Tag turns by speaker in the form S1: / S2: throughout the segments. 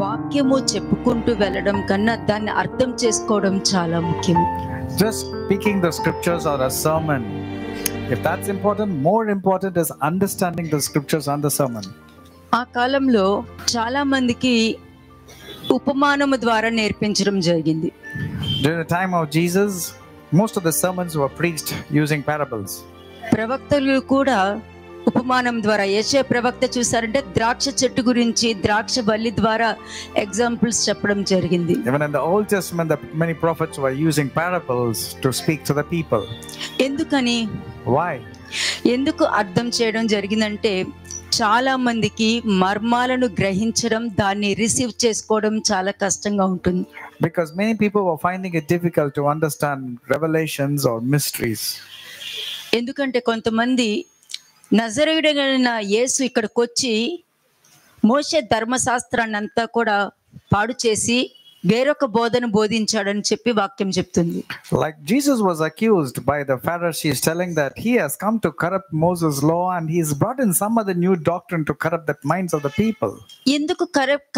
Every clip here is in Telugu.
S1: వాక్యము చెప్పుకుంటూ వెళ్ళడం కన్నా దాన్ని అర్థం చేసుకోవడం చాలా ముఖ్యం.
S2: Just speaking the scriptures or a sermon, if that's important, more important is understanding the scriptures and the sermon.
S1: ఆ కాలంలో చాలా మందికి ఉపమానము ద్వారా నేర్పించడం జరిగింది.
S2: During the time of Jesus, most of the sermons were preached using parables.
S1: ప్రవక్తలు కూడా ఉపమానం ద్వారా, యెషయా ప్రవక్త చూసారంటే ద్రాక్ష చెట్టు గురించి ద్రాక్ష వల్లి ద్వారా ఎగ్జాంపుల్స్ చెప్పడం జరిగింది.
S2: Even in the Old Testament, the many prophets were using parables to speak to the people.
S1: ఎందుకని?
S2: Why?
S1: ఎందుకు అర్థం చేయడం జరిగిందంటే చాలా మందికి మర్మాలను గ్రహించడం, దాన్ని రిసీవ్ చేసుకోవడం చాలా కష్టంగా ఉంటుంది.
S2: Because many people were finding it difficult to understand revelations or mysteries.
S1: ఎందుకంటే కొంతమంది నజరేయుడైన యేసు ఇక్కడికి వచ్చి మోషే ధర్మశాస్త్రాన్ని అంతా కూడా పాడు చేసి వేరొక బోధన బోధించాడని చెప్పి వాక్యం చెప్తుంది.
S2: Like Jesus was accused by the Pharisees, telling that he has come to corrupt Moses' law and he's brought in some other new doctrine to corrupt the minds of the people.
S1: ఎందుకు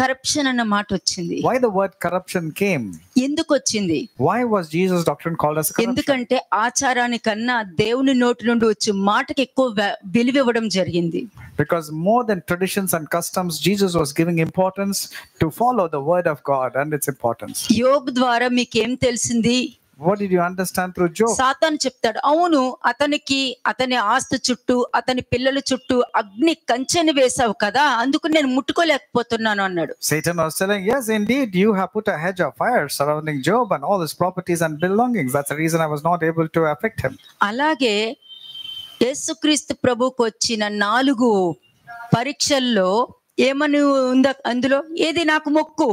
S1: కరప్షన్ అన్న మాట వచ్చింది?
S2: Why the word corruption came?
S1: ఎందుకు వచ్చింది?
S2: Why was Jesus' doctrine called as corruption?
S1: ఎందుకంటే ఆచారానికన్నా దేవుని నోటి నుండి వచ్చే మాటకి ఎక్కువ విలువ ఇవ్వడం జరిగింది.
S2: Because more than traditions and customs, Jesus was giving importance to follow the word of God and its importance.
S1: యోబు ద్వారా మీకేం తెలిసింది?
S2: What did you understand through Job?
S1: సాతాను చెప్తాడు, అవును అతనికి అతని ఆస్తి చుట్టూ అతని పిల్లల చుట్టూ అగ్ని కంచెని వేసావు కదా, అందుకు నేను ముట్టుకోలేకపోతున్నాను అన్నాడు.
S2: Satan was telling, yes, indeed, you have put a hedge of fire surrounding Job and all his properties and belongings. That's the reason I was not able to affect him.
S1: అలాగే యేసుక్రీస్తు ప్రభువుకు వచ్చిన 4 పరీక్షల్లో ఏమని ఉందా? అందులో ఏది నాకు మొక్కు,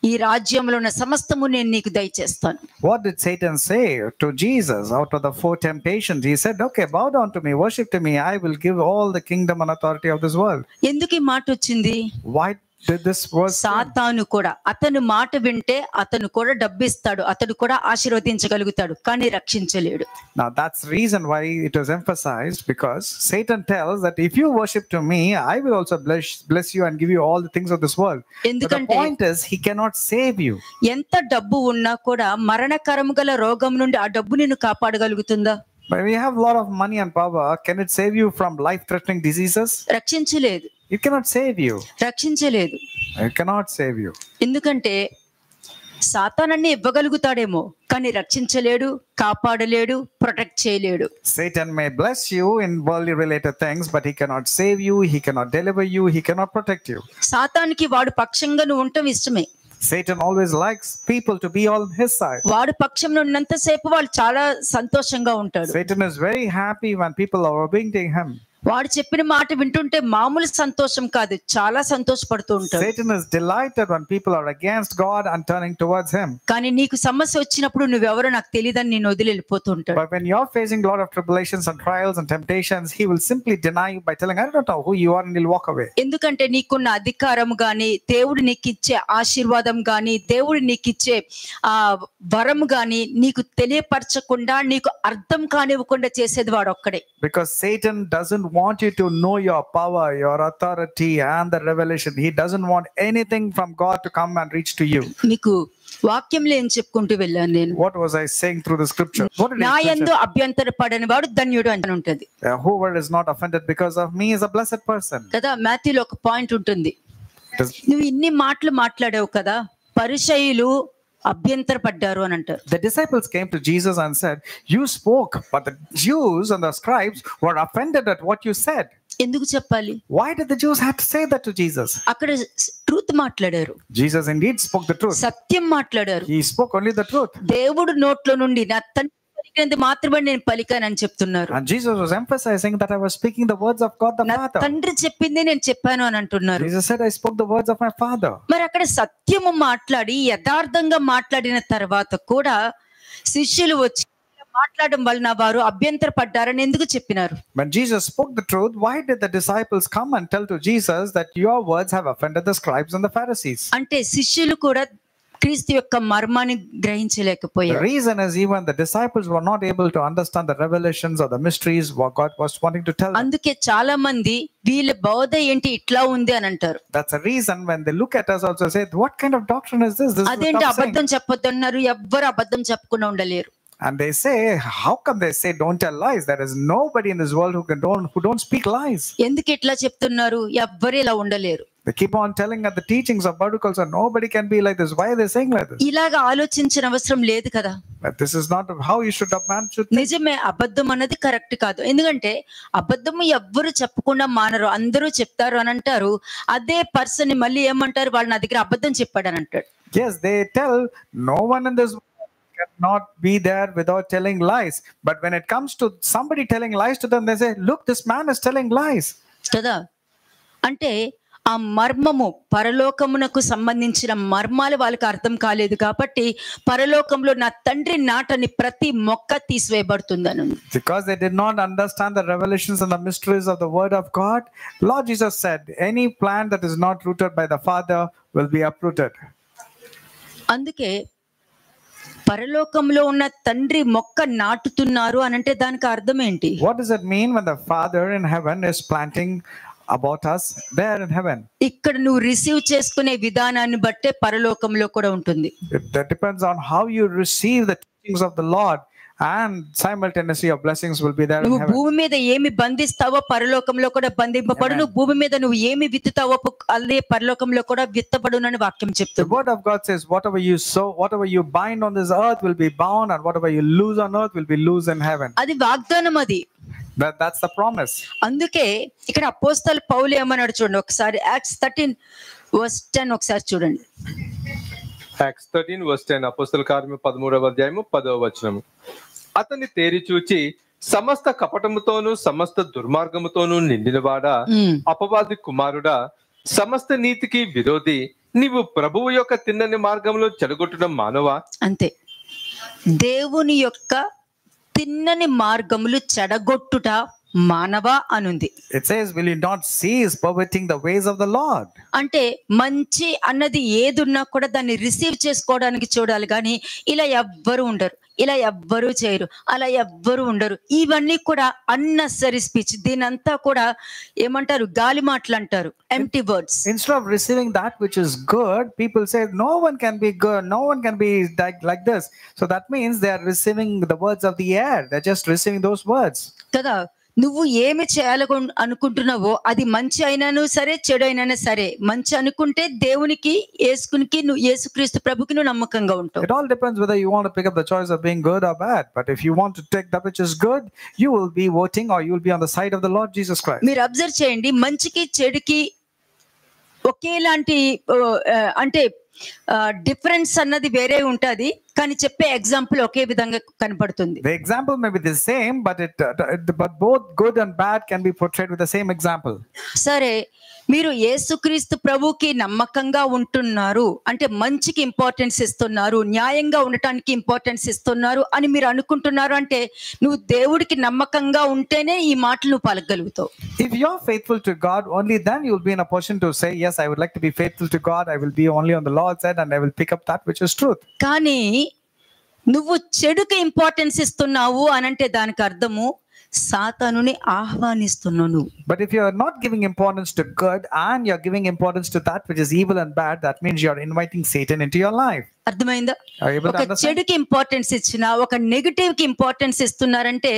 S1: ఈ రాజ్యంలో ఉన్న సమస్తము నేను నీకు దయచేస్తాను.
S2: What did Satan say to Jesus out of the 4 temptations? He said, okay, bow down to me, worship to me, I will give all the kingdom and authority of this world.
S1: ఎందుకు ఈ మాట వచ్చింది?
S2: Why did this verse?
S1: సాతాను కూడా అతను మాట వింటే అతను కూడా డబ్బిస్తాడు, అతడు కూడా ఆశీర్వదించగలుగుతాడు, కానీ రక్షించలేడు.
S2: Now that's the reason why it was emphasized, because Satan tells that if you worship to me, I will also bless you and give you all the things of this world. But the point is, he cannot save you.
S1: ఎంత డబ్బు ఉన్నా కూడా మరణకరము గల రోగం నుండి ఆ డబ్బు నిన్ను కాపాడగలుగుతుందా?
S2: But we have a lot of money and power. Can it save you from life-threatening diseases?
S1: రక్షించలేదు.
S2: It cannot save you.
S1: రక్షించలేదు.
S2: It cannot save you.
S1: ఎందుకంటే సాతానన్ని ఇవ్వగలుగుతాడేమో, కానీ రక్షించలేడు, కాపాడలేడు, ప్రొటెక్ట్ చేయలేడు.
S2: Satan may bless you in worldly related things, but he cannot save you, he cannot deliver you, he cannot protect you.
S1: సాతానికి వాడు పక్షంగా నువ్వు ఉండటం ఇష్టమే.
S2: Satan always likes people to be on his side.
S1: వాడు పక్షంలో ఉన్నంతసేపు వాళ్ళు చాలా సంతోషంగా ఉంటాడు.
S2: Satan is very happy when people are obeying him.
S1: వాడు చెప్పిన మాట వింటుంటే మామూలు సంతోషం కాదు, చాలా సంతోషపడుతూ ఉంటాడు.
S2: Satan is delighted when people are against God and turning towards him.
S1: కానీ నీకు సమస్య వచ్చినప్పుడు నువ్వెవరో నాకు తెలియదని నేను వదిలి వెళ్ళిపోతూ ఉంటాడు.
S2: But when you're facing a lot of tribulations and trials and temptations, he will simply deny you by telling, I don't know who you are, and he'll walk away.
S1: ఎందుకంటే నీకున్న అధికారం గాని, దేవుడు నీకు ఇచ్చే ఆశీర్వాదం గాని, దేవుడు నీకు ఇచ్చే వరం గాని నీకు తెలియపరచకుండా, నీకు అర్థం కానివ్వకుండా చేసేది వాడు ఒక్కడే.
S2: Because Satan doesn't want you to know your power, your authority and the revelation. He doesn't want anything from God to come and reach to you.
S1: మీకు వాక్యంలో ఏం చెప్పుకుంటూ వెళ్ళాను నేను?
S2: What was I saying through the scripture?
S1: నా యందు అభ్యంతర పడని వాడు ధన్యుడు అని ఉంటది.
S2: Whoever is not offended because of me is a blessed person.
S1: కదా, మాథ్యూలో ఒక పాయింట్ ఉంటుంది. నువ్వు ఇన్ని మాటలు మాట్లాడావు కదా, పరిసయ్యులు అభ్యంతర పడ్డారు అని అంటారు.
S2: The disciples came to Jesus and said, you spoke, but the Jews and the scribes were offended at what you said.
S1: ఎందుకు చెప్పాలి?
S2: Why did the Jews have to say that to Jesus?
S1: అక్కడ ట్రూత్ మాట్లాడారు.
S2: Jesus indeed spoke the truth.
S1: సత్యం మాట్లాడారు.
S2: He spoke only the truth.
S1: దేవుడు నోట్లో నుండి నా తండ్రి పలికినది మాత్రమే నేను పలికానని చెప్తున్నారు.
S2: And Jesus was emphasizing that I was speaking the words of God the Father.
S1: తండ్రి చెప్పింది నేను చెప్పాను అని అంటున్నారు.
S2: Jesus said, I spoke the words of my Father.
S1: మరి అక్కడ సత్యము మాట్లాడి యథార్థంగా మాట్లాడిన తర్వాత కూడా శిష్యులు వచ్చి మాట్లాడడం వలన వారు అభ్యంతర పడ్డారని ఎందుకు చెప్పినారు?
S2: When Jesus spoke the truth, why did the disciples come and tell to Jesus that your words have offended the scribes and the Pharisees?
S1: అంటే శిష్యులు కూడా క్రీస్తు యొక్క మర్మాన్ని
S2: The
S1: గ్రహించలేకపోయారు.
S2: reason is even the disciples were not able to understand the revelations or the mysteries what God was wanting to tell them.
S1: అందుకే చాలా మంది వీళ్ళ బోధ ఏంటి ఇట్లా ఉంది అని అంటారు.
S2: That's the reason when they look at us also say, what kind of doctrine is this? This is
S1: అదేంటి
S2: tough saying.
S1: అబద్ధం చెప్పొద్దన్నారు, ఎవ్వరు అబద్ధం చెప్పకుండా ఉండలేరు.
S2: And they say, how come they say don't tell lies? There is nobody in this world who don't speak lies.
S1: ఎందుకు ఇట్లా చెప్తున్నారు? ఎవ్వరు ఇలా ఉండలేరు.
S2: They keep on telling at the teachings of Bible culture, nobody can be like this. Why are they saying like this?
S1: ఇలాగ ఆలోచించిన అవసరం లేదు కదా.
S2: But this is not how you should, a man should think.
S1: నిజమే, అబద్ధం అన్నది కరెక్ట్ కాదు. ఎందుకంటే అబద్ధము ఎవ్వరు చెప్పకుండా మానరు, అందరూ చెప్తారు అని అంటారు. అదే పర్సన్ మళ్ళీ ఏమంటారు, వాళ్ళు నా దగ్గర అబద్ధం చెప్పాడు అని అంటాడు.
S2: Yes, they tell no one in this world cannot be there without telling lies. But when it comes to somebody telling lies to them, they say, look, this man is telling lies.
S1: కదా, అంటే ఆ మర్మము, పరలోకమునకు సంబంధించిన మర్మాలు వాళ్ళకి అర్థం కాలేదు కాబట్టి పరలోకంలో నా తండ్రి నాటని ప్రతి మొక్క తీసివేయబడుతుందని.
S2: Because they did not understand the revelations and the mysteries of the word of God, Lord Jesus said, any plant that is not rooted by the Father will be uprooted.
S1: అందుకే పరలోకంలో ఉన్న తండ్రి మొక్క నాటుతున్నారు అనంటే దానికి అర్థం ఏంటి?
S2: What does it mean when the Father in heaven is planting about us there in heaven?
S1: ఇక్కడ నువ్వు రిసీవ్ చేసుకునే విధానాన్ని బట్టే పరలోకంలో కూడా ఉంటుంది.
S2: That depends on how you receive the teachings of the Lord, and simultaneously your blessings will be there in
S1: నువ్వు
S2: heaven.
S1: భూమి మీద ఏమి బంధిస్తావో పరలోకంలో కూడా బంధింపబడు. నువ్వు భూమి మీద నువ్వు ఏమి విత్తుతావో అదే పరలోకంలో కూడా విత్తబడునని వాక్యం
S2: The
S1: చెప్తుంది.
S2: word of God says, whatever you sow, whatever you bind on this earth will be bound, and whatever you loose on earth will be loose in heaven.
S1: అది వాగ్దానం. అది
S2: That's the promise.
S1: అందుకే ఇక్కడ అపోస్తలు పౌలు ఏమన్నాడు చూడండి ఒకసారి, Acts 13:10 ఒకసారి చూడండి.
S3: Acts 13:10 అపోస్తల కార్యము 13వ అధ్యాయము 10వ వచనము. అతన్ని తేరి చూచి సమస్త కపటముతోను సమస్త దుర్మార్గముతోను నిండినవాడా, అపవాది కుమారుడా, సమస్త నీతికి విరోధి, నీవు ప్రభువు యొక్క తిన్నని మార్గంలో చెడగొట్టడం మానవా?
S1: అంతే, దేవుని యొక్క తిన్నని మార్గములు చెడగొట్టుట మానవా అనుంది.
S2: It says, will you not cease perverting the ways of the Lord?
S1: అంటే మంచి అన్నది ఏదున్నా కూడా దాన్ని రిసీవ్ చేసుకోవడానికి చూడాలి, కానీ ఇలా ఎవ్వరు ఉండరు, ఇలా ఎవ్వరూ చేయరు, అలా ఎవ్వరు ఉండరు. ఇవన్నీ కూడా అన్నెసరీ స్పీచ్. దీనంతా కూడా ఏమంటారు, గాలి మాటలు అంటారు, empty words.
S2: Instead of receiving that which is good, people say no one can be good, no one can be like this. So that means they are receiving the words of the air. They're just receiving those words.
S1: కదా, నువ్వు ఏమి చేయాలను అనుకుంటున్నావో అది మంచి అయినాను సరే, చెడు అయినా సరే, మంచి అనుకుంటే దేవునికి, యేసుకునికి, నువ్వు యేసుక్రీస్తు ప్రభుకి నువ్వు నమ్మకంగా ఉంటావు.
S2: It all depends whether you want to pick up the choice of being good or bad. But if you want to take that which is good, you will be voting, or you will be on the side of the Lord Jesus Christ.
S1: మీరు అబ్జర్వ్ చేయండి, మంచికి చెడుకి ఒకేలాంటి అంటే డిఫరెన్స్ అన్నది వేరే ఉంటది, కానీ చెప్పే ఎగ్జాంపుల్ ఒకే విధంగా కనపడుతుంది.
S2: The example may be the same, but both good and bad can be portrayed with the same example.
S1: సరే, మీరు యేసుక్రీస్తు ప్రభుకి నమ్మకంగా ఉంటున్నారు అంటే మంచికి ఇంపార్టెన్స్ ఇస్తున్నారు, న్యాయంగా ఉండటానికి ఇంపార్టెన్స్ ఇస్తున్నారు అని మీరు అనుకుంటున్నారు అంటే నువ్వు దేవుడికి నమ్మకంగా ఉంటేనే ఈ మాటలు నువ్వు పలకగలుగుతావు.
S2: If you're faithful to God, only then you'll be in a position to say, yes, I would like to be faithful to God. I will be only on the Lord's side, and I will pick up that which is truth.
S1: కానీ నువ్వు చెడుకి ఇంపార్టెన్స్ ఇస్తున్నావు అనంటే దానికి అర్థము సాతానుని ఆహ్వానిస్తున్నాను.
S2: But if you are not giving importance to good and you're giving importance to that which is evil and bad, that means you're inviting Satan into your life.
S1: అర్థమైందా?
S2: Are you able to
S1: ఒక
S2: understand?
S1: చెడుకి ఇంపార్టెన్స్ ఇచ్చినా, ఒక నెగటివ్ కి ఇంపార్టెన్స్ ఇస్తున్నారంటే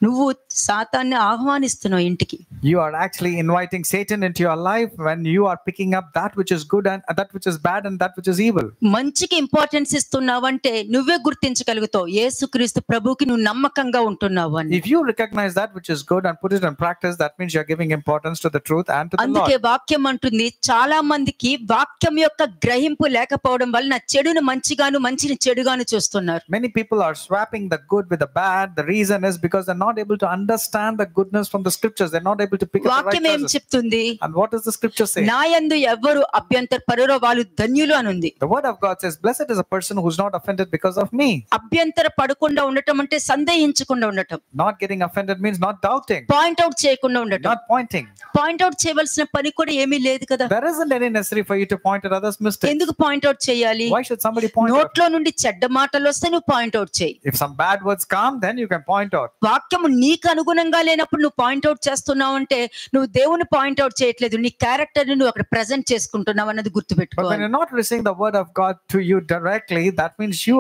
S1: నువ్వు సాతాన్ని ఆహ్వానిస్తున్నావు ఇంటికి.
S2: You are actually inviting Satan into your life when you are picking up that which is good and that which is bad and that which is evil.
S1: మంచికి ఇంపార్టెన్స్ ఇస్తున్నావు అంటే నువ్వే గుర్తించగలుగుతావు యేసుక్రీస్తు ప్రభువుకి నువ్వు నమ్మకంగా ఉంటున్నావు అని.
S2: If you recognize that which is good and put it in practice, that means you're giving importance to the truth and to the
S1: అందుకే
S2: Lord.
S1: వాక్యం అంటుంది, చాలా మందికి వాక్యం యొక్క గ్రహింపు లేకపోవడం వలన చెడును మంచిగాను మంచిని చెడుగాను చూస్తున్నారు.
S2: Many people are swapping the good with the bad. The reason is because they're not able to understand the goodness from the scriptures. They're not able to pick up the right
S1: వాక్యం ఏం
S2: verses.
S1: చెప్తుంది?
S2: And what does the scripture say?
S1: నా యందు ఎవ్వరు అభ్యంతరపరురో వాళ్ళు ధన్యులు అని ఉంది.
S2: The word of God says, blessed is a person who's not offended because of me.
S1: అభ్యంతర పడకుండా ఉండటం అంటే సందేహించకుండా ఉండటం.
S2: Not getting offended means not doubting,
S1: point out చేయకుండా ఉండటం.
S2: not pointing.
S1: పాయింట్ అవుట్ చేయవలసిన పని కూడా ఏమీ లేదు కదా.
S2: There isn't any necessary for you to point at others' mistakes.
S1: ఎందుకు పాయింట్ అవుట్ చేయాలి?
S2: Why should somebody point out?
S1: నోట్లో నుండి చెడ్డ మాటలు వస్తే నువ్వు పాయింట్ అవుట్ చేయి.
S2: If some bad words come, then you can point out.
S1: వాక్యము నీకు అనుగుణంగా లేనప్పుడు నువ్వు పాయింట్ అవుట్ చేస్తున్నావు అంటే నువ్వు దేవుని పాయింట్ అవుట్ చేయట్లేదు, నీ క్యారెక్టర్ ని నువ్వు అక్కడ ప్రెజెంట్ చేసుకుంటున్నావు అన్నది
S2: But when
S1: గుర్తుపెట్టుకోవాలి.
S2: you're not receiving the word of God to you directly, that means you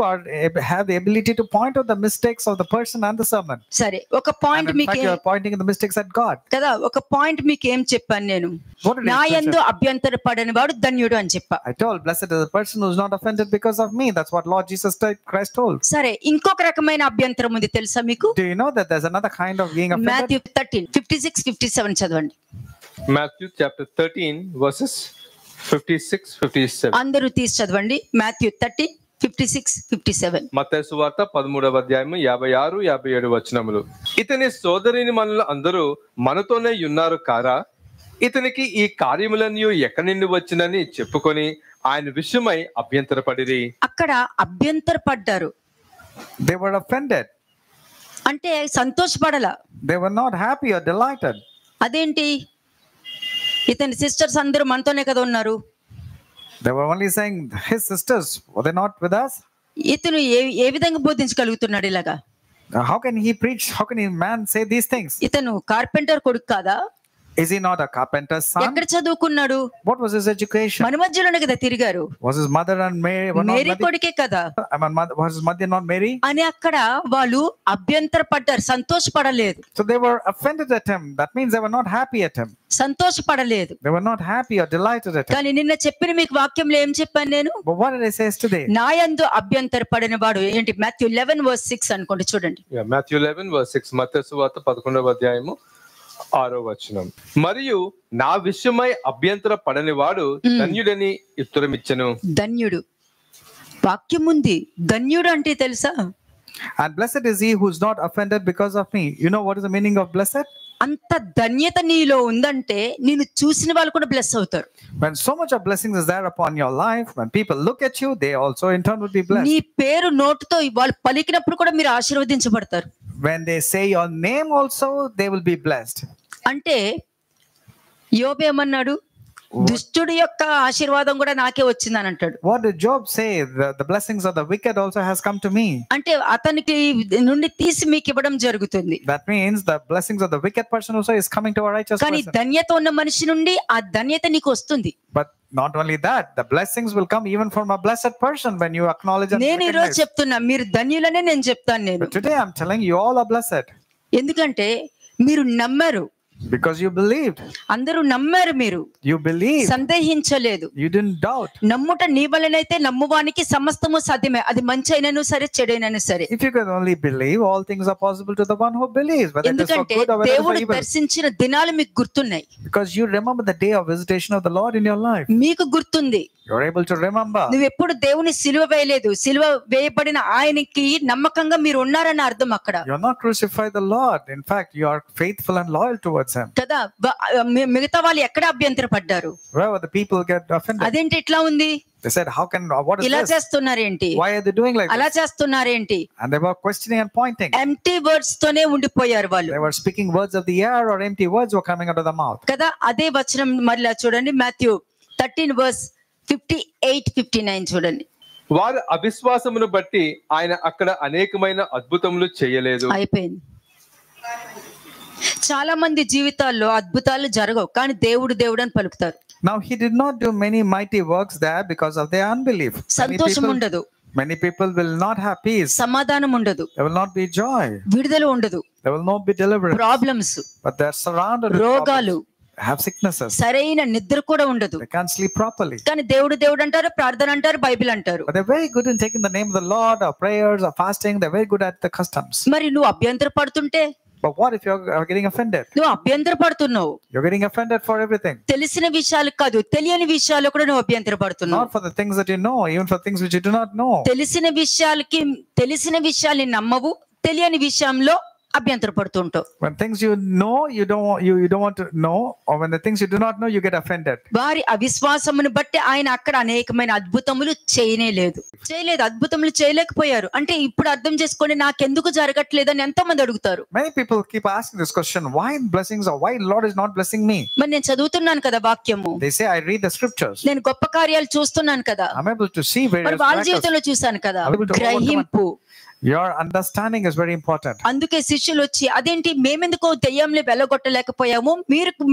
S2: have the ability to point out the mistakes of the person and the sermon.
S1: సరే, ఒక
S2: And
S1: పాయింట్
S2: in fact,
S1: మీకు
S2: you are pointing the mistakes at God.
S1: కదా, ఒక పాయింట్ మీకు ఏం చెప్పాను నేను?
S2: What did I
S1: నా
S2: say?
S1: యందు అభ్యంతర పడని వాడు ధన్యుడు అని చెప్పా.
S2: I told, blessed is the person who's not offended because of me. That's what Lord Jesus Christ told.
S1: సరే, ఇంకొక రకమైన అభ్యంతరం ఉంది తెలుసా మీకు?
S2: Do you know that there's another kind of being offended?
S1: Matthew 13:56-57 చదవండి.
S3: Matthew chapter 13 verses 56-57.
S1: అందరూ తీసి చదవండి. మాథ్యూ 13:56-57.
S3: మత్తయి సువార్త 13వ అధ్యాయము 56-57 వచనములు. ఇతని సోదరిని మనులు అందరూ మనతోనే ఉన్నారు కారా? ఇతనికి ఈ కార్యములన్నీ ఎక్కడి నుండి వచ్చినని చెప్పుకొని ఆయన విషయమై అభ్యంతరపడిరి.
S1: అక్కడ అభ్యంతర పడ్డారు
S2: They were offended.
S1: అంటే సంతోషపడలా.
S2: They were not happy or delighted.
S1: అదేంటి? ఇతని సిస్టర్స్ అందరూ మనతోనే కదా ఉన్నారు.
S2: They were only saying, his sisters, were they not with us?
S1: ఇతను ఏ విధంగా బోధించగలుగుతున్నాడు ఇలాగా?
S2: How can he preach? How can a man say these things?
S1: ఇతను కార్పెంటర్ కొడుకు కాదా?
S2: Is he not a carpenter's son?
S1: ఎక్కడ చదువుకున్నాడు?
S2: What was his education?
S1: మన మధ్యలోనే కదా తిరిగారు.
S2: Was his mother and Mary?
S1: Mary కొడుకే కదా
S2: Was his mother not Mary?
S1: అని అక్కడ వాళ్ళు అభ్యంతర పడ్డారు, సంతోషపడలేదు.
S2: So they were offended at him. That means they were not happy at him.
S1: సంతోషపడలేదు.
S2: They were not happy or delighted at him.
S1: కానీ నిన్న చెప్పిన మీకు వాక్యంలో ఏం చెప్పాను నేను?
S2: But what did I say today?
S1: నా యందు అభ్యంతర పడిన వాడు ఏంటి? మాథ్యూ 11:6 అనుకోండి, చూడండి.
S3: Matthew 11:6. మత్తయి సువార్త 11వ అధ్యాయము 6వ వచనం. మరియు నా విషయమై అభ్యంతర పడని వాడు ధన్యుడని ఉత్తరం ఇచ్చెను.
S1: ధన్యుడు వాక్యం ఉంది. ధన్యుడు అంటే తెలుసా?
S2: And blessed is he who's not offended because of me. You know what is the meaning of blessed?
S1: అంత ధన్యత నీలో ఉందంటే నిన్ను చూసిన వాళ్ళు కూడా బ్లెస్ అవుతారు.
S2: When so much of blessings is there upon your life, when people look at you, they also in turn will be blessed.
S1: నీ పేరు నోటితో వాళ్ళు పలికినప్పుడు కూడా మీరు ఆశీర్వదించబడతారు.
S2: When they say your name also, they will be blessed.
S1: అంటే యోబు ఏమన్నాడు? దుష్టుడి యొక్క ఆశీర్వాదం కూడా నాకే వచ్చిందని అంటాడు.
S2: What did Job say? The blessings of the wicked also has come to me.
S1: అంటే అతనికి నుండి తీసి మీకు ఇవ్వడం జరుగుతుంది.
S2: That means the blessings of the wicked person also is coming to a righteous
S1: కానీ
S2: person.
S1: ధన్యత ఉన్న మనిషి నుండి ఆ ధన్యత నీకు వస్తుంది.
S2: But not only that, the blessings will come even from a blessed person when you acknowledge and
S1: నేను ఈరోజు
S2: recognize.
S1: చెప్తున్నా, మీరు ధన్యులనే నేను చెప్తాను నేను.
S2: But today I'm telling you all are blessed
S1: ఎందుకంటే మీరు నమ్మారు.
S2: because you believed.
S1: అందరూ నమ్మారు, మీరు
S2: You believed.
S1: సందేహించలేదు.
S2: You didn't doubt.
S1: నమ్ముట నీ వలనైతే నమ్మువానికి సమస్తము సాధ్యమే. అది మంచి అయినను సరే, చెడైనను సరే.
S2: If you can only believe, all things are possible to the one who believes, whether it is for
S1: ఎందుకంటే
S2: good or whether it is for
S1: దేవుడు
S2: evil.
S1: దర్శించిన దినాలు మీకు గుర్తున్నాయి.
S2: Because you remember the day of visitation of the Lord in your life.
S1: మీకు గుర్తుంది.
S2: You're able to remember.
S1: నువ్వు ఎప్పుడు దేవుని సిలువ వేయలేదు. సిలువ వేయబడిన ఆయనకి నమ్మకంగా మీరు ఉన్నారని అర్థం అక్కడ.
S2: You're not crucified the Lord. In fact, you are faithful and loyal towards him.
S1: కదా, మిగతా వాళ్ళు ఎక్కడ అభ్యంతర పడ్డారు?
S2: Wherever the people get offended,
S1: అదేంటి ఇట్లా ఉంది?
S2: they said, how can, what is
S1: ఇలా
S2: this?
S1: చేస్తున్నారేంటి?
S2: Why are they doing like
S1: అలా
S2: this?
S1: చేస్తున్నారేంటి?
S2: And they were questioning and pointing.
S1: Empty words తోనే ఉండిపోయారు వాళ్ళు.
S2: They were speaking words of the air, or empty words were coming out of the mouth.
S1: కదా, అదే వచనం మరలా చూడండి. మాథ్యూ 13:58-59 చూడండి.
S3: వారి అవిశ్వాసమును బట్టి ఆయన అక్కడ అనేకమైన అద్భుతములు చేయలేదు.
S1: అయిపోయింది. చాలా మంది జీవితాల్లో అద్భుతాలు జరగవు, కానీ దేవుడు దేవుడు అని పలుకుతారు.
S2: Now he did not do many mighty works there because of their unbelief.
S1: సంతోషం ఉండదు.
S2: Many people will not have peace.
S1: సమాధానం ఉండదు.
S2: There will not be joy.
S1: విడుదల ఉండదు.
S2: There will not be deliverance.
S1: Problems,
S2: But they're surrounded with
S1: రోగాలు,
S2: problems. Have sicknesses.
S1: సరైన నిద్ర కూడా ఉండదు.
S2: They can't sleep properly.
S1: కానీ దేవుడు దేవుడు అంటారు, ప్రార్థన అంటారు, బైబిల్ అంటారు.
S2: But they're very good in taking the name of the Lord, or prayers, or fasting. They're very good at the customs.
S1: మరి నువ్వు అభ్యంతర పడుతుంటే?
S2: But what if you're getting offended?
S1: నువ్వు అభ్యంతర పడుతున్నావు.
S2: You're getting offended for everything.
S1: తెలిసిన విషయాలు కాదు, తెలియని విషయాలు కూడా నువ్వు అభ్యంతర పడుతున్నావు.
S2: Not for the things that you know, even for things which you do not know.
S1: తెలిసిన విషయాల్ని నమ్మవు, తెలియని విషయంలో అభ్యంతర పడుతుంటావు.
S2: When things you know you don't want to know, or when the things you do not know you get offended.
S1: వారి అవిశ్వాసమును బట్టి ఆయన అక్కడ అనేకమైన అద్భుతములు చేయలేదు, అద్భుతములు చేయలేకపోయారు. అంటే ఇప్పుడు అర్థం చేసుకోండి, నాకెందుకు జరగట్లేదని ఎంతో మంది అడుగుతారు.
S2: Many people keep asking this question, why blessings, or why Lord is not blessing me?
S1: మరి నేను చదువుతున్నాను కదా వాక్యము,
S2: They say I read the scriptures,
S1: నేను గొప్ప కార్యాలు చూస్తున్నాను కదా,
S2: I'm able to see various
S1: మరి వాళ్ళ
S2: miracles.
S1: జీవితంలో చూశాను కదా.
S2: I'm able to
S1: గ్రహింపు,
S2: your understanding is very important.
S1: అందుకే శిష్యులు వచ్చి అదేంటి మేమెందుకో దెయ్యంని వెళ్ళగొట్టలేకపోయాము,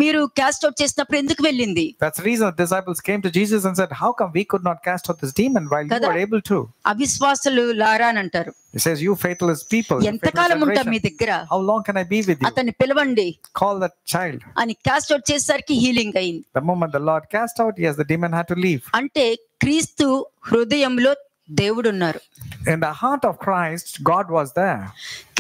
S1: మీరు క్యాస్ట్ అవుట్ చేసినప్పుడు ఎందుకు వెళ్ళింది?
S2: That's the reason the disciples came to Jesus and said, how come we could not cast out this demon while you were able to?
S1: అవిశ్వాసులు లారా అని అంటారు.
S2: He says, you faithless people,
S1: ఎంతకాలం ఉంటా మీ దగ్గర,
S2: how long can I be with you?
S1: అతన్ని పిలవండి,
S2: Call that child.
S1: అని క్యాస్ట్ అవుట్ చేసేసరికి హీలింగ్ అయింది.
S2: The moment the Lord cast out, yes, the demon had to leave.
S1: అంటే క్రీస్తు హృదయంలో దేవుడు ఉన్నారు.
S2: In the heart of Christ, God was there.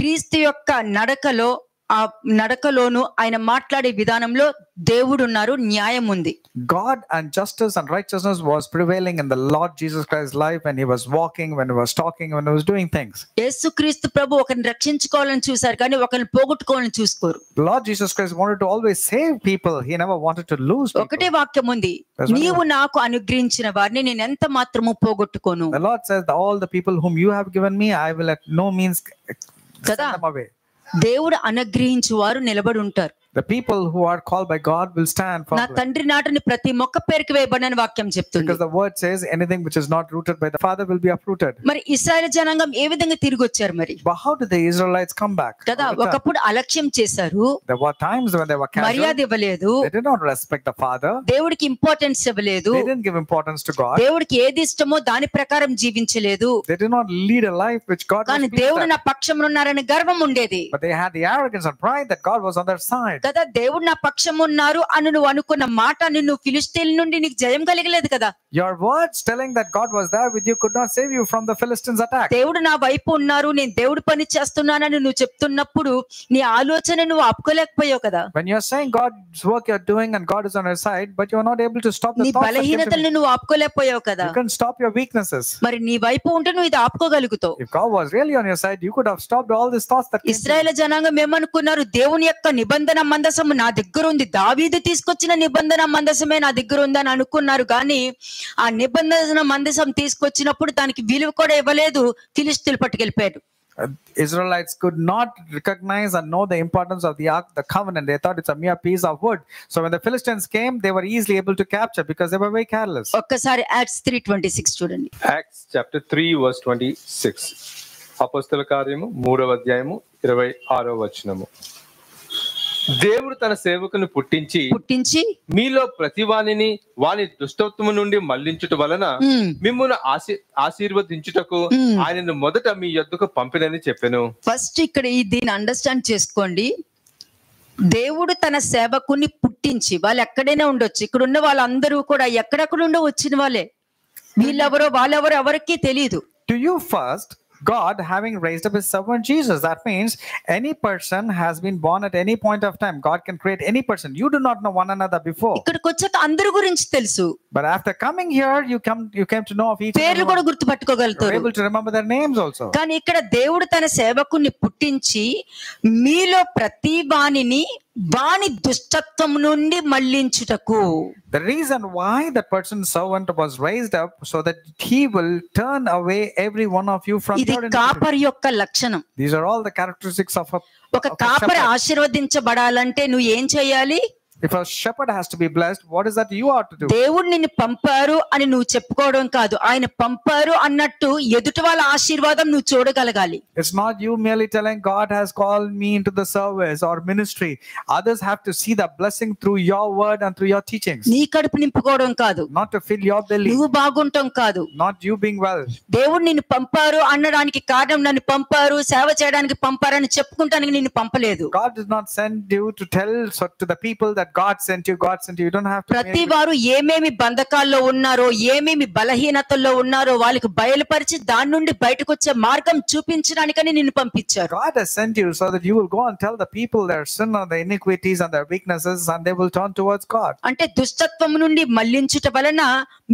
S1: క్రీస్తు యొక్క నడకలో, ఆ నడకలోను ఆయన మాట్లాడే విధానంలో దేవుడు ఉన్నారు, న్యాయం ఉంది.
S2: God and justice and righteousness was prevailing in the Lord Jesus Christ's life when he was walking, when he was talking, when he was doing things.
S1: యేసుక్రీస్తు ప్రభు ఒకరిని రక్షించుకోవాలని చూశారు కానీ ఒకరిని పోగొట్టుకోవాలని చూసుకోరు.
S2: The Lord Jesus Christ wanted to always save people. He never wanted to lose people.
S1: ఒకటే వాక్యం ఉంది, నీవు నాకు అనుగ్రహించిన వారిని నేను ఎంత మాత్రము పోగొట్టుకోను.
S2: The Lord says, all the people whom you have given me, I will at no means send them away.
S1: దేవుడు అనుగ్రహించు వారు నిలబడి ఉంటారు.
S2: The people who are called by God will stand
S1: నా
S2: firmly.
S1: తండ్రి నాటని ప్రతి మొక్క పేరుకి వేయబడిన వాక్యం చెప్తుంది.
S2: Because the word says anything which is not rooted by the Father will be uprooted.
S1: మరి ఇశ్రాయేలు జనాంగం ఏ విధంగా తిరిగి వచ్చారు మరి?
S2: But how did the Israelites come back?
S1: కదా, ఒకప్పుడు అలక్ష్యం చేశారు,
S2: There were times when they were casual.
S1: మర్యాద ఇవ్వలేదు,
S2: They did not respect the Father.
S1: దేవుడికి ఇంపార్టెన్స్ ఇవ్వలేదు,
S2: They didn't give importance to God.
S1: దేవుడికి ఏది ఇష్టమో దాని ప్రకారం జీవించలేదు.
S2: They did not lead a life which God was
S1: కానీ
S2: pleased
S1: దేవుడు
S2: at.
S1: నా పక్షంలో ఉన్నారని గర్వం ఉండేది.
S2: But they had the arrogance and pride that God was on their side.
S1: కదా, దేవుడు నా పక్షం ఉన్నారు అని నువ్వు అనుకున్న మాట నిన్ను ఫిలిష్తీయుల నుండి నీకు జయం కలగలేదు కదా.
S2: Your words telling that God was there with you could not save you from the Philistines' attack.
S1: దేవుడు నా వైపు ఉన్నారు, నేను దేవుడి పని చేస్తున్నానని నువ్వు చెప్తున్నప్పుడు నీ ఆలోచన నువ్వు ఆపుకోలేకపోయావు కదా.
S2: When you're saying God's work you're doing and God is on your side, but you're not able to stop the
S1: నీ
S2: thoughts that came to
S1: బలహీనతల్ని
S2: you.
S1: నువ్వు ఆపుకోలేకపోయావు కదా.
S2: You couldn't stop your weaknesses.
S1: మరి నీ వైపు ఉంటే నువ్వు ఇది ఆపుకోగలుగుతావు.
S2: If God was really on your side, you could have stopped all these thoughts that came to you.
S1: ఇశ్రాయేలు జనాంగం ఏమనుకున్నారు, దేవుని యొక్క నిబంధన మందసము నా దగ్గర ఉంది, దావీదు తీసుకొచ్చిన నిబంధన మందసమే నా దగ్గర ఉందని అనుకున్నారు. కానీ ఆ నిబంధన మందసం తీసుకొచ్చినప్పుడు దానికి విలువ కూడా ఇవ్వలేదు, ఫిలిష్తీయులు పట్టుకెళ్ళిపోయారు.
S2: Israelites could not recognize and know the importance of the ark, the covenant. They thought it's a mere piece of wood. So when the Philistines came, they were easily able to capture because they were very careless.
S1: ఒక్కసారి Acts 3:26 చూడండి.
S3: Acts chapter 3 verse 26. అపొస్తలుల కార్యము 3వ అధ్యాయము 26వ వచనము. దేవుడు తన సేవకుని పుట్టించి మీలో ప్రతి వానిని వాని దుష్టత్వము నుండి మళ్లించుట వలన మిమ్మును ఆశీర్వదించుటకు ఆయనను మొదట మీ యొద్దకు పంపినని చెప్పెను.
S1: ఫస్ట్ ఇక్కడ దీన్ని అండర్స్టాండ్ చేసుకోండి. దేవుడు తన సేవకుని పుట్టించి, వాళ్ళు ఎక్కడైనా ఉండొచ్చు, ఇక్కడ ఉన్న వాళ్ళందరూ కూడా ఎక్కడెక్కడ ఉండో వచ్చిన వాళ్ళే, వీళ్ళెవరో వాళ్ళెవరో ఎవరికి తెలియదు.
S2: To you first, God having raised up his servant Jesus. That means any person has been born at any point of time. God can create any person. You do not know one another before.
S1: ఇక్కడికి వచ్చాక అందరి గురించి తెలుసు.
S2: But after coming here, you came to know of each
S1: పేర్లు కూడా
S2: other.
S1: గుర్తుపట్టుకోగలుగుతారు.
S2: You're able to remember their names also.
S1: కానీ ఇక్కడ దేవుడు తన సేవకుని పుట్టించి మీలో ప్రతి వానిని వాని దుష్టత్వం నుండి మళ్లించుటకు.
S2: The reason why that person's servant was raised up so that he will turn away every one of you from
S1: ఇది
S2: your
S1: కాపరి యొక్క లక్షణం.
S2: These are all the characteristics of
S1: ఒక కాపరి ఆశీర్వదించబడాలంటే నువ్వు ఏం చేయాలి?
S2: If a shepherd has to be blessed, what is that you ought to do?
S1: దేవుడు నిన్ను పంపారు అని నువ్వు చెప్పుకోవడం కాదు, ఆయన పంపారు అన్నట్టు ఎదుటి వాళ్ళ ఆశీర్వాదం నువ్వు చూడగలగాలి.
S2: It's not you merely telling God has called me into the service or ministry. Others have to see the blessing through your word and through your teachings.
S1: నీ కడుపు నింపుకోవడం కాదు,
S2: Not to fill your belly,
S1: నువ్వు బాగుంటాం కాదు,
S2: not you being well.
S1: దేవుడు నిన్ను పంపారు అనడానికి కారణం నన్ను పంపారు, సేవ చేయడానికి పంపారని చెప్పుకుంటానికి నిన్ను పంపలేదు.
S2: God did not send you to tell to the people that God sent you. You don't have to.
S1: ప్రతి వారు ఏమేమి బంధకాల్లో ఉన్నారో, ఏమేమి బలహీనతల్లో ఉన్నారో వాళ్ళకి బయలుపరిచి దాని నుండి బయటకు వచ్చే మార్గం చూపించడానికని నిన్ను పంపించారు.
S2: God has sent you so that you will go and tell the people their sin and their iniquities and their weaknesses, and they will turn towards God.
S1: అంటే దుష్టత్వం నుండి మళ్లించుట వలన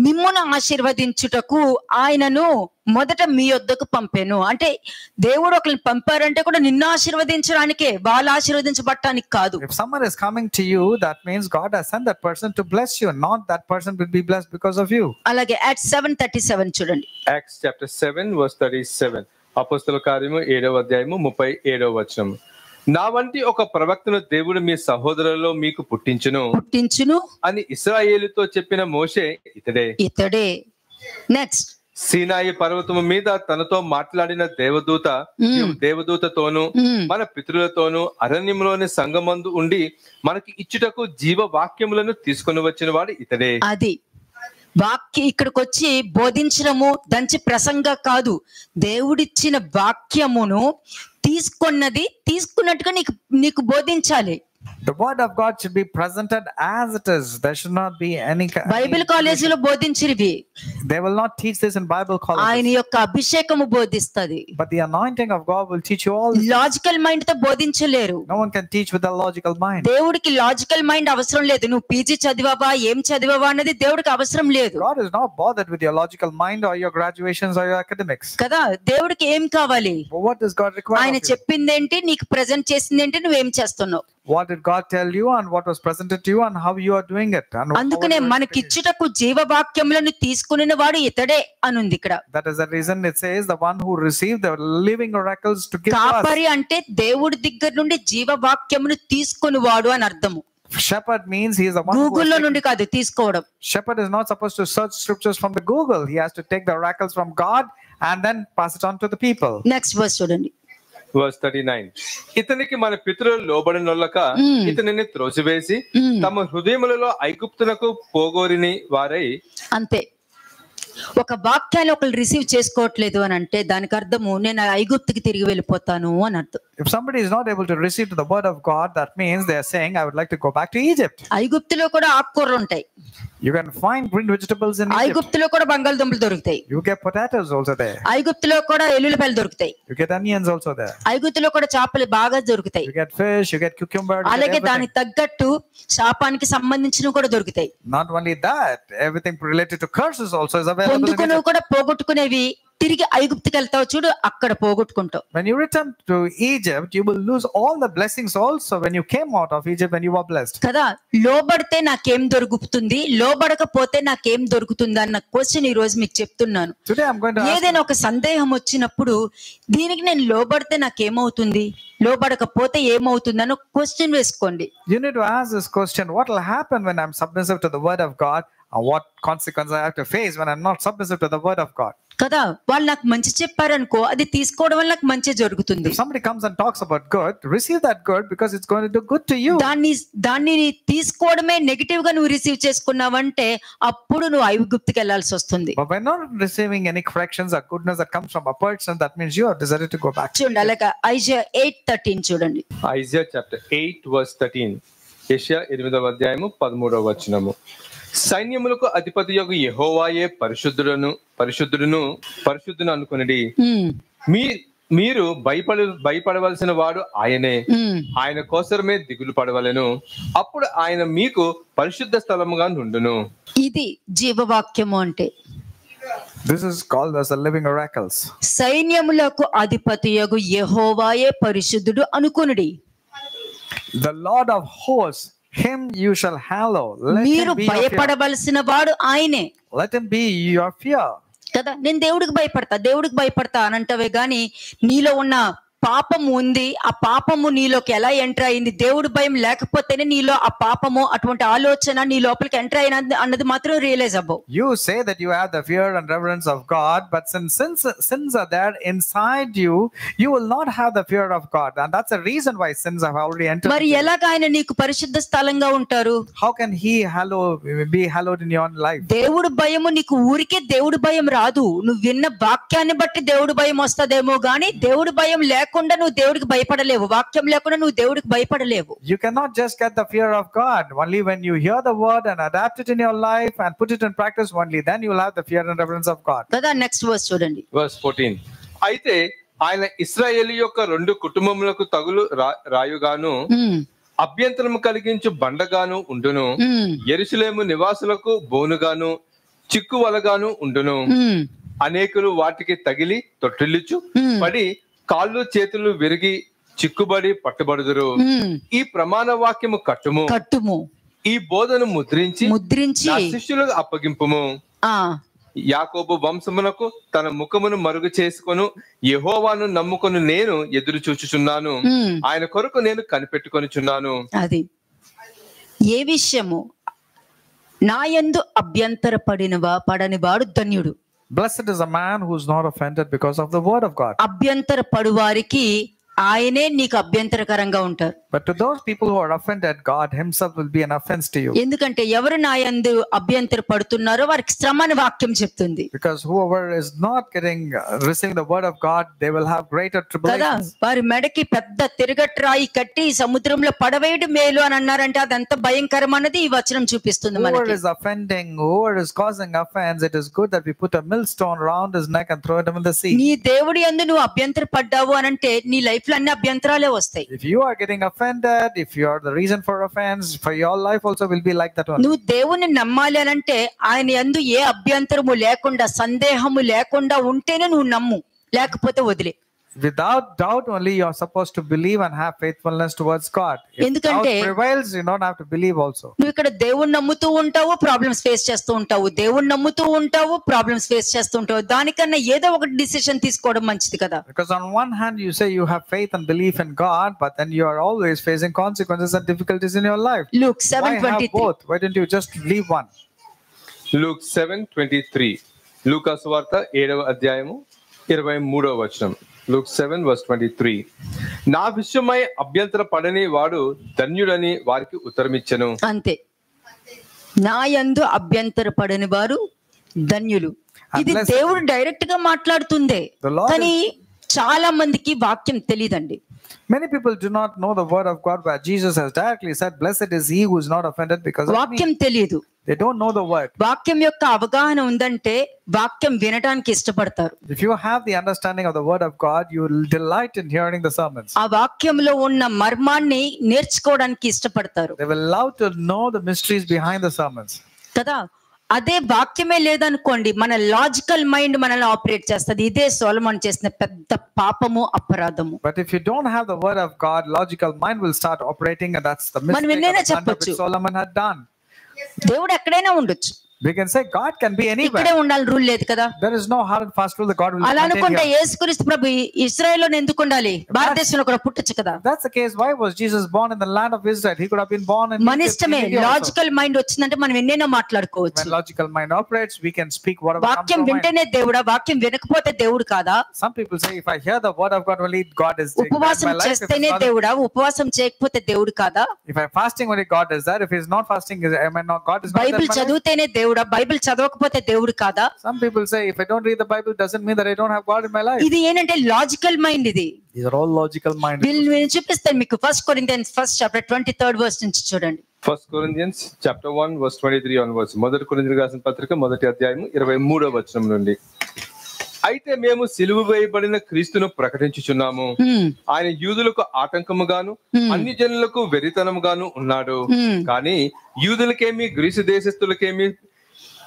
S1: మిమ్మును ఆశీర్వదించుటకు ఆయనను మొదట మీ యొద్దకు పంపాను. అంటే దేవుడు ఒకరిని పంపారంటే కూడా నిన్ను ఆశీర్వదించడానికే, వాళ్ళు ఆశీర్వదించబడటానికి కాదు.
S2: If someone is coming to you, that means God has sent that person to bless you, not that person will be blessed because of you.
S1: అలాగే Acts 7:37 చూడండి.
S3: Acts chapter 7 verse 37. అపొస్తలుల కార్యము 7వ అధ్యాయము 37వ వచనం. నా వంటి ఒక ప్రవక్తను దేవుడు మీ సహోదరులలో మీకు పుట్టించును అని ఇశ్రాయేలుతో చెప్పిన మోషే ఇతడే. నెక్స్ట్, సీనాయి పర్వతము మీద తనతో మాట్లాడిన దేవదూతతోను మన పితరులతోను అరణ్యంలోని సంగమందు ఉండి మనకి ఇచ్చుటకు జీవ వాక్యములను తీసుకొని వచ్చిన వాడు ఇతడే.
S1: అది ఇక్కడికి వచ్చి బోధించడము దంచి ప్రసంగ కాదు, దేవుడిచ్చిన వాక్యమును తీసుకున్నట్టుగా నీకు బోధించాలి.
S2: The word of God should be presented as it is. There should not be any
S1: Bible కాలేజీలో బోధించిరివి.
S2: They will not teach this in Bible colleges.
S1: ఆయన యొక్క అభిషేకము బోధిస్తది.
S2: But the anointing of God will teach you all.
S1: Logical mind తో బోధించలేరు.
S2: No one can teach with a logical mind.
S1: దేవుడికి లాజికల్ మైండ్ అవసరం లేదు. నువ్వు పీజీ చదివావా, ఏం చదివావా అన్నది దేవుడికి అవసరం లేదు.
S2: God is not bothered with your logical mind or your graduations or your academics.
S1: కదా, దేవుడికి ఏం కావాలి?
S2: What does God require?
S1: ఆయన చెప్పిందేంటి, నీకు ప్రెజెంట్ చేసిందేంటి, నువ్వేం చేస్తున్నావు?
S2: What did God tell you and what was presented to you and how you are doing it?
S1: అందుకనే మనకిచ్చుటకు జీవవాక్యములను తీసుకున్న వాడు ఇతడే అనుంది ఇక్కడ.
S2: That is the reason it says the one who received the living oracles to give to us.
S1: కాపరి అంటే దేవుడి దగ్గర నుండి జీవవాక్యమును తీసుకునివాడు అని అర్థము.
S2: Shepherd means he is the one
S1: Google లో నుండి కాదు తీసుకోవడం.
S2: Shepherd is not supposed to search scriptures from the Google. He has to take the oracles from God and then pass it on to the people.
S1: Next verse చూడండి.
S3: Verse 39. ఇతనికి మన పితరులు లోబడినొల్లక ఇతనిని త్రోసివేసి తమ హృదయములలో ఐగుప్తునకు పోగోరిని వారై.
S1: అంతే. ఒక వాక్యాన్ని ఒకరు రిసీవ్ చేసుకోవట్లేదు అని అంటే దానికి అర్థము నేను ఐగుప్తుకి తిరిగి వెళ్ళిపోతాను అని అర్థం.
S2: If somebody is not able to receive the word of God, that means they are saying I would like to go back to Egypt.
S1: ఐగుప్తులో కూడా ఆకుకూరలు ఉంటాయి.
S2: You can find green vegetables in Egypt.
S1: ఐగుప్తులో కూడా బంగాళదుంపలు దొరుకుతాయి.
S2: You get potatoes also there.
S1: ఐగుప్తులో కూడా ఎల్లుల్లిపాయలు దొరుకుతాయి.
S2: You get onions also there.
S1: ఐగుప్తులో కూడా చేపలు బాగా దొరుకుతాయి.
S2: You get fish, you get cucumber.
S1: అలాగే దానికి తగ్గట్టు శాపానికి సంబంధించినవి కూడా దొరుకుతాయి.
S2: Not only that, everything related to curses also is available.
S1: పొందుకునేవి కూడా పోగొట్టుకునేవి తిరిగి ఐగుప్తుకి వెళ్తావు చూడు, అక్కడ పోగొట్టుకుంటావు.
S2: When you return to Egypt, you will lose all the blessings also when you came out of Egypt when you were blessed.
S1: కదా, లోబడితే నాకేం దొరుకుతుంది, లోబడకపోతే నాకేం దొరుకుతుంది అన్న క్వశ్చన్ ఈ రోజు మీకు చెప్తున్నాను.
S2: Today I'm going to ask
S1: ఏదైనా ఒక సందేహం వచ్చినప్పుడు దీనికి నేను లోబడితే నాకేమవుతుంది, లోబడకపోతే ఏమవుతుంది అన్న క్వశ్చన్ వేసుకోండి.
S2: You need to ask this question: what will happen when I'm submissive to the word of God, and what consequences I have to face when I'm not submissive to the word of God?
S1: కదా, వాళ్ళు నాకు మంచి చెప్పారనుకో, అది తీసుకోవడం వల్ల నాకు మంచి జరుగుతుంది.
S2: If somebody comes and talks about good, receive that good because it's going to do good to you.
S1: దాన్ని తీసుకోవడమే నెగటివ్ గా నువ్వు రిసీవ్ చేసుకున్నావంటే అప్పుడు నువ్వు ఐగుప్తుకి వెళ్ళాల్సి వస్తుంది.
S2: But by not receiving any corrections or goodness that comes from a person, that means you have decided to go back.
S1: చూడండి, అలాగే Isaiah 8:13 చూడండి.
S3: Isaiah chapter 8 verse 13. యెషయా 8వ అధ్యాయము 13వ వచనము. సైన్యములకు అధిపతియగు యెహోవాయే పరిశుద్ధుడును అనుకొనిడి. మీరు భయపడవలసిన వాడు ఆయనే, ఆయన కోసమే దిగులు పడవలెను, అప్పుడు ఆయన మీకు పరిశుద్ధ స్థలముగా నుండును.
S1: ఇది జీవవాక్యము అంటే.
S2: This is called as the living oracles.
S1: సైన్యములకు అధిపతియగు యెహోవాయే పరిశుద్ధుడు అనుకొనుడి.
S2: The Lord of hosts, him you shall hallow.
S1: మీరు భయపడవలసిన వాడు ఆయనే.
S2: Let him be your fear.
S1: కదా, నేను దేవుడికి భయపడతా అని అంటావే గాని నీలో ఉన్న పాపము ఉంది. ఆ పాపము నీలోకి ఎలా ఎంటర్ అయింది, దేవుడి భయం లేకపోతేనే నీలో ఆ పాపము అటువంటి ఆలోచన నీ లోపలికి ఎంటర్ అయినది అన్నది మాత్రం రియలైజ్ అవ్వవు.
S2: You say that you have the fear and reverence of God, but since sins are there inside you, you will not have the fear of God, and that's the reason why sins have already entered.
S1: మరి ఎలాగ ఆయన నీకు పరిశుద్ధ స్థలంగా ఉంటారు?
S2: How can he be hallowed in your life?
S1: దేవుడి భయము నీకు ఊరికే దేవుడి భయం రాదు. నువ్వు విన్న వాక్యాన్ని బట్టి దేవుడి భయం వస్తదేమో గానీ దేవుడి భయం లేకుండా నువ్వు దేవుడికి భయపడలేవు. వాక్యం లేకుండా నువ్వు దేవుడికి భయపడలేవు.
S2: You cannot just get the fear of God. Only when you hear the word and adapt it in your life and put it in practice, only then you will have the fear and reverence of God.
S1: కదా, నెక్స్ట్ వర్స్ చూడండి.
S3: Verse 14. అయితే ఆయన ఇశ్రాయేలు యొక్క 2 కుటుంబములకు తగులు రాయుగాను అభ్యంతరము కలిగించు బండగాను ఉండును, యెరూషలేము నివాసులకు బోనుగాను చిక్కువలగాను ఉండును. అనేకులు వాటికి తగిలి తొట్టిల్లుచు పడి కాళ్ళు చేతులు విరిగి చిక్కుబడి పట్టుబడుదురు. ఈ ప్రమాణ వాక్యము కట్టుము, ఈ బోధను ముద్రించి నా శిష్యులకు అప్పగింపుము. యాకోబు వంశమునకు తన ముఖమును మరుగు చేసుకొను యెహోవాను నమ్ముకొను నేను ఎదురు చూచుచున్నాను. ఆయన కొరకు నేను కనిపెట్టుకొనుచున్నాను.
S1: అది ఏ విషయము? నా యందు అభ్యంతర పడని వాడు ధన్యుడు.
S2: Blessed is a man who is not offended because of the word of God.
S1: అభ్యంతర పడు వారికి ఆయనే నీకు అభ్యంతరకరంగా ఉంటారు.
S2: But to those people who are offended, God himself will be an offense to you.
S1: ఎందుకంటే ఎవరు నా యందు అభ్యంతర పడుతున్నారో వారికి శ్రమ అని వాక్యం చెప్తుంది.
S2: Because whoever is not receiving the word of God, they will have greater tribulations.
S1: వారి మెడకి పెద్ద తిరగట్రాయి కట్టి సముద్రంలో పడవేయడం మేలు అని అన్నారంటే అదంత భయంకరమైనది ఈ వచనం చూపిస్తుంది మనకి.
S2: Whoever is offending, whoever is causing offense, it is good that we put a millstone around his neck and throw him in the sea.
S1: నీ దేవుడి యందు నువ్వు అభ్యంతర పడ్డావు అనంటే నీ లైఫ్ లో అన్ని అభ్యంతరాలే వస్తాయి.
S2: If you are getting offended, if you are the reason for offense, for your life also will be like that one.
S1: నువ్వు దేవుని నమ్మాలి అనంటే ఆయన యందు ఏ అభ్యంతరము లేకుండా సందేహము లేకుండా ఉంటేనే నువ్వు నమ్ము, లేకపోతే వదిలే.
S2: Without doubt only you are supposed to believe and have faithfulness towards God. If doubt prevails, you don't have to believe also.
S1: నువ్వు ఇక్కడ దేవుణ్ణి నమ్ముతూ ఉంటావు, ప్రాబ్లమ్స్ ఫేస్ చేస్తూ ఉంటావు, దేవుణ్ణి నమ్ముతూ ఉంటావు, ప్రాబ్లమ్స్ ఫేస్ చేస్తూ ఉంటావు. దానికన్నా ఏదో ఒక డిసిషన్ తీసుకోవడం మంచిది కదా.
S2: Because on one hand you say you have faith and belief in God, but then you are always facing consequences and difficulties in your life.
S1: Luke 7:23.
S2: Why didn't you just leave one?
S3: Luke 7:23. లూకా సువార్త 7వ అధ్యాయము 23వ వచనం. Luke 7:23. నా విషయమై అభ్యంతర పడని వాడు ధన్యుడని వారికి ఉత్తరమిచ్చెను.
S1: అంతే, నా యందు అభ్యంతర పడని వారు ధన్యులు. ఇది దేవుడు డైరెక్ట్ గా మాట్లాడుతుందే, కానీ చాలా మందికి వాక్యం తెలియదండి.
S2: Many people do not know the word of God, but Jesus has directly said, "Blessed is he who is not offended because of me."
S1: వాక్యం తెలియదు.
S2: They don't know the word.
S1: వాక్యం యొక్క అవగాహన ఉందంటే వాక్యం వినడానికి ఇష్టపడతారు.
S2: If you have the understanding of the word of God, you will delight in hearing the sermons.
S1: ఆ వాక్యంలో ఉన్న మర్మాన్ని నేర్చుకోవడానికి ఇష్టపడతారు.
S2: They will love to know the mysteries behind the sermons.
S1: కదా, అదే వాక్యమే లేదనుకోండి, మన లాజికల్ మైండ్ మనల్ని ఆపరేట్ చేస్తుంది. ఇదే సొలొమోను చేసిన పెద్ద పాపము, అపరాధము.
S2: But if you don't have the word of God, logical mind will start operating, and that's the mistake that Solomon had done.
S1: దేవుడు ఎక్కడైనా ఉండొచ్చు.
S2: We can say God can be anywhere.
S1: ఇక్కడే ఉండాలి రూల్ లేదు కదా.
S2: There is no hard and fast rule that God will.
S1: అలా అనుకుంటే యేసుక్రీస్తు ప్రభు ఇశ్రాయేలులో ఎందుకు ఉండాలి? భారతదేశంలో కూడా పుట్టొచ్చు కదా.
S2: That's the case. Why was Jesus born in the land of Israel? He could have been born in
S1: మన ఇష్టమే. లాజికల్ మైండ్ వచ్చిందంటే మనం ఎన్నైనా మాట్లాడుకోవచ్చు.
S2: When logical mind operates, we can speak whatever comes to mind.
S1: వాక్యం వింటేనే దేవుడా, వాక్యం వినకపోతే దేవుడు కాదా?
S2: Some people say if I hear the word of God only, God is there.
S1: ఉపవాసం చేస్తేనే దేవుడా, ఉపవాసం చేయకపోతే దేవుడు కాదా?
S2: If I'm fasting only, God is there. If he's not fasting, am I not? God is not there.
S1: Bible చదివితేనే దేవుడా, బైబిల్ చదవకపోతే దేవుడు కాదా?
S2: Some people say if I don't read the Bible doesn't mean that I don't have God in my life.
S1: ఇది ఏంటంటే లాజికల్ మైండ్. ఇది
S2: These are all logical mind.
S1: నేను చూపిస్తాను మీకు. 1 Corinthians 1st chapter 23rd verse నుంచి చూడండి.
S3: 1 Corinthians chapter 1 verse 23 onwards. మొదటి కొరింథీయులకు రాసిన పత్రిక మొదటి అధ్యాయం 23వ వచనం నుండి. అయితే మేము సిలువ వేయబడిన క్రీస్తును ప్రకటించుచున్నాము. ఆయన యూదులకు ఆటంకముగాను అన్ని జనులకు వెరితనముగాను ఉన్నాడు. కానీ యూదులకేమి గ్రీసు దేశస్థులకేమి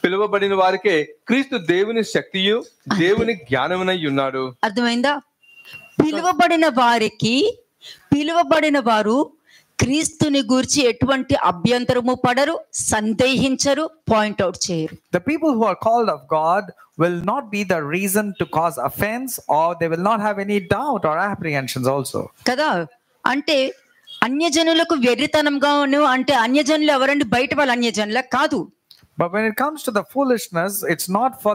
S3: పిలువబడిన వారికే క్రీస్తు దేవుని శక్తియు దేవుని జ్ఞానమునై ఉన్నాడు.
S1: అర్థమైందా? పిలువబడిన వారు క్రీస్తుని గూర్చి ఎటువంటి అభ్యంతరము పడరు, సందేహించరు, పాయింట్ అవుట్ చేయరు.
S2: The people who are called of God will not be the reason to cause offense, or they will not have any doubt or apprehensions also.
S1: కదా, అంటే అన్యజనులకు వెర్రితనంగాను, అంటే అన్యజనులు ఎవరండి? బయట వాళ్ళ అన్యజనుల కాదు.
S2: But when it comes to the foolishness, it's not for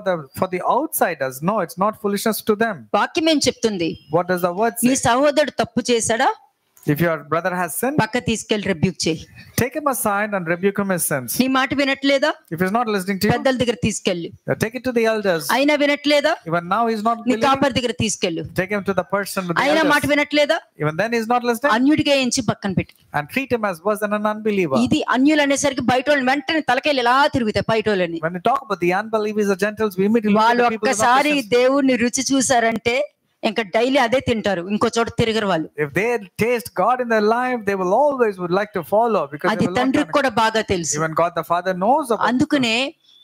S2: the outsiders. No, it's not foolishness to them.
S1: వాక్యం ఏం చెప్తుంది?
S2: What does the word say?
S1: నీ సహోదరుడు తప్పు చేశాడా?
S2: If your brother has sinned,
S1: పక్క తీసుకెళ్ళి రెబ్యూక్ చేయి.
S2: take him aside and rebuke him his sins.
S1: నీ మాట వినట్లేదా?
S2: If he's not listening to you,
S1: పెద్దల దగ్గర తీసుకెళ్ళి.
S2: take it to the elders.
S1: అయినా వినట్లేదా?
S2: Even now he's not
S1: నీ
S2: believing.
S1: కాపరి దగ్గర తీసుకెళ్ళు.
S2: Take him to the person with the
S1: అయినా మాట
S2: elders.
S1: వినట్లేదా?
S2: Even then he's not listening.
S1: అన్యుడిగా ఎంచి పక్కన పెట్టి
S2: And treat him as worse than an unbeliever.
S1: ఇది అన్యులు అనేసరికి బయట వాళ్ళు వెంటనే తలకాయలు ఎలా తిరుగుతాయి బయట వాళ్ళని.
S2: When we talk about the unbelievers, the Gentiles, we immediately look at
S1: వాళ్ళు
S2: the people who are not
S1: ఒక్కసారి
S2: Christians.
S1: దేవుణ్ణి రుచి చూసారంటే ఇంకా డైలీ అదే తింటారు, ఇంకో చోట తిరగరు వాళ్ళు.
S2: If they taste God in their life, they will always would like to follow, because
S1: అది తండ్రికి కూడా బాగా తెలుసు.
S2: even God the Father knows about.
S1: అందుకనే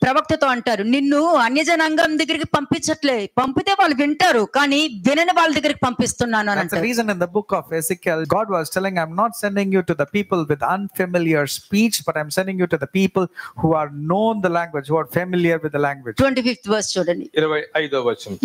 S1: ప్రవక్తతో అంటారు, నిన్ను అన్యజనాంగం దగ్గరికి పంపించట్లే, పంపితే వాళ్ళు వింటారు కానీ వినని వాళ్ళ దగ్గరికి పంపిస్తున్నాను అని
S2: That's the
S1: అంటారు.
S2: reason in the book of Ezekiel, God was telling, I'm not sending you to the people with unfamiliar speech, but I'm sending you to the people who are known the language, who are familiar with the language.
S1: 25th verse చూడండి.
S3: 25వ వచనం.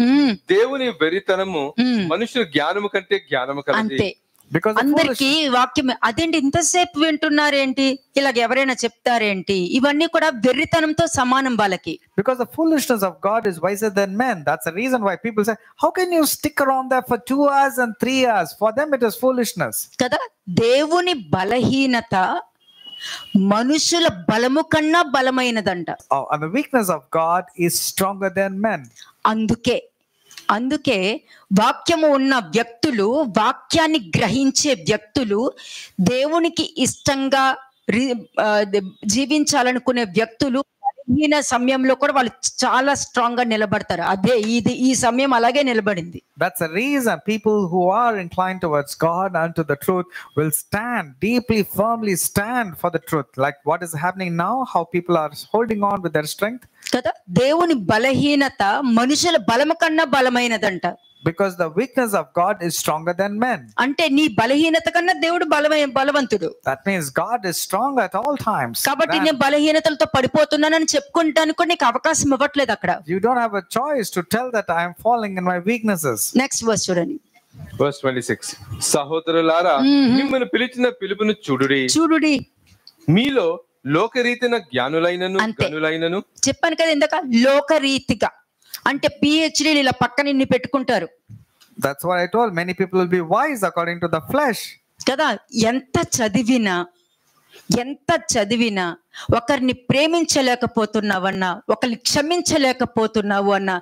S3: దేవుని వెరితనము మనుషుల జ్ఞానము కంటే జ్ఞానము కలది.
S1: అంతే.
S2: Because the
S1: అందరికి వాక్యం అదేంటి ఇంతసేపు వింటున్నారేంటి, ఇలాగ ఎవరైనా చెప్తారేంటి, ఇవన్నీ కూడా వెర్రితనంతో సమానం వాళ్ళకి.
S2: Because the foolishness of God is wiser than men. That's the reason why people say, how can you stick around there for 2 hours and 3 hours? For them it is foolishness.
S1: కదా, దేవుని బలహీనత మనుషుల బలము కన్నా బలమైనదంట.
S2: Oh, and the weakness of God is stronger than men.
S1: అందుకే వాక్యము ఉన్న వ్యక్తులు, వాక్యాన్ని గ్రహించే వ్యక్తులు, దేవునికి ఇష్టంగా జీవించాలనుకునే వ్యక్తులు బలహీన సమయంలో కూడా వాళ్ళు చాలా స్ట్రాంగ్ గా నిలబడతారు. అదే ఈ సమయం అలాగే నిలబడింది.
S2: That's the reason people who are inclined towards God and to the truth will stand deeply, firmly stand for the truth. Like what is happening now, how people are holding on with their strength.
S1: కదా, దేవుని బలహీనత మనుషుల బలము కన్నా బలమైనదంట.
S2: Because the weakness of God is stronger than men.
S1: అంటే నీ బలహీనత కన్నా దేవుడు బలవంతుడు.
S2: That means God is strong at all times.
S1: కాబట్టి నేను బలహీనతలతో పడిపోతున్నానని చెప్పుకుంటానికి కూడా నీకు అవకాశం ఇవ్వట్లేదు అక్కడ.
S2: You don't have a choice to tell that I am falling in my weaknesses.
S1: Next verse చూడండి.
S3: Verse 26. సహోదరులారా, మిమ్మల్ని పిలిచిన పిలుపును చూడుడి. మీలో లోకరీతిన జ్ఞానులైనను గనులైనను.
S1: చెప్పాను కదా ఇందాక, లోకరీతిగా అంటే PhD ఇలా పక్కన ఇన్ని పెట్టుకుంటారు.
S2: That's what I told. Many people will be wise according to the flesh.
S1: కదా, ఎంత చదివినా ఒకరిని ప్రేమించలేకపోతున్నావన్నా, ఒకరిని క్షమించలేకపోతున్నావు అన్నా,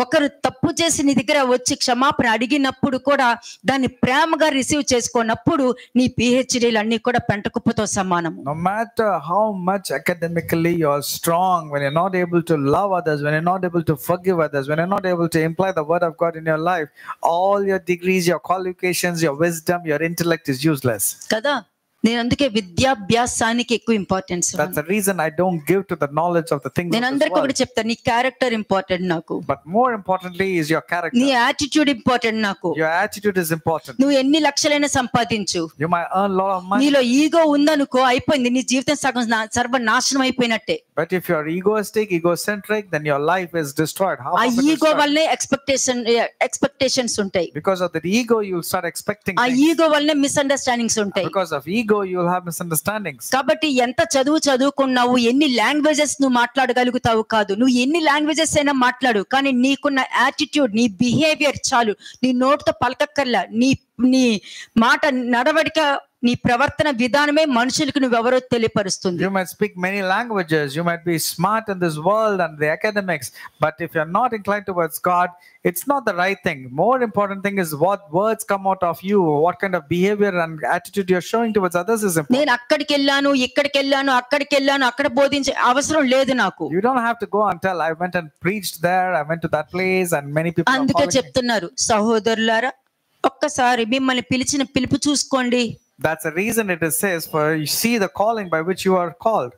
S1: ఒకరు తప్పు చేసి నీ దగ్గర వచ్చి క్షమాపణ అడిగినప్పుడు కూడా దాన్ని ప్రేమగా రిసీవ్ చేసుకున్నప్పుడు నీ PhDలు అన్ని కూడా పెంటకుప్పతో సమానము.
S2: No matter how much academically you are strong, when you're not able to love others, when you're not able to forgive others, when you're not able to imply the word of God in your life, all your degrees, your qualifications, your wisdom, your intellect is useless.
S1: కదా, నేను అందుకే విద్యాభ్యాసానికి ఎక్కువ importance.
S2: That's the reason I don't give to the knowledge of the things of this world.
S1: నేను అందరికీ ఒకటి చెప్తాను, నీ క్యారెక్టర్ ఇంపార్టెంట్ నాకు.
S2: But more importantly is your character.
S1: నీ యాటిట్యూడ్ ఇంపార్టెంట్ నాకు.
S2: Your attitude is important.
S1: నువ్వు ఎన్ని లక్షలైనా సంపాదించు,
S2: You might earn a lot of money.
S1: నీలో ఈగో ఉందనుకో, అయిపోయింది, నీ జీవితం సగం సర్వనాశనం అయిపోయినట్టే.
S2: But if you're egocentric, then your life is destroyed. How
S1: ఆ ఈగో వల్లనే ఎక్స్పెక్టేషన్స్ ఉంటాయి.
S2: Because of that ego, you'll start expecting
S1: ఆ
S2: things.
S1: ఈగో వల్లనే మిస్అండర్స్టాండింగ్స్ ఉంటాయి.
S2: Because of ego, you'll have misunderstandings.
S1: కాబట్టి ఎంత చదువుకున్నావు, ఎన్ని లాంగ్వేజెస్ నువ్వు మాట్లాడగలుగుతావు కాదు, నువ్వు ఎన్ని లాంగ్వేజెస్ అయినా మాట్లాడు, కానీ నీకున్న యాటిట్యూడ్, నీ బిహేవియర్ చాలు. నీ నోటితో పలకక్కర్లా, నీ మాట నడవడిక, నీ ప్రవర్తన విధానమే మనుషులకు నువ్వెవరో తెలియపరుస్తుంది.
S2: You might speak many languages, you might be smart in this world and the academics, but if you're not inclined towards God, it's not the right thing. More important thing is what words come out of you, what kind of behavior and attitude you're showing towards others is important.
S1: నేను అక్కడికి వెళ్ళాను, అక్కడ బోధించే అవసరం లేదు నాకు.
S2: You don't have to go and tell, I went and preached there, I went to that place and many people are
S1: అందుకే
S2: following me.
S1: చెప్తున్నారు, సహోదరులారా ఒక్కసారి మిమ్మల్ని పిలిచిన పిలుపు చూసుకోండి.
S2: That's the reason it says, for you see the calling by which you are called.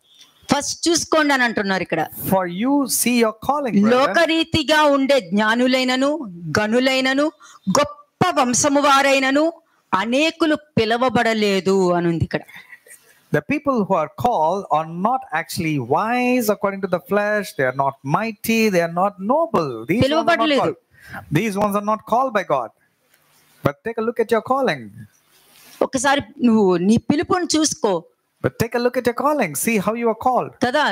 S1: First చూసుకోండి అని అంటున్నారు ఇక్కడ.
S2: For you see your calling, brother.
S1: లోకరీతిగా ఉండే జ్ఞానులైనను గనులైనను గొప్ప వంశము వారైనను అనేకులు పిలవబడలేదు అని ఉంది ఇక్కడ.
S2: The people who are called are not actually wise according to the flesh. They are not mighty. They are not noble. These ones are not called by God. But take a look at your calling.
S1: ఒకసారి నువ్వు నీ పిలుపుని చూసుకో.
S2: But take a look at your calling. See how you are called.
S1: కదా,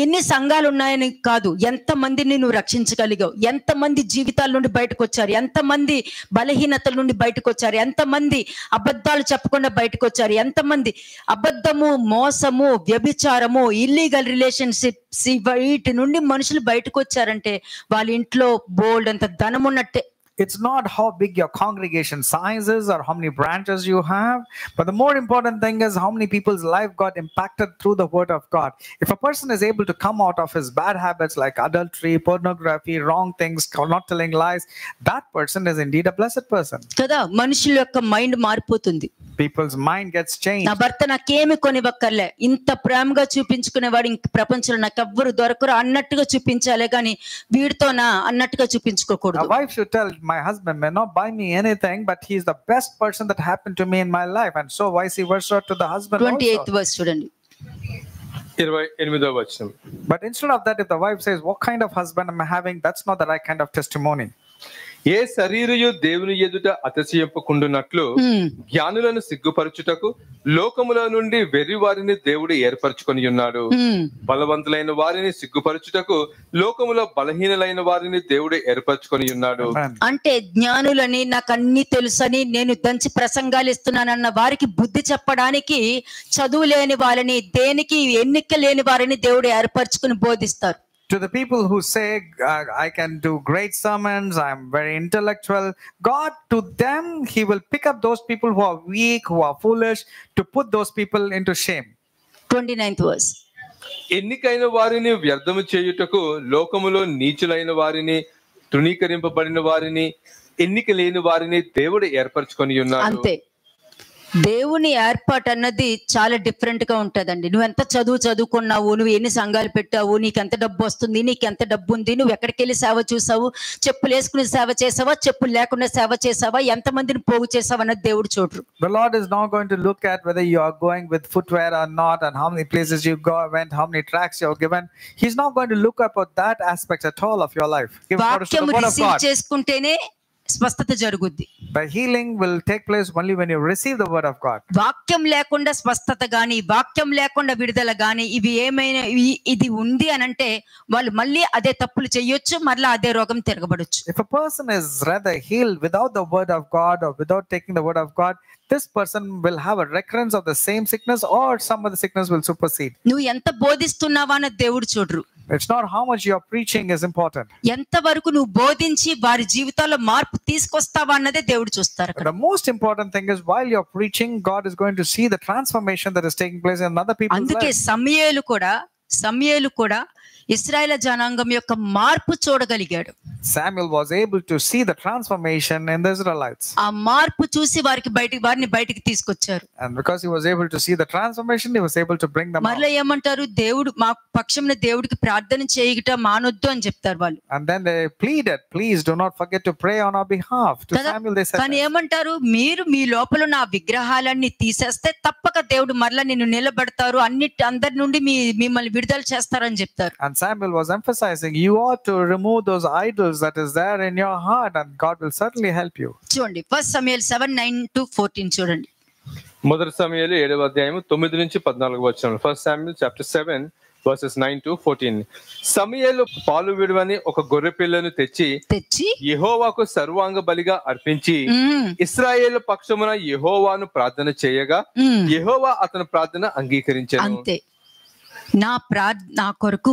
S1: ఎన్ని సంఘాలు ఉన్నాయని కాదు, ఎంత మందిని నువ్వు రక్షించగలిగావు, ఎంత మంది జీవితాల నుండి బయటకు వచ్చారు, ఎంత మంది బలహీనతల నుండి బయటకు వచ్చారు, ఎంత మంది అబద్ధాలు చెప్పకుండా బయటకు వచ్చారు, ఎంత మంది అబద్ధము, మోసము, వ్యభిచారము, ఇల్లీగల్ రిలేషన్షిప్స్ వీటి నుండి మనుషులు బయటకు వచ్చారంటే వాళ్ళ ఇంట్లో బోల్డ్ అంత ధనం ఉన్నట్టే.
S2: It's not how big your congregation size is or how many branches you have, but the more important thing is how many people's life got impacted through the word of God. If a person is able to come out of his bad habits like adultery, pornography, wrong things, not telling lies, that person is indeed a blessed person.
S1: కదా, మనుషుల యొక్క మైండ్ మారిపోతుంది.
S2: People's mind gets changed.
S1: నా భర్త నాకేమి కొనివ్వక్కర్లే, ఇంత ప్రేమగా చూపించుకునేవాడు ఇంక ప్రపంచంలో నాకు ఎవ్వరు దొరకరు అన్నట్టుగా చూపించాలే కానీ వీడితోనా అన్నట్టుగా చూపించుకోకూడదు.
S2: A wife should tell, my husband may not buy me anything, but he's the best person that happened to me in my life, and so vice versa to the husband
S1: 28th
S2: also.
S1: verse చూడండి.
S3: 28వ వచనం.
S2: But instead of that, if the wife says, what kind of husband am I having, that's not the right kind of testimony.
S3: ఏ శరీరయు దేవుని ఎదుట అతిశయింపకుండునట్లు జ్ఞానులను సిగ్గుపరచుటకు లోకముల నుండి వెర్రి వారిని దేవుడు ఏర్పరచుకొని ఉన్నాడు. బలవంతులైన వారిని సిగ్గుపరచుటకు లోకములో బలహీనులైన వారిని దేవుడు ఏర్పరచుకొని ఉన్నాడు.
S1: అంటే జ్ఞానులని నాకు అన్ని తెలుసని నేను దంచి ప్రసంగాలు ఇస్తున్నానన్న వారికి బుద్ధి చెప్పడానికి చదువు లేని వారిని, దేనికి ఎన్నిక లేని వారిని దేవుడు ఏర్పరచుకుని బోధిస్తారు.
S2: To the people who say, I can do great sermons, I'm very intellectual, God, to them, he will pick up those people who are weak, who are foolish, to put those people into shame.
S1: 29th verse.
S3: ఎన్నికైన వారిని వ్యర్థము చేయుటకు లోకములో నీచులైన వారిని, తృణీకరింపబడిన వారిని, ఎన్నిక లేని వారిని దేవుడు ఏర్పరచుకొని ఉన్నాడు.
S1: అంతే, దేవుని ఏర్పాటు అన్నది చాలా డిఫరెంట్ గా ఉంటదండి. నువ్వు ఎంత చదువుకున్నావు, నువ్వు ఎన్ని సంఘాలు పెట్టావు, నీకు ఎంత డబ్బు వస్తుంది, నీకు ఎంత డబ్బు ఉంది, నువ్వు ఎక్కడికి వెళ్ళి సేవ చూసావు, చెప్పులు వేసుకుని సేవ చేసావా, చెప్పులు లేకుండా సేవ చేసావా, ఎంత మందిని పోగు చేసావు అన్నది దేవుడు చూడరు.
S2: The Lord is not going to look at whether you are going with footwear or not, and how many places you went, how many tracts you have given. He's not going to look up at that aspect at all of your life. Give notice to the word of God.
S1: చేసుకుంటేనే స్వస్థత జరుగుద్ది.
S2: But healing will take place only when you receive the word of God.
S1: వాక్యం లేకుండా స్వస్థత గాని, వాక్యం లేకుండా విడుదల గాని, ఇవి ఏమైనా ఇది ఉంది అని అంటే వాళ్ళు మళ్ళీ అదే తప్పులు చేయొచ్చు, మళ్ళీ అదే రోగం తిరగబడొచ్చు.
S2: If a person is rather healed without the word of God or without taking the word of God, this person will have a recurrence of the same sickness, or some other sickness will supersede.
S1: నువ్వు ఎంత బోధిస్తున్నావా అన్నది దేవుడు చూడరు.
S2: It's not how much you're preaching is important.
S1: ఎంత వరకు నువ్వు బోధించి వారి జీవితాల్లో మార్పు తీసుకొస్తావా అన్నదే దేవుడు చూస్తారు.
S2: The most important thing is while you're preaching, God is going to see the transformation that is taking place in other people's lives.
S1: అందుకే సమూయేలు కూడా ఇశ్రాయేలు జనాంగం యొక్క మార్పు చూడగలిగాడు.
S2: Samuel was able to see the transformation in the Israelites.
S1: ఆ మార్పు చూసి వారిని బయటికి తీసుకొచ్చారు.
S2: And because he was able to see the transformation, he was able to bring them out.
S1: మరలా ఏమంటారు, దేవుడు మా పక్షంలో దేవుడికి ప్రార్థన చేయట మానొద్దు అని చెప్తారు వాళ్ళు.
S2: And then they pleaded, please do not forget to pray on our behalf. To Samuel they said.
S1: కానీ ఏమంటారు, మీరు మీ లోపల ఉన్న విగ్రహాలన్నీ తీసేస్తే తప్పక దేవుడు మరలా నిన్ను నిలబెడతారు, అందరి నుండి మిమ్మల్ని విడుదల చేస్తారని చెప్తారు.
S2: And Samuel was emphasizing, you ought to remove those idols that is there in your heart, and God will certainly help you.
S1: చూడండి 1 Samuel 7:9-14 చూడండి.
S3: మొదటి సమూయేలు 7వ అధ్యాయం 9 నుంచి 14 వచనం. 1 Samuel chapter 7 verses 9-14. సమూయేలు పాలు విడువని ఒక గొర్రె పిల్లను తెచ్చి యెహోవాకు సర్వాంగ బలిగా అర్పించి ఇశ్రాయేలు పక్షమున యెహోవాను ప్రార్థన చేయగా యెహోవా అతని ప్రార్థన అంగీకరించాడు.
S1: అంతే, నా కొరకు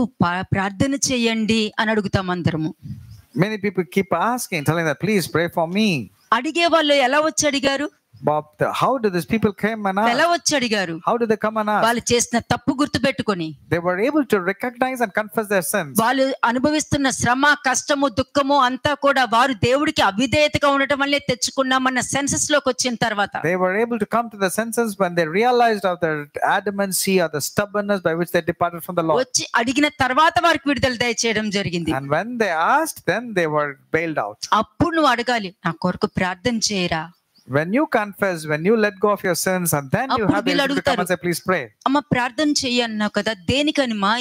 S1: ప్రార్థన చేయండి అని అడుగుతాం అందరము.
S2: Many people keep asking, telling that, please pray for me.
S1: అడిగే వాళ్ళు ఎలా వచ్చి అడిగారు?
S2: But how did these people come and ask?
S1: ఎలా వచ్చి అడిగారు?
S2: How did they come and ask?
S1: వాళ్ళు చేసిన తప్పు గుర్తు పెట్టుకొని
S2: they were able to recognize and confess their sins.
S1: వాళ్ళు అనుభవిస్తున్న శ్రమ, కష్టము, దుఃఖము అంతా కూడా వారు దేవుడికి అవిధేయతగా ఉండటం వల్లే తెచ్చుకున్నామన్న సెన్సెస్ లోకి వచ్చిన తర్వాత
S2: they were able to come to the senses when they realized of their adamancy or the stubbornness by which they departed from the Lord.
S1: వచ్చి అడిగిన తర్వాత వారికి విడుదల దయచేయడం జరిగింది.
S2: And when they asked, then they were bailed out.
S1: అప్పుడు నువ్వు అడగాలి, నా కొరకు ప్రార్థన చేయరా.
S2: When you confess, when you let go of your sins, and then you have the ability to come and say, please pray.
S1: అమ్మ ప్రార్థన చేయన్నావు కదా, దేనికనిమా,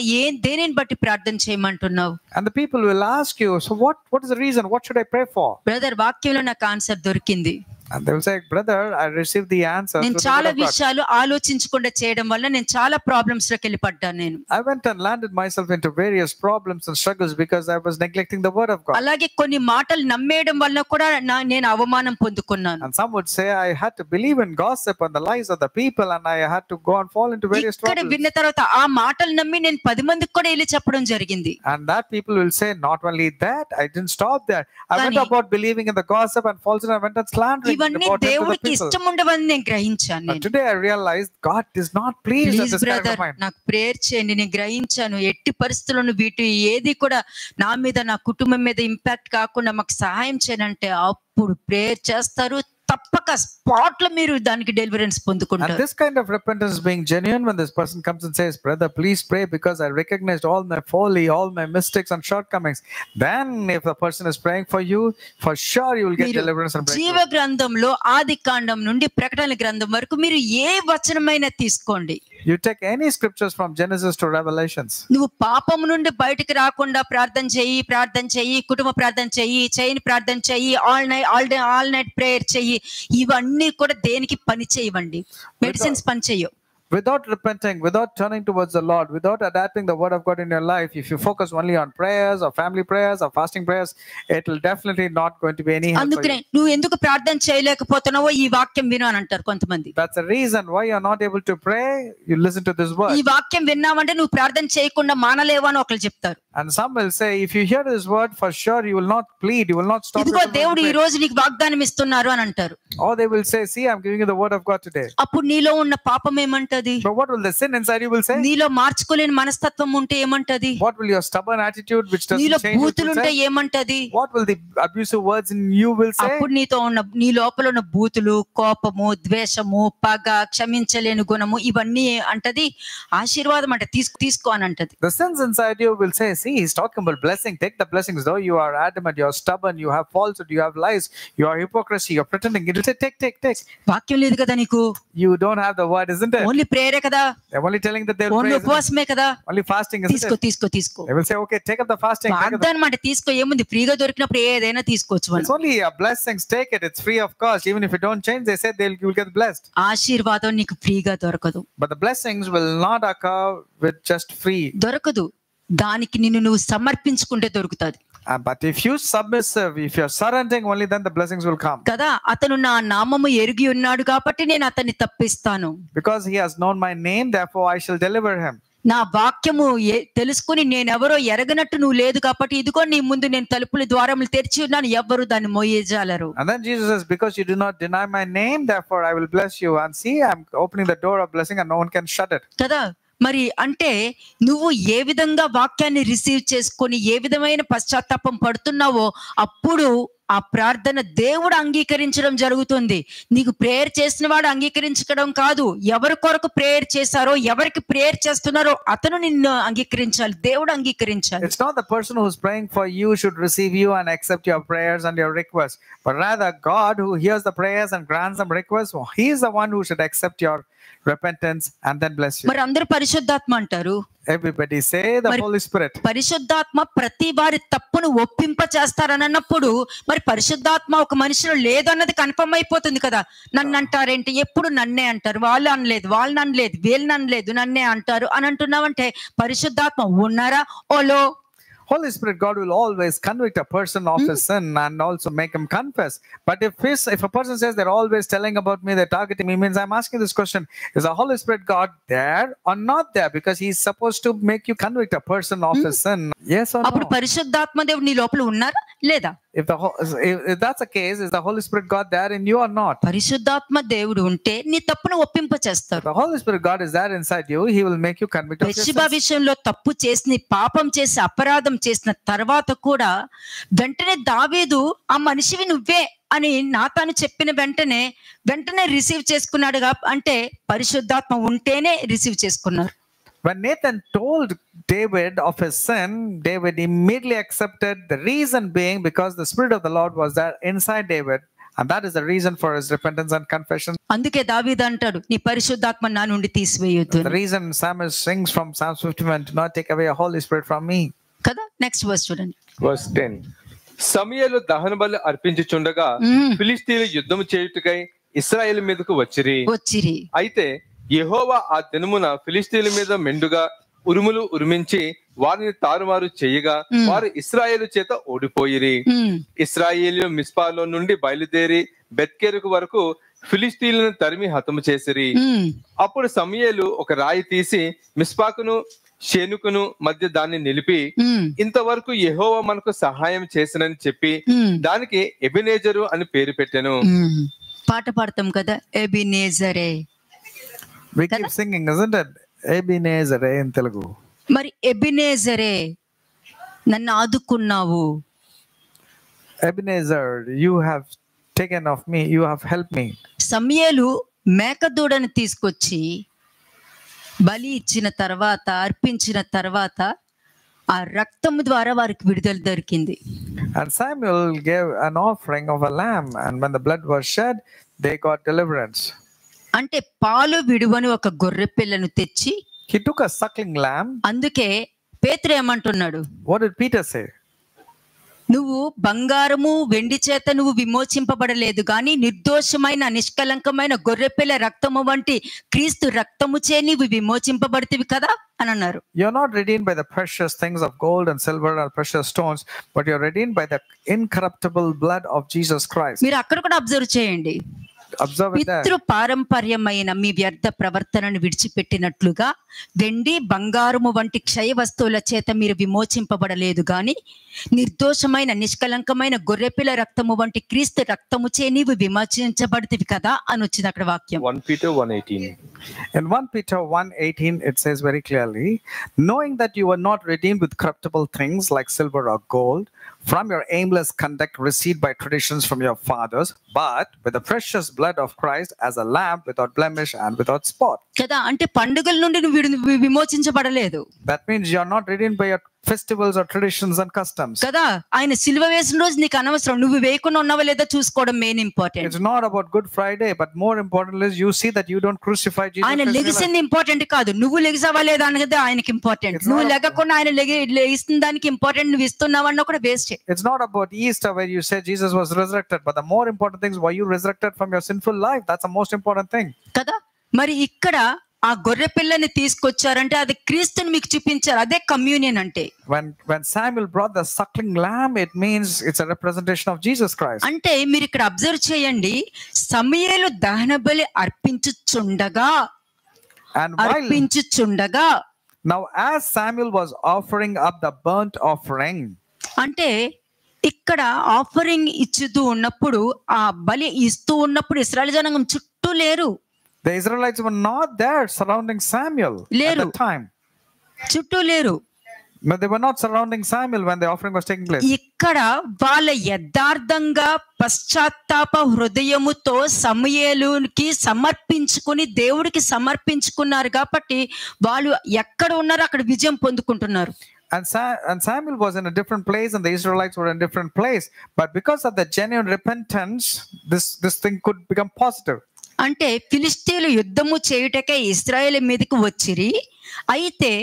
S1: దేనిని బట్టి ప్రార్థన చేయమంటున్నావు?
S2: And the people will ask you, so what is the reason? What should I pray for?
S1: Brother, వాక్యంలో నాకు ఆన్సర్ దొరికింది.
S2: And they will say, brother, I received the answer
S1: నేను
S2: through the
S1: చాలా
S2: word of God.
S1: విషయాలు ఆలోచించకుండా చేయడం వల్ల నేను చాలా ప్రాబ్లమ్స్ లోకి వెళ్ళి పడ్డాను నేను.
S2: I went and landed myself into various problems and struggles because I was neglecting the word of God.
S1: అలాగే కొన్ని మాటలు నమ్మేయడం వల్ల కూడా నేను అవమానం పొందుకున్నాను.
S2: And some would say I had to believe in gossip and the lies of the people, and I had to go and fall into various
S1: ఇక్కడ
S2: troubles.
S1: విన్న తర్వాత ఆ మాటలు నమ్మి నేను 10 మందికి కూడా వెళ్ళి చెప్పడం జరిగింది.
S2: And that people will say, not only that, I didn't stop there. I went
S1: Kani-
S2: about believing in the gossip and falsehood. I went and slandering
S1: ఇవన్నీ
S2: about it to the
S1: దేవుడికి
S2: people.
S1: ఇష్టం ఉండవని నేను గ్రహించాను
S2: But
S1: నేను.
S2: today I realized God is not pleased with
S1: please
S2: this kind
S1: brother
S2: of mind.
S1: నాకు ప్రేయర్ చేయండి. నేను గ్రహించాను ఎట్టి పరిస్థితులను వీటి ఏది కూడా నా మీద నా కుటుంబం మీద ఇంపాక్ట్ కాకుండా మాకు సహాయం చేయాలంటే అప్పుడు ప్రేయర్ చేస్తారు. తప్పక స్పాట్ లో మీరు దానికి డెలివరెన్స్
S2: And
S1: పొందుకుంటారు.
S2: this kind of repentance being genuine, when this person comes and says, brother, please pray because I recognized all my folly, all my mistakes and shortcomings. Then if the person is praying for you, for sure you will get
S1: మీరు
S2: deliverance and
S1: జీవ
S2: breakthrough.
S1: గ్రంథంలో ఆది కాండం నుండి ప్రకటన గ్రంథం వరకు మీరు ఏ వచనమైనా తీసుకోండి.
S2: You take any scriptures from Genesis to Revelations.
S1: నువ్వు పాపం నుండి బయటికి రాకుండా ప్రార్థన చెయ్యి, కుటుంబ ప్రార్థన చెయ్యి, చేయని ప్రార్థన చెయ్యి, ఆల్ నైట్ ప్రేయర్ చెయ్యి, ఇవన్నీ కూడా దేనికి పని చేయవండి. మెడిసిన్స్ పని చేయవు.
S2: Without repenting, without turning towards the Lord, without adapting the word of God in your life, if you focus only on prayers or family prayers or fasting prayers, it will definitely not going to be any help for
S1: అందుకనే
S2: you.
S1: నువ్వు ఎందుకు ప్రార్థన చేయలేకపోతున్నావో ఈ వాక్యం విను అని అంటారు కొంతమంది.
S2: That's the reason why you're not able to pray. You listen to this word.
S1: ఈ వాక్యం విన్నామంటే నువ్వు ప్రార్థన చేయకుండా మానలేవు అని ఒకరు చెప్తారు.
S2: And some will say, if you hear this word, for sure you will not plead, you will not stop.
S1: ఇదిగో
S2: your
S1: దేవుడు ఈ
S2: prayer.
S1: రోజు నీకు వాగ్దానం ఇస్తున్నారు అని అంటారు.
S2: Or they will say, see, I'm giving you the word of God today.
S1: అప్పుడు నీలో ఉన్న పాపం ఏమంటది?
S2: But what will the sin inside you will say?
S1: నీలో మార్చుకోలేని మనస్తత్వం ఉంటే ఏమంటది?
S2: What will your stubborn attitude which
S1: నీలో
S2: doesn't change will
S1: బూతులుంటే
S2: say?
S1: ఏమంటది?
S2: What will the abusive words in you will say?
S1: అప్పుడు నీ లోపల ఉన్న బూతులు, కోపము, ద్వేషము, పగ, క్షమించలేని గుణము ఇవన్నీ అంటది ఆశీర్వాదం అంటే తీసుకో అని అంటది.
S2: The sins inside you will say, see, he's talking about blessing. Take the blessings. Though you are adamant, you are stubborn, you have falsehood, you have lies, you are hypocrisy, you are pretending. It will say, take.
S1: వాక్యం లేదు కదా నీకు,
S2: You don't have the word, isn't it?
S1: Only ప్రేయరే కదా,
S2: They're only telling that they'll
S1: only
S2: pray, isn't it?
S1: ఉపవాసమే కదా,
S2: Only fasting, isn't it?
S1: తీసుకో.
S2: They will say, okay, take up the fasting. Take up the...
S1: వాగ్దానం అంటే తీసుకో. ఏముంది, ఫ్రీగా దొరికినప్పుడు ఏదైనా తీసుకోవచ్చు
S2: It's
S1: మనం.
S2: only blessings. Take it. It's free of cost. Even if you don't change, they say you will get blessed.
S1: ఆశీర్వాదం నీకు ఫ్రీగా దొరకదు.
S2: But the blessings will not occur with just free.
S1: దొరకదు. దానికి నిన్ను నువ్వు సమర్పించుకుంటే దొరుకుతుంది
S2: But if you submissive, if you're surrendering, only then the blessings will come.
S1: కదా. అతను నా నామము ఎరిగి ఉన్నాడు కాబట్టి నేను అతన్ని తప్పిస్తాను.
S2: Because he has known my name, therefore I shall deliver him.
S1: నా వాక్యము తెలుసుకుని నేనెవరో ఎరగనట్టు నువ్వు లేదు కాబట్టి ఇదిగో నీ ముందు నేను తలుపులు ద్వారములు తెరిచి ఉన్నాను, ఎవ్వరు దాన్ని మోయజాలరు.
S2: And then Jesus says, because you do not deny my name, therefore I will bless you. And see, I'm opening the door of blessing and no one can shut it.
S1: కదా. మరి అంటే నువ్వు ఏ విధంగా వాక్యాన్ని రిసీవ్ చేసుకొని ఏ విధమైన పశ్చాత్తాపం పడుతున్నావో అప్పుడు ఆ ప్రార్థన దేవుడు అంగీకరించడం జరుగుతుంది. నీకు ప్రేయర్ చేసిన వాడు అంగీకరించడం కాదు, ఎవరి కొరకు ప్రేయర్ చేశారో, ఎవరికి ప్రేయర్ చేస్తున్నారో అతను నిన్ను అంగీకరించాలి, దేవుడు అంగీకరించాలి.
S2: It's not the person who's praying for you should receive you and accept your prayers and your requests, but rather God who hears the prayers and grants them requests, he is the one who should accept your repentance and then bless you.
S1: మరి అందరూ పరిశుద్ధాత్మ అంటారు.
S2: Everybody say the Holy Spirit.
S1: పరిశుద్ధాత్మ ప్రతి వారి తప్పును ఒప్పింప చేస్తారని అన్నప్పుడు మరి పరిశుద్ధాత్మ ఒక మనిషిలో లేదు అన్నది కన్ఫర్మ్ అయిపోతుంది కదా. నన్ను అంటారేంటి, ఎప్పుడు నన్నే అంటారు, వాళ్ళు అనలేదు, వీళ్ళు అనలేదు, నన్నే అంటారు అని అంటున్నావంటే పరిశుద్ధాత్మ ఉన్నారా? Ola.
S2: Holy Spirit, God will always convict a person of his sin and also make him confess. But if a person says they're always telling about me, they're targeting me, means I'm asking this question, is the Holy Spirit God there or not there? Because he's supposed to make you convict a person of his sin. Yes or
S1: అప్పుడు
S2: no?
S1: పరిశుద్ధాత్మ దేవుడు నీ లోపల ఉన్నారా లేదా?
S2: If that's the case, is the Holy Spirit God there in you or not?
S1: పరిశుద్ధాత్మ దేవుడు ఉంటే నీ తప్పును ఒప్పింప
S2: If
S1: చేస్తారు.
S2: the Holy Spirit God is there inside you, he will make you convict of your
S1: Bathsheba
S2: sins.
S1: విషయంలో తప్పు చేసి పాపం చేసి అపరాధం చేసిన తర్వాత కూడా వెంటనే దావీదు ఆ మనిషివి నువ్వే అని నాతాను చెప్పిన వెంటనే రిసీవ్ చేసుకున్నాడు. అంటే పరిశుద్ధాత్మ ఉంటేనే రిసీవ్ చేసుకున్నారు.
S2: When Nathan told David of his sin, David immediately accepted, the reason being because the Spirit of the Lord was there inside David, and that is the reason for his repentance and confession.
S1: అందుకే దావీదు అంటాడు, నీ పరిశుద్ధాత్మ నా నుండి తీసివేయొద్దు.
S2: The reason Psalmist sings from Psalm 51, do not take away your Holy Spirit from me.
S1: కదా. నెక్స్ట్ వర్స్ చూడండి.
S3: Verse 10. సమూయేలు దహన బలి అర్పించుచుండగా ఫిలిష్తీయులు యుద్ధము చేయుటకై ఇశ్రాయేలు మీదకు వచ్చిరి. అయితే యెహోవా ఆ దినమున ఫిలిష్తీయుల మీద మెండుగా ఉరుములు ఉరిమించి వారిని తారుమారు చేయగా వారు ఇశ్రాయేలు చేత ఓడిపోయిరి. ఇశ్రాయేలు మిస్పాలో నుండి బయలుదేరి బెత్కెరుకు వరకు ఫిలిష్తీయులను తరిమి హతము చేసిరి. అప్పుడు సమూయేలు ఒక రాయి తీసి మిస్పాకును షేనుకును మధ్య దాన్ని నిలిపి, ఇంతవరకు యెహోవా మనకు సహాయం చేసినని చెప్పి దానికి ఎబెనేజరు అని పేరు పెట్టెను.
S1: పాట పాడతాం కదా, ఎబినేజరే.
S2: We keep singing, isn't it? Ebenezere in Telugu.
S1: మరి ఎబినేజరే, నన్ను ఆదుకున్నావు.
S2: Ebenezer, you have taken of me, you have helped me.
S1: సమూయేలు మేకదూడను తీసుకొచ్చి బలి ఇచ్చిన తర్వాత, అర్పించిన తర్వాత ఆ రక్తము ద్వారా వారికి విడుదల దొరికింది.
S2: And Samuel gave an offering of a lamb, and when the blood was shed, they got deliverance.
S1: అంటే పాలు విడువని ఒక గొర్రె పిల్లను తెచ్చి,
S2: He took a suckling lamb.
S1: అందుకే పేతురు ఏమంటున్నాడు,
S2: What did Peter say?
S1: నువ్వు బంగారము వెండి చేత నువ్వు విమోచింపబడలేదు కానీ నిర్దోషమైన నిష్కలంకమైన గొర్రెపిల్ల రక్తము వంటి క్రీస్తు రక్తముచే నీవు విమోచింపబడితివి కదా అని అన్నారు.
S2: You're not redeemed by the precious things of gold and silver and precious stones, but you're redeemed by the incorruptible blood of Jesus Christ.
S1: మీరు అక్కడ కూడా అబ్జర్వ్ చేయండి.
S2: Observe it there.
S1: పితృ పారంపర్యమైన మీ వ్యర్థ ప్రవర్తనను విడిచిపెట్టినట్లుగా వెండి బంగారము వంటి క్షయ వస్తువుల చేత మీరు విమోచింపబడలేదు గాని నిర్దోషమైన నిష్కలంకమైన గొర్రెపిల్ల రక్తము వంటి క్రీస్తు రక్తముచే నీవు విమోచించబడితివి కదా అని వచ్చింది అక్కడ వాక్యం.
S3: 1 Peter 1:18.
S2: In 1 Peter 1:18 it says very clearly, knowing that you were not redeemed with corruptible things like silver or gold from your aimless conduct received by traditions from your fathers, but with the precious blood of Christ as a lamb without blemish and without spot.
S1: కదా, అంటే పండుగల నుండి నువ్వు విమోచించబడలేదు.
S2: That means you are not redeemed by your festivals or traditions and customs.
S1: కదా, ఆయన సిలువ వేసిన రోజు నీకు అనవసరం, నువ్వు వేయకుండా ఉన్నావా లేదా చూసుకోవడం main important.
S2: It's not about Good Friday, but more important is you see that you don't crucify Jesus.
S1: ఆయన లెగిసింది ఇంపార్టెంట్ కాదు, నువ్వు లెగిసావా లేదా అనేది ఆయనకి ఇంపార్టెంట్. నువ్వు లెగకుండా ఆయన లెగిస్తున్న దానికి ఇంపార్టెంట్ నువ్వు ఇస్తున్నావన్నా కూడా waste.
S2: It's not about Easter where you say Jesus was resurrected, but the more important thing is why you resurrected from your sinful life. That's the most important thing.
S1: కదా, మరి ఇక్కడ ఆ గొర్రె పిల్లని తీసుకొచ్చారంటే అది క్రీస్తుని మీకు చూపించారు. అదే కమ్యూనియన్ అంటే.
S2: When Samuel brought the suckling lamb, it means it's a representation of Jesus Christ.
S1: అంటే మీరు ఇక్కడ అబ్జర్వ్ చేయండి, సమూయేలు దహన బలి అర్పించుచుండగా
S2: now as Samuel was offering up the burnt offering,
S1: అంటే ఇక్కడ ఆఫరింగ్ ఇచ్చుతూ ఉన్నప్పుడు, ఆ బలి ఇస్తూ ఉన్నప్పుడు ఇశ్రాయేలు జనాంగం చుట్టూ లేరు.
S2: The Israelites were not there surrounding Samuel at the time.
S1: చుట్టూ లేరు.
S2: But they were not surrounding Samuel when the offering was taking place.
S1: ఇక్కడ వాళ్ళ యథార్థంగా పశ్చాత్తాప హృదయముతో సమూయేలుకి సమర్పించుకుని దేవుడికి సమర్పించుకున్నారు కాబట్టి వాళ్ళు ఎక్కడ ఉన్నారో అక్కడ విజయం పొందుకుంటున్నారు.
S2: And Samuel was in a different place and the Israelites were in a different place. But because of the genuine repentance, this thing could become positive.
S1: అంటే ఫిలిష్తీయులు యుద్ధము చేయుటకే ఇశ్రాయేలు మీదకి వచ్చిరి. అయితే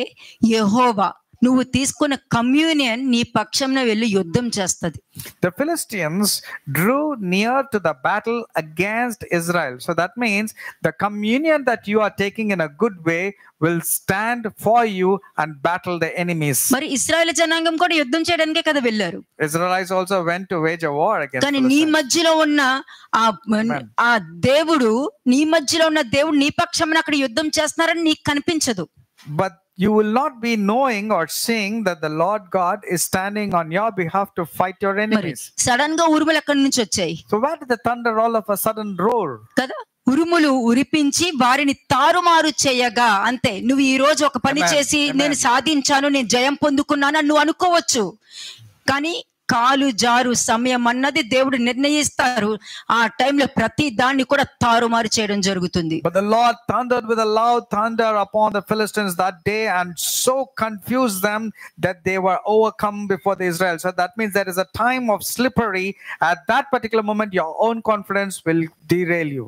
S1: యెహోవా నువ్వు తీసుకున్న కమ్యూనియన్ నీ పక్షంలో వెళ్ళి యుద్ధం చేస్తది.
S2: The Philistines drew near to the battle against Israel. So that means the communion that you are taking in a good way will stand for you and battle the enemies.
S1: మరి ఇశ్రాయేలు జనాంగం కూడా యుద్ధం చేయడానికే కదా వెళ్ళారు.
S2: Israelites also went to wage a war against
S1: కానీ నీ మధ్యలో ఉన్న ఆ దేవుడు, నీ మధ్యలో ఉన్న దేవుడు నీ పక్షంలో అక్కడ యుద్ధం చేస్తున్నారని నీకు కనిపించదు.
S2: But you will not be knowing or seeing that the Lord God is standing on your behalf to fight your enemies.
S1: Sudden గా ఉరుములు ఎక్కడి నుంచి వచ్చాయి?
S2: So where did the thunder all of a sudden roar?
S1: కదా, ఉరుములు ఉరిపించి వారిని తారుమారు చేయగా. అంతే. నువ్వు ఈ రోజు ఒక పని చేసి నేను సాధించాను, నేను జయం పొందుకున్నాను నువ్వు అనుకోవచ్చు, కానీ కాలు జారు సమయం అన్నది దేవుడు నిర్ణయిస్తారు. ఆ టైంలో ప్రతి దాన్ని కూడా తారుమారు చేయడం జరుగుతుంది.
S2: But the Lord thundered with a loud thunder upon the Philistines that day and so confused them that they were overcome before the Israel. So that means there is a time of slippery. At that particular moment your own confidence will derail you.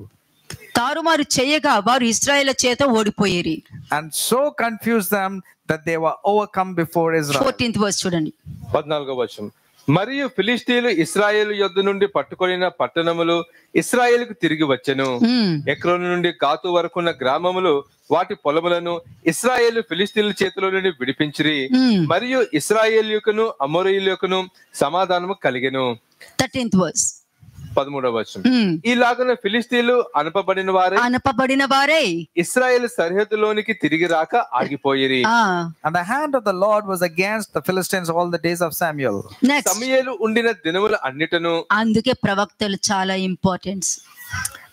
S1: తారుమారు చేయగా వారు ఇశ్రాయేలు చేత ఓడిపోయేరి.
S2: And so confused them that they were overcome before Israel.
S1: 14th verse చూడండి.
S3: 14వ వచనం. మరియు ఫిలిష్తీయులు ఇశ్రాయేలు యొద్ద నుండి పట్టుకొనిన పట్టణములు ఇశ్రాయేలుకు తిరిగి వచ్చెను. ఎక్రోను నుండి గాతు వరకున్న గ్రామములు వాటి పొలములను ఇశ్రాయేలు ఫిలిష్తీయుల చేతిలో నుండి విడిపించిరి. మరియు ఇశ్రాయేలుకును అమోరీయులకును సమాధానము కలిగెను.
S1: 13th verse.
S3: 13వ వచనం. ఈలాగున ఫిలిష్తీయులు అనపబడిన వారే ఇశ్రాయేలు సరిహద్దులోనికి తిరిగి రాక ఆగిపోయిరి.
S2: And the hand of the Lord was against the Philistines all the days of Samuel.
S3: సమూయేలు ఉండిన దినముల అన్నిటను.
S1: అందుకే ప్రవక్తలు చాలా important.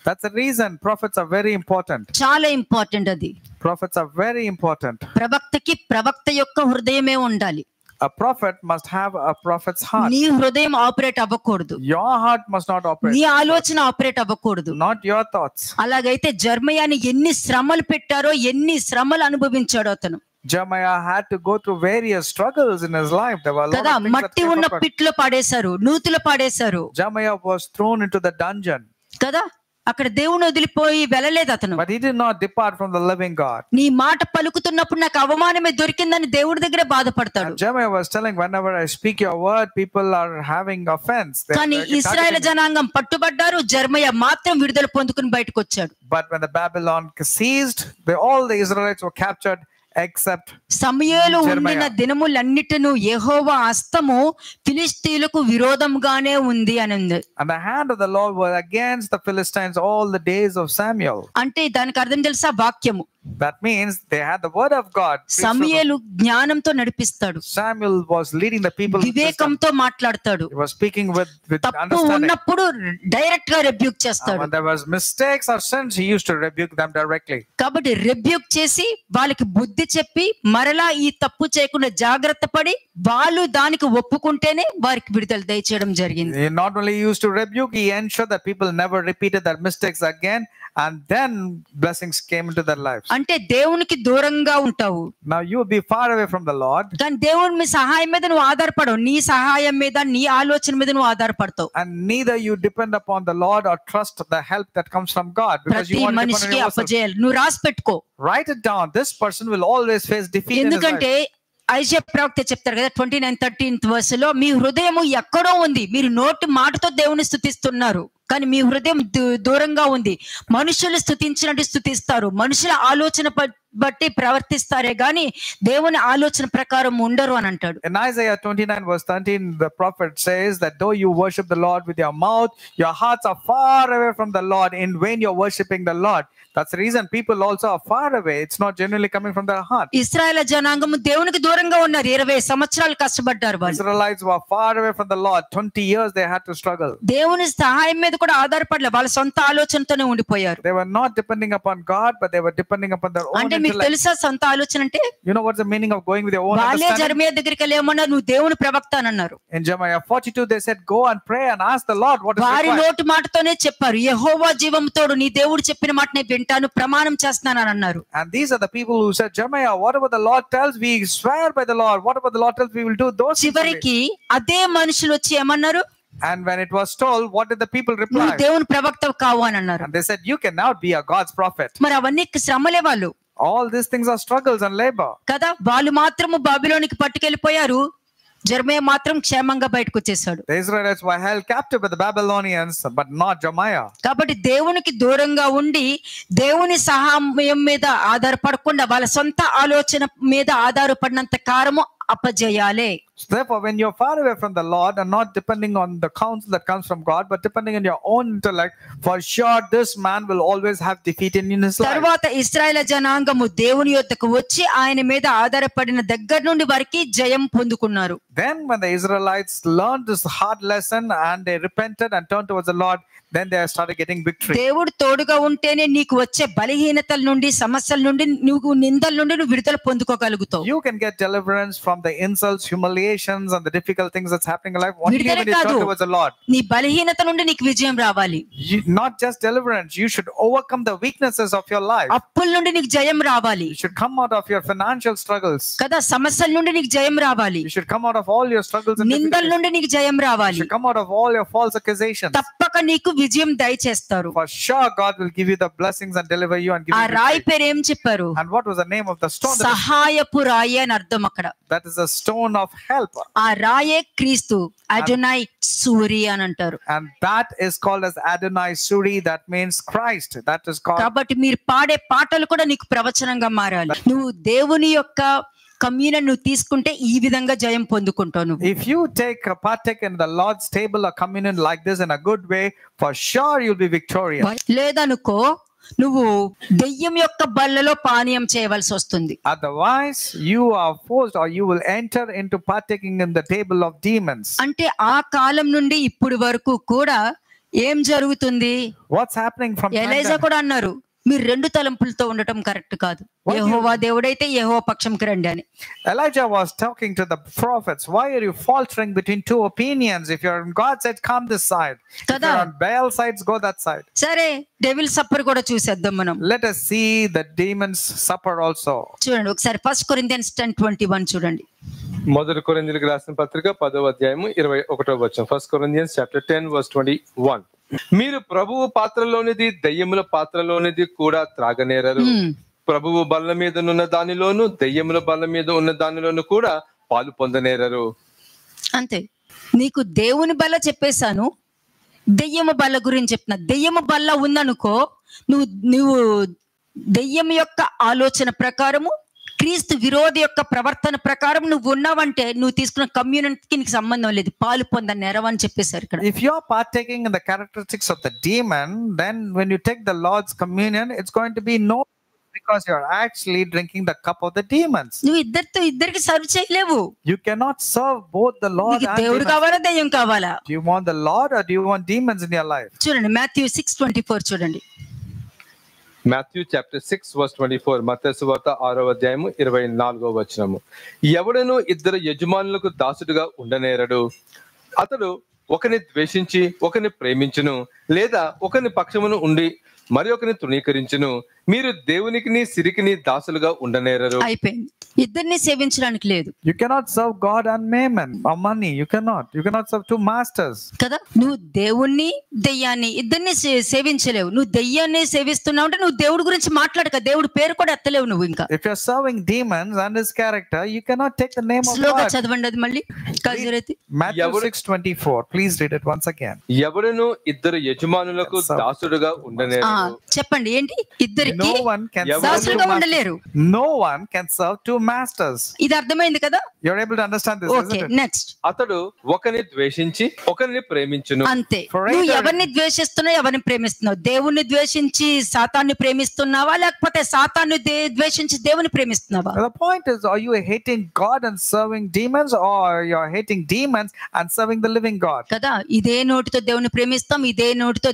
S2: That's the reason prophets are very important.
S1: చాలా ఇంపార్టెంట్ అది.
S2: Prophets are very important.
S1: ప్రవక్తకి ప్రవక్త యొక్క హృదయమే ఉండాలి.
S2: A prophet must have a prophet's heart.
S1: నీ హృదయం ఆపరేట్ అవ్వకూడదు.
S2: Your heart must not operate.
S1: నీ ఆలోచన ఆపరేట్ అవ్వకూడదు.
S2: Not your thoughts.
S1: అలాగైతే జర్మయాని ఎన్ని శ్రమలు పెట్టారో, ఎన్ని శ్రమలు అనుభవించాడో అతను.
S2: Jeremiah had to go through various struggles in his life. There were a lot
S1: కదా,
S2: of things
S1: మట్టి ఉన్న
S2: that
S1: పిట్లో పాడేశారు, నూతులు పాడేశారు.
S2: Jeremiah was thrown into the dungeon.
S1: కదా, అక్కడ దేవుని వదిలిపోయి వెళ్ళలేదు అతను.
S2: But he did not depart from the living God.
S1: నీ మాట పలుకుతున్నప్పుడు నాకు అవమానమే దొరికిందని దేవుడి దగ్గర బాధపడతాడు.
S2: And Jeremiah was telling, whenever I speak your word, people are having offense.
S1: కానీ ఇశ్రాయేలు జనాంగం పట్టుబడ్డారు, జెర్మయా మాత్రం విడుదల పొందుకుని బయటకు వచ్చాడు.
S2: But when the Babylon ceased, all the Israelites were captured except
S1: సమూయేలు ఉండిన దినములన్నిటిను యెహోవా హస్తము ఫిలిష్తీయులకు విరోధంగానే ఉంది అని ఉంది.
S2: And the hand of the Lord was against the Philistines all the days of Samuel.
S1: అంటే దానికి అర్థం తెలుసా? వాక్యము.
S2: That means they had the word of God.
S1: సమూయేలు జ్ఞానంతో నడిపిస్తాడు.
S2: Samuel was leading the people.
S1: వివేకంతో మాట్లాడతాడు.
S2: He was speaking with
S1: తప్పు
S2: understanding.
S1: ఉన్నప్పుడు డైరెక్ట్ గా రెబ్యూక్ చేస్తాడు.
S2: When there was mistakes or sins, he used to rebuke them directly.
S1: కాబట్టి రెబ్యూక్ చేసి వాళ్ళకి బుద్ధి చెప్పి మరలా ఈ తప్పు చేయకుండా జాగ్రత్త పడి వాళ్ళు దానికి ఒప్పుకుంటేనే వారికి విడుదల దయచేయడం జరిగింది.
S2: He not only used to rebuke, he ensured that people never repeated their mistakes again, and then blessings came into their lives.
S1: అంటే దేవునికి దూరంగా ఉంటావు.
S2: Now you will be far away from the Lord.
S1: కానీ దేవుని సహాయం మీద నువ్వు ఆధారపడవు. నీ సహాయం మీద, నీ ఆలోచన మీద నువ్వు ఆధారపడతావు.
S2: And neither you depend upon the Lord or trust the help that comes from God, because you
S1: ప్రతి
S2: want to depend on
S1: మనిషికి
S2: yourself.
S1: అప్పజేయాలి. నువ్వు రాసి పెట్టుకో.
S2: Write it down. This person will always face defeat in his
S1: ఎందుకంటే
S2: life.
S1: ఐజయా ప్రవక్త చెప్తారు కదా 29:13th verse, మీ హృదయము ఎక్కడో ఉంది. మీరు నోటి మాటతో దేవుని స్తుతిస్తున్నారు, కానీ మీ హృదయం దూరంగా ఉంది. మనుషులు స్తుతించినట్టు స్తుతిస్తారు, మనుషుల ఆలోచన బట్టి ప్రవర్తిస్తారే గాని దేవుని ఆలోచన ప్రకారం ఉండరు అని అంటాడు.
S2: In Isaiah 29:13, the prophet says that though you worship the Lord with your mouth, your hearts are far away from the Lord. In vain you're worshiping the Lord. That's the reason people also are far away. It's not genuinely coming from their heart.
S1: ఇశ్రాయేలు జనాంగం దేవునికి దూరంగా ఉన్నారు. 20 సంవత్సరాలు కష్టపడ్డారు వాళ్ళు.
S2: Israelites were far away from the Lord. 20 years they had to struggle.
S1: దేవుని సహాయం మీద కూడా ఆధారపడలే, వాళ్ళ సొంత ఆలోచనతోనే ఉండిపోయారు.
S2: They were not depending upon God, but they were depending upon their own
S1: అంటే మీకు
S2: intellect.
S1: తెలుసా సొంత ఆలోచన అంటే?
S2: You know what's the meaning of going with your own
S1: వాళ్ళే
S2: understanding?
S1: జెర్మయా దగ్గరికి వెళ్ళి ఏమన్నారు? నువ్వు దేవుని ప్రవక్త అని అన్నారు.
S2: In Jeremiah 42 they said, go and pray and ask the Lord what is
S1: వారి
S2: required.
S1: నోటి మాటతోనే చెప్పారు, యెహోవా జీవముతోడు నీ దేవుడు చెప్పిన మాటనే వింటాను, ప్రమాణం చేస్తున్నానని అన్నారు.
S2: And these are the people who said, Jeremiah, whatever the Lord tells, we swear by the Lord. Whatever the Lord tells, we will do those things.
S1: చివరికి అదే మనుషులు వచ్చి ఏమన్నారు?
S2: And when it was told, what did the people reply?
S1: నువ్వు దేవుని ప్రవక్త కావు అని అన్నారు.
S2: And they said, you cannot be a God's prophet.
S1: మరి అవన్నీ శ్రమలే వాళ్ళు.
S2: All these things are struggles and labor.
S1: కదా, వాళ్ళు మాత్రము బాబిలోనికి పట్టుకెళ్ళిపోయారు, జెర్మయా మాత్రం క్షేమంగా బయటకు వచ్చేసాడు.
S2: The Israelites were held captive by the Babylonians, but not Jeremiah.
S1: కాబట్టి దేవునికి దూరంగా ఉండి దేవుని సహాయం మీద ఆధారపడకుండా వాళ్ళ సొంత ఆలోచన మీద ఆధారపడినంత కాలము అపజయాలే.
S2: Therefore, when you're far away from the Lord and not depending on the counsel that comes from God, but depending on your own intellect, for sure this man will always have defeat in his life.
S1: తర్వాత ఇశ్రాయేలు జనాంగము దేవుని యొద్దకు వచ్చి ఆయన మీద ఆధారపడిన దగ్గర నుండి వారికి జయం పొందుకున్నారు.
S2: Then when the Israelites learned this hard lesson and they repented and turned towards the Lord, then they started getting victory.
S1: దేవుడు తోడుగా ఉంటేనే నీకు వచ్చే బలహీనతల నుండి, సమస్యల నుండి, నువ్వు నిందల నుండి నువ్వు విడుదల పొందుకోగలుగుతావు.
S2: You can get deliverance from the insults, humiliations and the difficult things that's happening in life only when you turn towards the Lord.
S1: నీ బలహీనత నుండి నీకు విజయం రావాలి.
S2: Not just deliverance, you should overcome the weaknesses of your life.
S1: అప్పుల నుండి నీకు జయం రావాలి.
S2: You should come out of your financial struggles.
S1: కదా, సమస్యల నుండి నీకు జయం రావాలి.
S2: You should come out of all your struggles and
S1: నిందల
S2: difficulties.
S1: నుండి నీకు జయం
S2: You
S1: రావాలి.
S2: should come out of all your false accusations.
S1: తప్పక తప్పక నీకు విజయం దయచేస్తారు.
S2: For sure, God will give you the blessings and deliver you and give
S1: ఆ
S2: you
S1: రాయి
S2: victory.
S1: పేరు ఏం చెప్పారు?
S2: And what was the name of the stone?
S1: సహాయపు రాయి అని అర్థం అక్కడ.
S2: That is a stone of help.
S1: ఆ రాయే క్రీస్తు, అడోనై సూరి అని అంటారు.
S2: And that is called as Adonai Suri. That means Christ. That is called.
S1: కాబట్టి మీరు పాడే పాటలు కూడా నీకు ప్రవచనంగా మారాలి. నువ్వు దేవుని యొక్క కమ్యూనియన్ నువ్వు తీసుకుంటే ఈ విధంగా జయం పొందుకుంటావు నువ్వు.
S2: If you partake in the Lord's table or communion like this in a good way, for sure you'll be victorious.
S1: లేదనుకో నువ్వు దెయ్యం యొక్క బల్లలో పానీయం చేయవలసి వస్తుంది.
S2: Otherwise, you are forced or you will enter into partaking in the table of demons.
S1: అంటే ఆ కాలం నుండి ఇప్పుడు వరకు కూడా ఏం జరుగుతుంది?
S2: What's happening from time
S1: Elijah
S2: to
S1: కూడా అన్నారు, మీరు రెండు తలంపులతో ఉండటం కరెక్ట్ కాదు. యెహోవా దేవుడైతే యెహోవా పక్షంకి రండి అని.
S2: Elijah was talking to the prophets. Why are you faltering between two opinions? If you're on God's side, come this side. If
S1: Kada.
S2: you're on Baal sides, go that side.
S1: సరే, డెవిల్ సప్పర్ కూడా చూసేద్దాం మనం.
S2: Let us see the demons supper also.
S1: చూడండి ఒకసారి 1 Corinthians 10:21 చూడండి.
S3: మొదటి కొరింథీయులకు రాసిన పత్రిక 10వ అధ్యాయము 21వ వచనం. 1 Corinthians chapter 10 verse 21. మీరు ప్రభువు పాత్రలోనిది దెయ్యముల పాత్రలోనిది కూడా త్రాగనేరరు. ప్రభువు బల్ల మీద ఉన్న దానిలోను దెయ్యముల బల్ల మీద ఉన్న దానిలోను కూడా పాలు పొందనేరరు.
S1: అంతే. నీకు దేవుని బల్ల చెప్పేశాను, దెయ్యము బల్ల గురించి చెప్తున్నా. దెయ్యము బల్ల ఉందనుకో, నువ్వు దెయ్యం యొక్క ఆలోచన ప్రకారము, క్రీస్తు విరోధి యొక్క ప్రవర్తన ప్రకారం నువ్వు ఉన్నావంటే నువ్వు తీసుకున్న కమ్యూనిటీకి నీకు సంబంధం లేదు, పాలు పొంద నెరవని చెప్పేశారు ఇక్కడ.
S2: If you are partaking in the characteristics of the demon, then when you take the Lord's communion, it's going to be no, because you are actually drinking the cup of the demons.
S1: నువ్వు ఇద్దరికి సర్వ్ చేయలేవు.
S2: You cannot serve both the Lord and
S1: దేవుడు
S2: demons.
S1: కావాలా దెయ్యం కావాలా?
S2: Do you want the Lord or do you want demons in your life?
S1: చూడండి Matthew 6:24 చూడండి.
S3: Matthew chapter 6 verse 24. మత్తయి సువార్త 6వ అధ్యాయము 24వ వచనము. ఎవడను ఇద్దరు యజమానులకు దాసుడుగా ఉండనేరడు. అతడు ఒకని ద్వేషించి ఒకని ప్రేమించును, లేదా ఒకని పక్షమును ఉండి మరి ఒకని తృణీకరించును. మీరు దేవునికి సిరికిని దాసులుగా ఉండనేరరు.
S1: అయిపోయింది. ఇద్దరిని సేవించడానికి లేదు.
S2: You cannot serve God and mammon or money. You cannot serve two masters.
S1: కదా, నువ్వు దేవుణ్ణి దెయ్యాన్ని ఇద్దరిని సేవించలేవు. నువ్వు దెయ్యాన్ని సేవిస్తున్నావు అంటే నువ్వు దేవుడి గురించి మాట్లాడక, దేవుడి పేరు కూడా ఎత్తలేవు నువ్వు. ఇంకా
S2: If you're serving demons and his character, you cannot take the name of
S1: స్లోగా
S2: God.
S1: చదవండి అది మళ్ళీ.
S2: Matthew 6:24. Please read it once again.
S3: ఎవడను ఇద్దరు యజమానులకు దాసుడుగా ఉండనేరడు.
S1: చెప్పండి ఏంటి? ఇద్దరికి
S2: No one can
S1: దాసులుగా ఉండలేరు.
S2: No one can serve two masters.
S1: ఇది అర్థమైంది కదా?
S2: You're able to understand this,
S1: okay,
S2: isn't it?
S1: Next.
S3: అతడు ఒకరిని ద్వేషించి ఒకరిని ప్రేమించును.
S1: అంతే.
S2: For
S1: నువ్వు
S2: either-
S1: ఎవరిని ద్వేషిస్తున్నావు, ఎవరిని ప్రేమిస్తున్నావు? దేవుణ్ణి ద్వేషించి సాతాన్ని ప్రేమిస్తున్నావా, లేకపోతే సాతాన్ని ద్వేషించి దేవుని ప్రేమిస్తున్నావా?
S2: The point is, are you hating God and serving demons, or you're hating demons and serving the living God?
S1: కదా, ఇదే నోటితో దేవుని ప్రేమిస్తాం, ఇదే నోటితో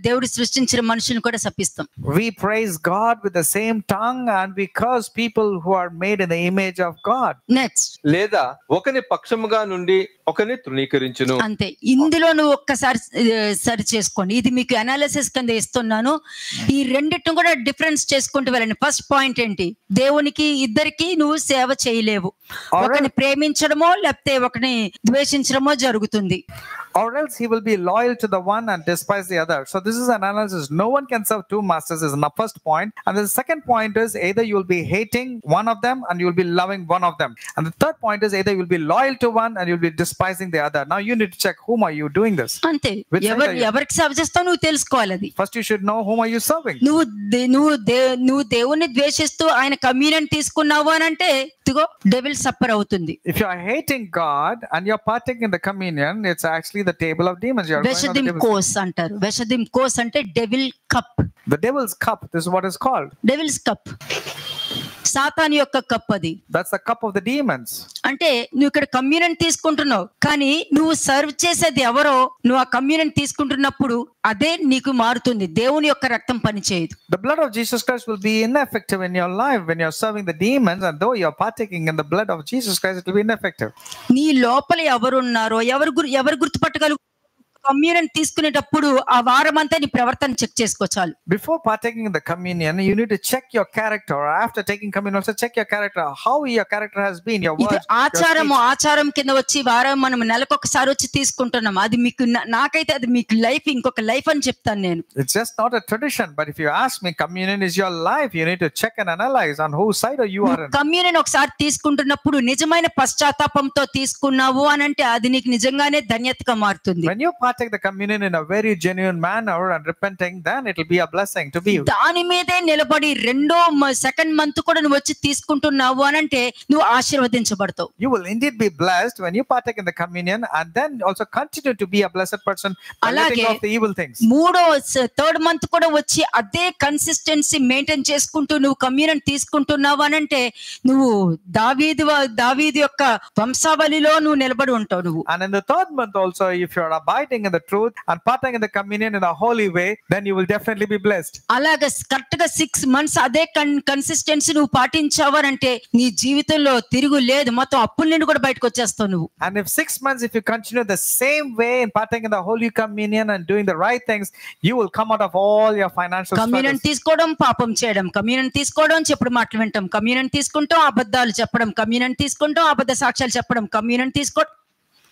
S1: దేవుడు సృష్టించిన మనుషుని కూడా శపిస్తాం.
S2: We praise God with the same tongue and we curse people who are made in the image of God.
S1: Next.
S3: లేదా ఒకని పక్షముగా నుండి ఒకని తృణీకరించును.
S1: అంతే. ఇందులో నువ్వు ఒక్కసారి సరి చేసుకోండి. ఇది మీకు అనాలిసిస్ కింద ఇస్తున్నాను. ఈ రెండిటిని కూడా డిఫరెన్స్ చేసుకుంటూ వెళ్ళండి. ఫస్ట్ పాయింట్ ఏంటి? దేవునికి ఇద్దరికి నువ్వు సేవ చేయలేవు. ఒకని ప్రేమించడమో లేకపోతే ఒకని ద్వేషించడమో జరుగుతుంది.
S2: Or else he will be loyal to the one and despise the other. So this is an analysis. No one can serve two masters is the first point. And the second point is either you will be hating one of them and you will be loving one of them. And the third point is either you will be loyal to one and you will be despising the other. Now you need to check whom are you doing this.
S1: అంతే.
S2: Which side are you?
S1: ఎవరికి సేవ చేస్తావు నువ్వు తెలుసుకోవాలి. అది
S2: First you should know whom are you serving.
S1: నువ్వు దేవుని ద్వేషిస్తూ ఆయన కమ్యూనియన్ తీసుకున్నావు అని అంటే ఇదిగో డెవిల్ సప్పర్ అవుతుంది.
S2: If you are hating God and you are partaking in the communion, it's actually the table of demons. You are going on the
S1: వెషదిం
S2: devil's-
S1: కోస్ అంటారు. వెషదిం కోస్ అంటే devil cup.
S2: The devil's cup. This is what is called.
S1: Devil's cup. సాతాను యొక్క కప్ అది.
S2: That's the cup of the demons.
S1: అంటే నువ్వు ఇక్కడ కమ్యూనియన్ తీసుకుంటున్నావు, కానీ నువ్వు సర్వ్ చేసేది ఎవరో నువ్వు ఆ కమ్యూనియన్ తీసుకుంటున్నప్పుడు అదే నీకు మారుతుంది. దేవుని యొక్క రక్తం పనిచేయదు.
S2: The blood of Jesus Christ will be ineffective in your life when you're serving the demons, and though you're partaking in the blood of Jesus Christ, it will be ineffective.
S1: నీ లోపల ఎవరున్నారో ఎవరు గుర్తుపట్టగలుగు కమ్యూనియన్ తీసుకునేటప్పుడు ఆ వారం అంతా నీ ప్రవర్తన చెక్ చేసుకోవాలి.
S2: Before partaking in the communion, you need to check your character. Or after taking communion, also check your character. How your character has been, your
S1: ఇది
S2: words, your
S1: ఆచారం కింద వచ్చి వారం మనం నెలకొకసారి వచ్చి తీసుకుంటున్నాం. అది మీకు నాకైతే అది మీకు లైఫ్, ఇంకొక లైఫ్ అని చెప్తాను నేను.
S2: It's just not a tradition, but if you ask me, communion is your life. You need to check and analyze on whose side you are in.
S1: Communion ఒకసారి తీసుకుంటున్నప్పుడు నిజమైన పశ్చాత్తాపంతో తీసుకున్నావు అని అంటే అది నీకు నిజంగానే ధన్యతగా మారుతుంది.
S2: When you partake the communion in a very genuine manner and repenting, then it will be a blessing to be.
S1: దాని మీదే నిలబడి సెకండ్ మంత్ కూడా నువ్వు వచ్చి తీసుకుంటున్నావు అని అంటే నువ్వు ఆశీర్వదించబడతావు.
S2: You will indeed be blessed when you partake in the communion, and then also continue to be a blessed person by letting off the evil things.
S1: Third month కూడా వచ్చి అదే కన్సిస్టెన్సీ మెయింటైన్ చేసుకుంటూ నువ్వు కమ్యూనియన్ తీసుకుంటున్నావు అని అంటే నువ్వు దావీదు యొక్క వంశావళిలో నువ్వు నిలబడి ఉంటావు నువ్వు.
S2: And in the third month also, if you are abiding in the truth and partaking in the communion in a holy way, then you will definitely be blessed.
S1: అలాగా కరెక్ట్ గా 6 months అదే కన్సిస్టెన్సీ నువ్వు పాటించావనంటే నీ జీవితంలో తిరుగు లేదు, మొత్తం అప్పుల నుండి కూడా బయటకు వచ్చేస్తావు నువ్వు.
S2: And if 6 months, if you continue the same way in partaking in the holy communion and doing the right things, you will come out of all your financial
S1: communion
S2: struggles.
S1: తీసుకోవడం, పాపం చేయడం, కమ్యూనియన్ తీసుకోవడం, చెప్పుడు మాటలు వింటాం, కమ్యూనియన్ తీసుకుంటాం, అబద్ధాలు చెప్పడం, కమ్యూనియన్ తీసుకుంటాం, అబద్ధ సాక్ష్యాలు చెప్పడం, కమ్యూనియన్ తీసుకోవడం.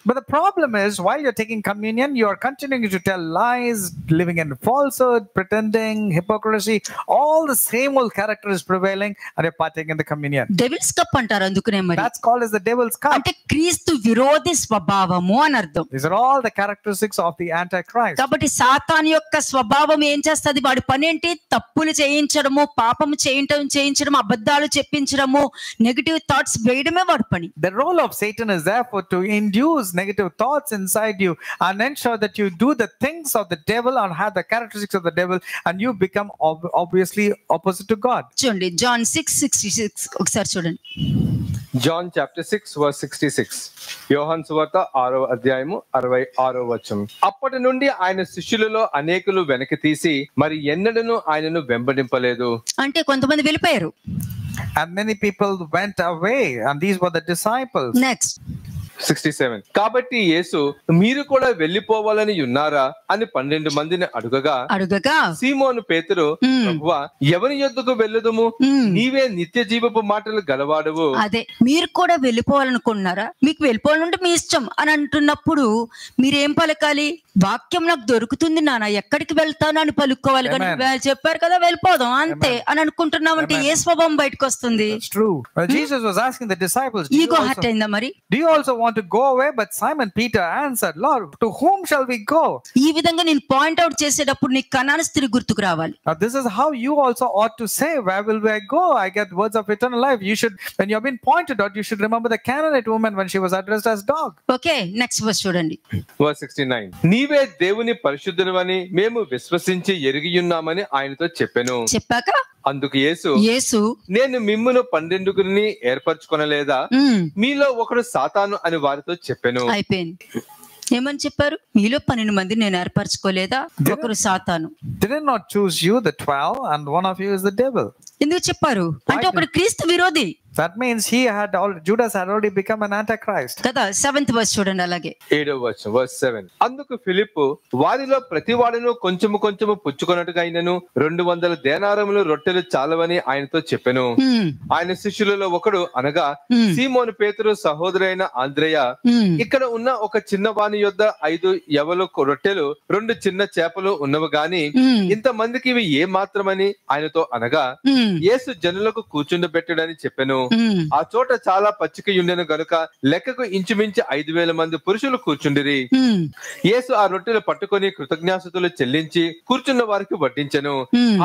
S2: But the problem is, while you're taking communion, you are continuing to tell lies, living in falsehood, pretending, hypocrisy. All the same old character is prevailing, and you're partaking in the communion.
S1: Devil's cup అంటారు, అందుకునే మరి
S2: That's called as the devil's cup.
S1: అంటే క్రీస్తు విరోధి స్వభావము అని అర్థం.
S2: These are all the characteristics of the Antichrist.
S1: కాబట్టి సాతాను యొక్క స్వభావం ఏం చేస్తుంది? వాడి పని ఏంటి? తప్పులు చేయించడము, పాపము చేయించడం, అబద్ధాలు చెప్పించడము, నెగటివ్ థాట్స్ వేయడమే వాడి పని.
S2: The role of Satan is therefore to induce negative thoughts inside you and ensure that you do the things of the devil and have the characteristics of the devil, and you become obviously opposite to God.
S1: చూడండి, John 6:66 ఒకసారి చూడండి.
S3: John chapter 6 verse 66. యోహాను సువార్త 6వ అధ్యాయము 66వ వచనం. అప్పటి నుండి ఆయన శిష్యులలో అనేకులు వెనక్కి తీసి మరి ఎన్నడను ఆయనను వెంబడింపలేదు.
S1: అంటే కొంతమంది వెళ్ళిపోయారు.
S2: And many people went away, and these were the disciples.
S1: Next
S3: 67. కాబట్టి యేసు మీరు కూడా వెళ్ళిపోవాలని ఉన్నారా అని 12 మందిని అడుగగా సీమోను పేతురు, ప్రభువా ఎవరి యొద్దకు వెళ్ళదుము? నీవే నిత్య జీవపు మాటలు గలవాడవు.
S1: అదే, మీరు కూడా వెళ్ళిపోవాలనుకున్నారా? మీకు వెళ్ళిపోవాలంటే మీ ఇష్టం అని అంటున్నప్పుడు మీరేం పలకాలి? వాక్యం నాకు దొరుకుతుంది నాన్న, ఎక్కడికి వెళ్తాను అని పలుకోవాలి. కానీ చెప్పారు కదా వెళ్ళిపోదాం అంతే అని అనుకుంటున్నామంటే ఏ స్వభావం బయటకు వస్తుంది?
S2: That's true. Jesus was asking the disciples,
S1: ego hurt అయిందా మరి?
S2: Do you also want to go away? But Simon Peter answered, Lord, to whom shall we go?
S1: ఈ విధంగా నేను పాయింట్ అవుట్ చేసేటప్పుడు నీకు కనాను స్త్రీ గుర్తుకు రావాలి.
S2: Now this is how you also ought to say, where will I go? I get words of eternal life. You should, when you have been pointed out, you should remember the Canaanite woman when she was addressed as dog.
S1: Okay, next verse చూడండి.
S3: Verse 69. నీవే దేవుని పరిశుద్ధుడవని మేము విశ్వసించి ఎరిగియున్నామని ఆయనతో చెప్పెను.
S1: చెప్పాక
S3: అందుకు యేసు నేను మిమ్మును 12 ఏర్పరచుకొనలేదా? మీలో ఒకడు సాతాను అని వారితో చెప్పెను.
S1: అయిపోయింది. ఏమని చెప్పారు? మీలో 12 మంది నేను ఏర్పరచుకోలేదా? ఒకరు సాతాను.
S2: Did I not choose you, the 12, and one of you is the devil?
S1: ఎందుకు చెప్పారు? అంటే ఒకడు క్రీస్తు విరోధి.
S2: That means Judas had already become an antichrist.
S1: కదా, 7th verse చూడండి. అలాగే
S3: 7వ వచనం, verse 7. అందుకు ఫిలిప్పు వారిలో ప్రతి వాడును కొంచెము కొంచెము పుచ్చుకొనట్టుగా అయినను 200 దేనారములు రొట్టెలు చాలవని ఆయనతో చెప్పెను. ఆయన శిష్యులలో ఒకడు అనగా సీమోను పేతురు సహోదరైన ఆంద్రేయ, ఇక్కడ ఉన్న ఒక చిన్న వాని యొద్ద 5 యవలు రొట్టెలు 2 చిన్న చేపలు ఉన్నవి గాని ఇంత మందికి ఇవి ఏ మాత్రమని ఆయనతో అనగా యేసు జనులకు కూర్చుండబెట్టడని చెప్పెను. ఆ చోట చాలా పచ్చిక ఉండెను గనుక లెక్కకు ఇంచుమించు 5,000 మంది పురుషులు కూర్చుండిరి. యేసు ఆ రొట్టెలు పట్టుకొని కృతజ్ఞాస్తుతులు చెల్లించి కూర్చున్న వారికి వడ్డించెను.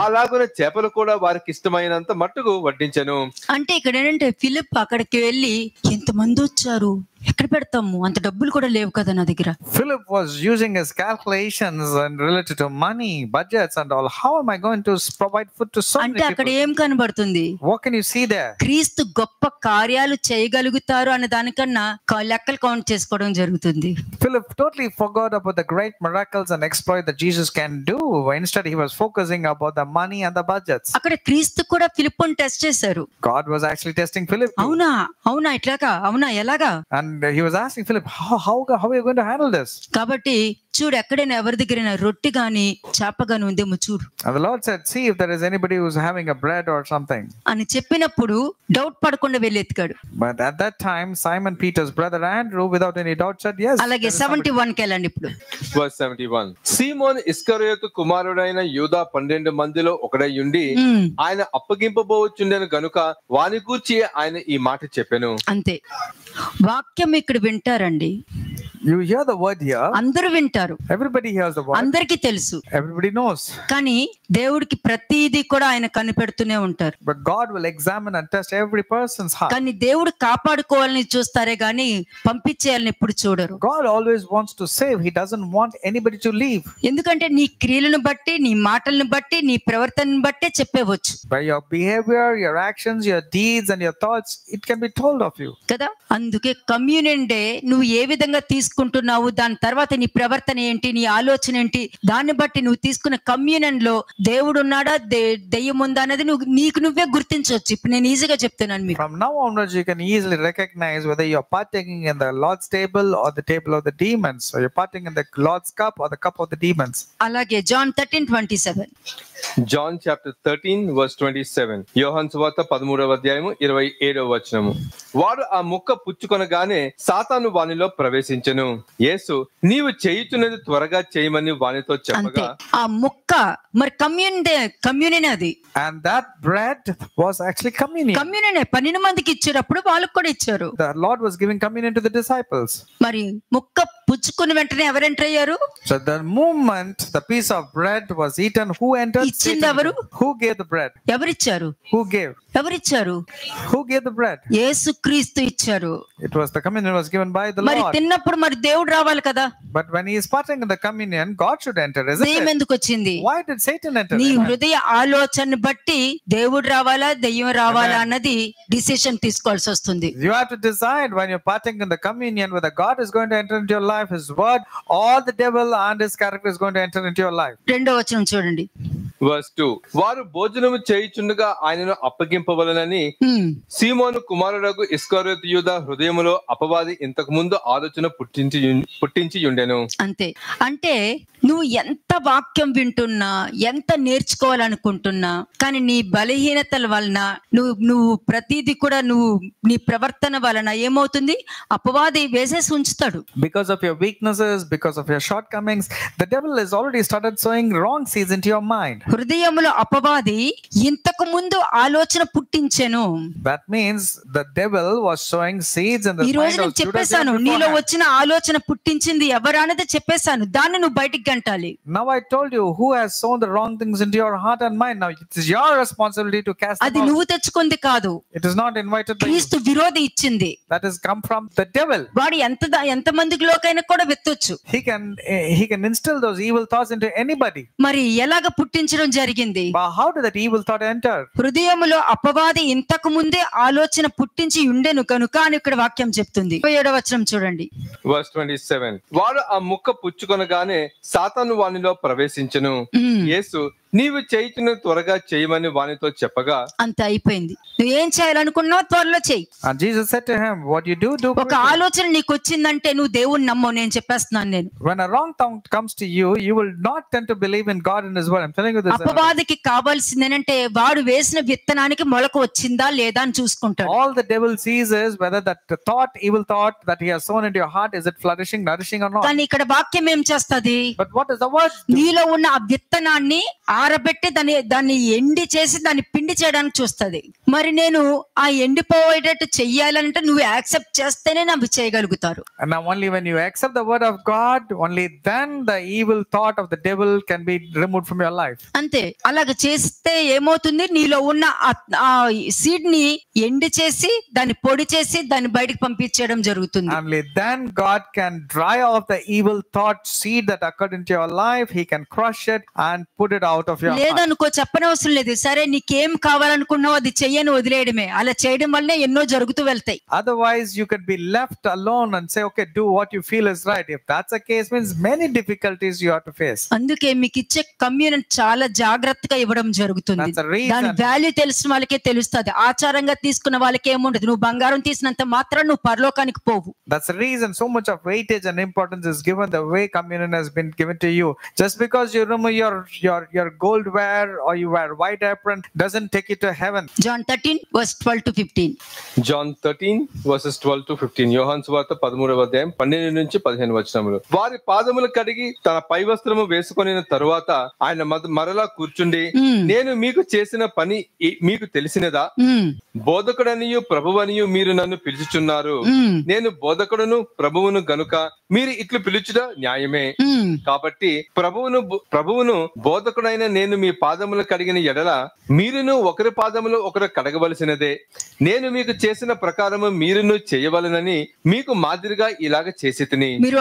S3: అలాగున చేపలు కూడా వారికి ఇష్టమైనంత మట్టుకు వడ్డించెను.
S1: అంటే ఇక్కడ ఏంటంటే ఫిలిప్ అక్కడికి వెళ్ళి ఎంతమంది వచ్చారు, ఎక్కడ పెడతాము, అంత డబ్బులు కూడా లేవు కదా నా దగ్గర.
S2: Philip was using his calculations and related to money, budgets and all. How am I going to provide food to so many
S1: అంటే అక్కడ
S2: people?
S1: ఏం కనబడుతుంది?
S2: What can you see there?
S1: క్రీస్తు గొప్ప కార్యాలు చేయగలుగుతారు అనే దానికన్నా లెక్కలు కౌంట్ చేసుకోవడం జరుగుతుంది.
S2: Philip totally forgot about the great miracles and exploit that Jesus can do. Instead he was focusing about the money and the budgets.
S1: అక్కడ క్రీస్తు కూడా ఫిలిప్పుని టెస్ట్ చేశారు.
S2: God was actually testing Philip too.
S1: అవునా ఇట్లాగా, అవునా ఎలాగా?
S2: And And he was asking Philip, how are you going to handle this?
S1: కాబట్టి చూడు, ఎక్కడైనా ఎవరి దగ్గరైనా రొట్టె గాని చేప గాని ఉందేమో చూడు
S2: And the Lord said, see if there is anybody who's having a bread or something.
S1: అని చెప్పినప్పుడు డౌట్ పడకుండా వెళ్ళి ఎత్తుకాడు.
S2: But at that time, Simon Peter's brother Andrew, without any doubt, said yes.
S1: అలాగే 71 కి వెళ్ళండి ఇప్పుడు.
S3: Verse 71. సీమోన్ ఇస్కరియోతు కుమారుడైన యూదా 12 మందిలో ఒకడై ఉండి ఆయన అప్పగింపబోచుండెను గనుక వాని గూర్చి ఆయన ఈ మాట చెప్పెను.
S1: అంతే. వాక్యం ఇక్కడ వింటారండి.
S2: You hear the word here.
S1: అందరూ వింటారు.
S2: Everybody hears the word.
S1: అందరికీ తెలుసు.
S2: Everybody knows.
S1: కానీ దేవుడికి ప్రతిదీ కూడా ఆయన కనిపెడుతూనే ఉంటారు.
S2: But God will examine and test every person's heart.
S1: కానీ దేవుడు కాపాడుకోవాలని చూస్తారే గాని పంపించేయాలని ఎప్పుడు చూడరు.
S2: God always wants to save. He doesn't want anybody to leave.
S1: ఎందుకంటే నీ క్రియలను బట్టి, నీ మాటలను బట్టి, నీ ప్రవర్తనను బట్టే చెప్పవచ్చు.
S2: By your behavior, your actions, your deeds and your thoughts, it can be told of you.
S1: కదా, అందుకే కమ్యూనియన్ డే నువ్వు ఏ విధంగా తీసుకుంటున్నావు, దాని తర్వాత నీ ప్రవర్తన ఏంటి, నీ ఆలోచన ఏంటి, దాన్ని బట్టి నువ్వు తీసుకున్న కమ్యూనియన్ లో దేవుడు ఉన్నాడా, దెయ్యం ఉందా అనేది నీకు నువ్వే గుర్తించవచ్చు. ఇప్పుడు నేను ఈజీగా చెప్తున్నాను మీకు.
S2: From now onwards, you can easily recognize whether you're partaking in the Lord's table or the table of the demons, or you're partaking in the Lord's cup or the cup of the demons.
S1: అలాగే John 13:27.
S3: John chapter 13 verse 27. యోహాను సువార్త 13వ అధ్యాయము 27వ వచనము. వాడు ఆ ముక్క పుచ్చుకొనగానే సాతాను వానిలో ప్రవేశించెను. యేసు నీవు చేయుచున్నది త్వరగా చేయమని వానితో చెప్పగా.
S1: ఆ ముక్క మరి కమ్యూనియన్ అది.
S2: And that bread was actually communion.
S1: Communion 12 మందికి ఇచ్చేటప్పుడు వాళ్ళకి కూడా ఇచ్చారు.
S2: The Lord was giving communion to the disciples.
S1: మరి ముక్క పుచ్చుకున్న వెంటనే ఎవరు ఎంటర్ అయ్యారు?
S2: So the moment the piece of bread was eaten, who entered?
S1: ఇచ్చింది ఎవరు?
S2: Who gave the bread?
S1: ఎవరిచ్చారు?
S2: Who gave?
S1: ఎవరిచ్చారు?
S2: Who gave the bread?
S1: యేసుక్రీస్తు ఇచ్చారు.
S2: It was the communion was given by the
S1: మరి
S2: Lord.
S1: తిన్నప్పుడు మరి దేవుడు రావాలి కదా.
S2: But when he is partaking in the communion, God should enter, isn't
S1: దెయ్యం
S2: it?
S1: ఎందుకు వచ్చింది?
S2: Why did Satan enter?
S1: నీ హృదయ ఆలోచన బట్టి దేవుడు రావాలా, దెయ్యం రావాలా అన్నది డిసిషన్ తీసుకోవాల్సి వస్తుంది.
S2: You have to decide when you're partaking in the communion whether God is going to enter into your life, his word, or the devil and his character is going to enter into your life.
S1: రెండో వచనం చూడండి.
S3: Verse 2. వారు భోజనము చేయుచుండగా ఆయనను అప్పగింపవలనని సీమోను కుమారుడగు ఇస్కరియోతు యూదా హృదయములో అపవాది ఇంతకు ముందు ఆలోచన పుట్టించి ఉండెను.
S1: అంతే. అంటే నువ్వు ఎంత వాక్యం వింటున్నా, ఎంత నేర్చుకోవాలనుకుంటున్నా, కానీ నీ బలహీనతల వలన నువ్వు ప్రతిదీ కూడా నీ ప్రవర్తన వలన ఏమవుతుంది? అపవాది వేసేసి ఉంచుతాడు.
S2: Because of your weaknesses, because of your shortcomings, the devil has already started sowing wrong seeds into your mind.
S1: హృదయములో అపవాది ఇంతకు ముందు ఆలోచన పుట్టించెను.
S2: That means the devil was sowing seeds in the
S1: ఈ
S2: mind
S1: రోజు
S2: of
S1: నేను చెప్పేశాను, నీలో వచ్చిన ఆలోచన పుట్టించింది ఎవరనేది చెప్పేశాను. దాన్ని నువ్వు బయటికి గంటాలి.
S2: Now I told you who has sown the wrong things into your heart and mind. Now it is your responsibility to cast them
S1: అది
S2: out.
S1: నువ్వు తెచ్చుకుంది కాదు.
S2: It is not invited by you.
S1: క్రీస్తు విరోధి ఇచ్చింది.
S2: That has come from the devil.
S1: వాడు ఎంత మందిలోకైనా కూడా వెత్తొచ్చు.
S2: He can instill those evil thoughts into anybody.
S1: మరి ఎలాగ పుట్టించడం జరిగింది?
S2: But how did that evil thought enter?
S1: హృదయములో అపవాది ఇంతకు ముందే ఆలోచన పుట్టించి ఉండెను కనుక అని ఇక్కడ వాక్యం చెప్తుంది. 27వ వచనం చూడండి.
S3: Verse 27. వాడు ఆ ముక్క పుచ్చుకొనగానే సాతాను వానిలో ప్రవేశించెను. యేసు నీవు చేయుచున్న త్వరగా చేయమని వానితో చెప్పగా.
S1: అంత అయిపోయింది. నువ్వేం చేయాలనుకున్నావు త్వరలో చెయ్యి.
S2: And Jesus said to him, what you do
S1: ఒక ఆలోచన నీకు వచ్చిందంటే నువ్వు దేవుణ్ణి నమ్మవు. నేను చెప్పేస్తున్నాను. నేను
S2: when a wrong thought comes to you, you will not tend to believe in God and his word. I'm telling you this.
S1: అపవాదికి కావాల్సింది ఏంటంటే వాడు వేసిన విత్తనానికి మొలక వచ్చిందా లేదా అని చూసుకుంటాడు.
S2: All the devil sees is whether that evil thought that he has sown into your heart, is it flourishing, nourishing or not.
S1: కానీ ఇక్కడ వాక్యం ఏం చేస్తది?
S2: But what is the word?
S1: నీలో ఉన్న ఆ విత్తనాన్ని ఆరబెట్టి దాన్ని ఎండి చేసి దాన్ని పిండి చేయడానికి చూస్తది. మరి నేను ఆ ఎండిపోయేటట్టు చెయ్యాలంటే నువ్వు యాక్సెప్ట్ చేస్తేనే అవి చేయగలుగుతారు.
S2: And now only when you accept the word of God, only then the evil thought of the devil can be removed from your life.
S1: అంతే. అలాగ చేస్తే ఏమవుతుంది? నీలో ఉన్న ఆ సీడ్ ని ఎండి చేసి దాన్ని పొడి చేసి దాన్ని బయటకు పంపించడం జరుగుతుంది.
S2: Only then God can dry off the evil thought seed that occurred into your life. He can crush it and put it out out of your heart.
S1: లేదనుకో చెప్పనవసరం లేదు, సరే నీకేం కావాలనుకున్నావు అది చెయ్యని వదిలేయడమే. అలా చేయడం వల్లే ఎన్నో జరుగుతూ వెళ్తాయి.
S2: Otherwise you could be left alone and say, okay, do what you feel is right. If that's the case, means many difficulties you have to face.
S1: అందుకే మీకు ఇచ్చే కమ్యూనిటీ చాలా జాగ్రత్తగా ఇవ్వడం జరుగుతుంది.
S2: That's the reason.
S1: దాని వాల్యూ తెలిసిన వాళ్ళకే తెలుస్తుంది. ఆచారంగా తీసుకున్న వాళ్ళకి ఏముండదు. నువ్వు బంగారం తీసినంత మాత్రం నువ్వు పరలోకానికి పోవు.
S2: That's the reason so much of weightage and importance is given the way communion has been given to you. Just because you remove your gold wear or you wear white apron doesn't take you to heaven.
S1: John 13 verse 12 to 15.
S3: John 13 verses 12 to 15. యోహాను సువార్త 13వ అధ్యాయం 12 నుంచి 15 వచనములు. వారి పాదములు కడిగి తన పై వస్త్రము వేసుకొనిన తరువాత ఆయన మరలా కూర్చుండి, నేను మీకు చేసిన పని మీకు తెలిసినదా? బోధకుడనియు ప్రభువనియు మీరు నన్ను పిలుచుచున్నారు. నేను బోధకుడును ప్రభువును గనుక మీరు ఇట్లు పిలుచుట న్యాయమే. కాబట్టి ప్రభువును బోధకుడైన నేను మీ పాదములు కడిగిన ఎడల మీరును ఒకరి పాదములు ఒకరు కడగవలసినదే. నేను మీకు చేసిన ప్రకారము మీరును చేయవలనని మీకు మాదిరిగా ఇలాగ చేసి తిని.
S1: మీరు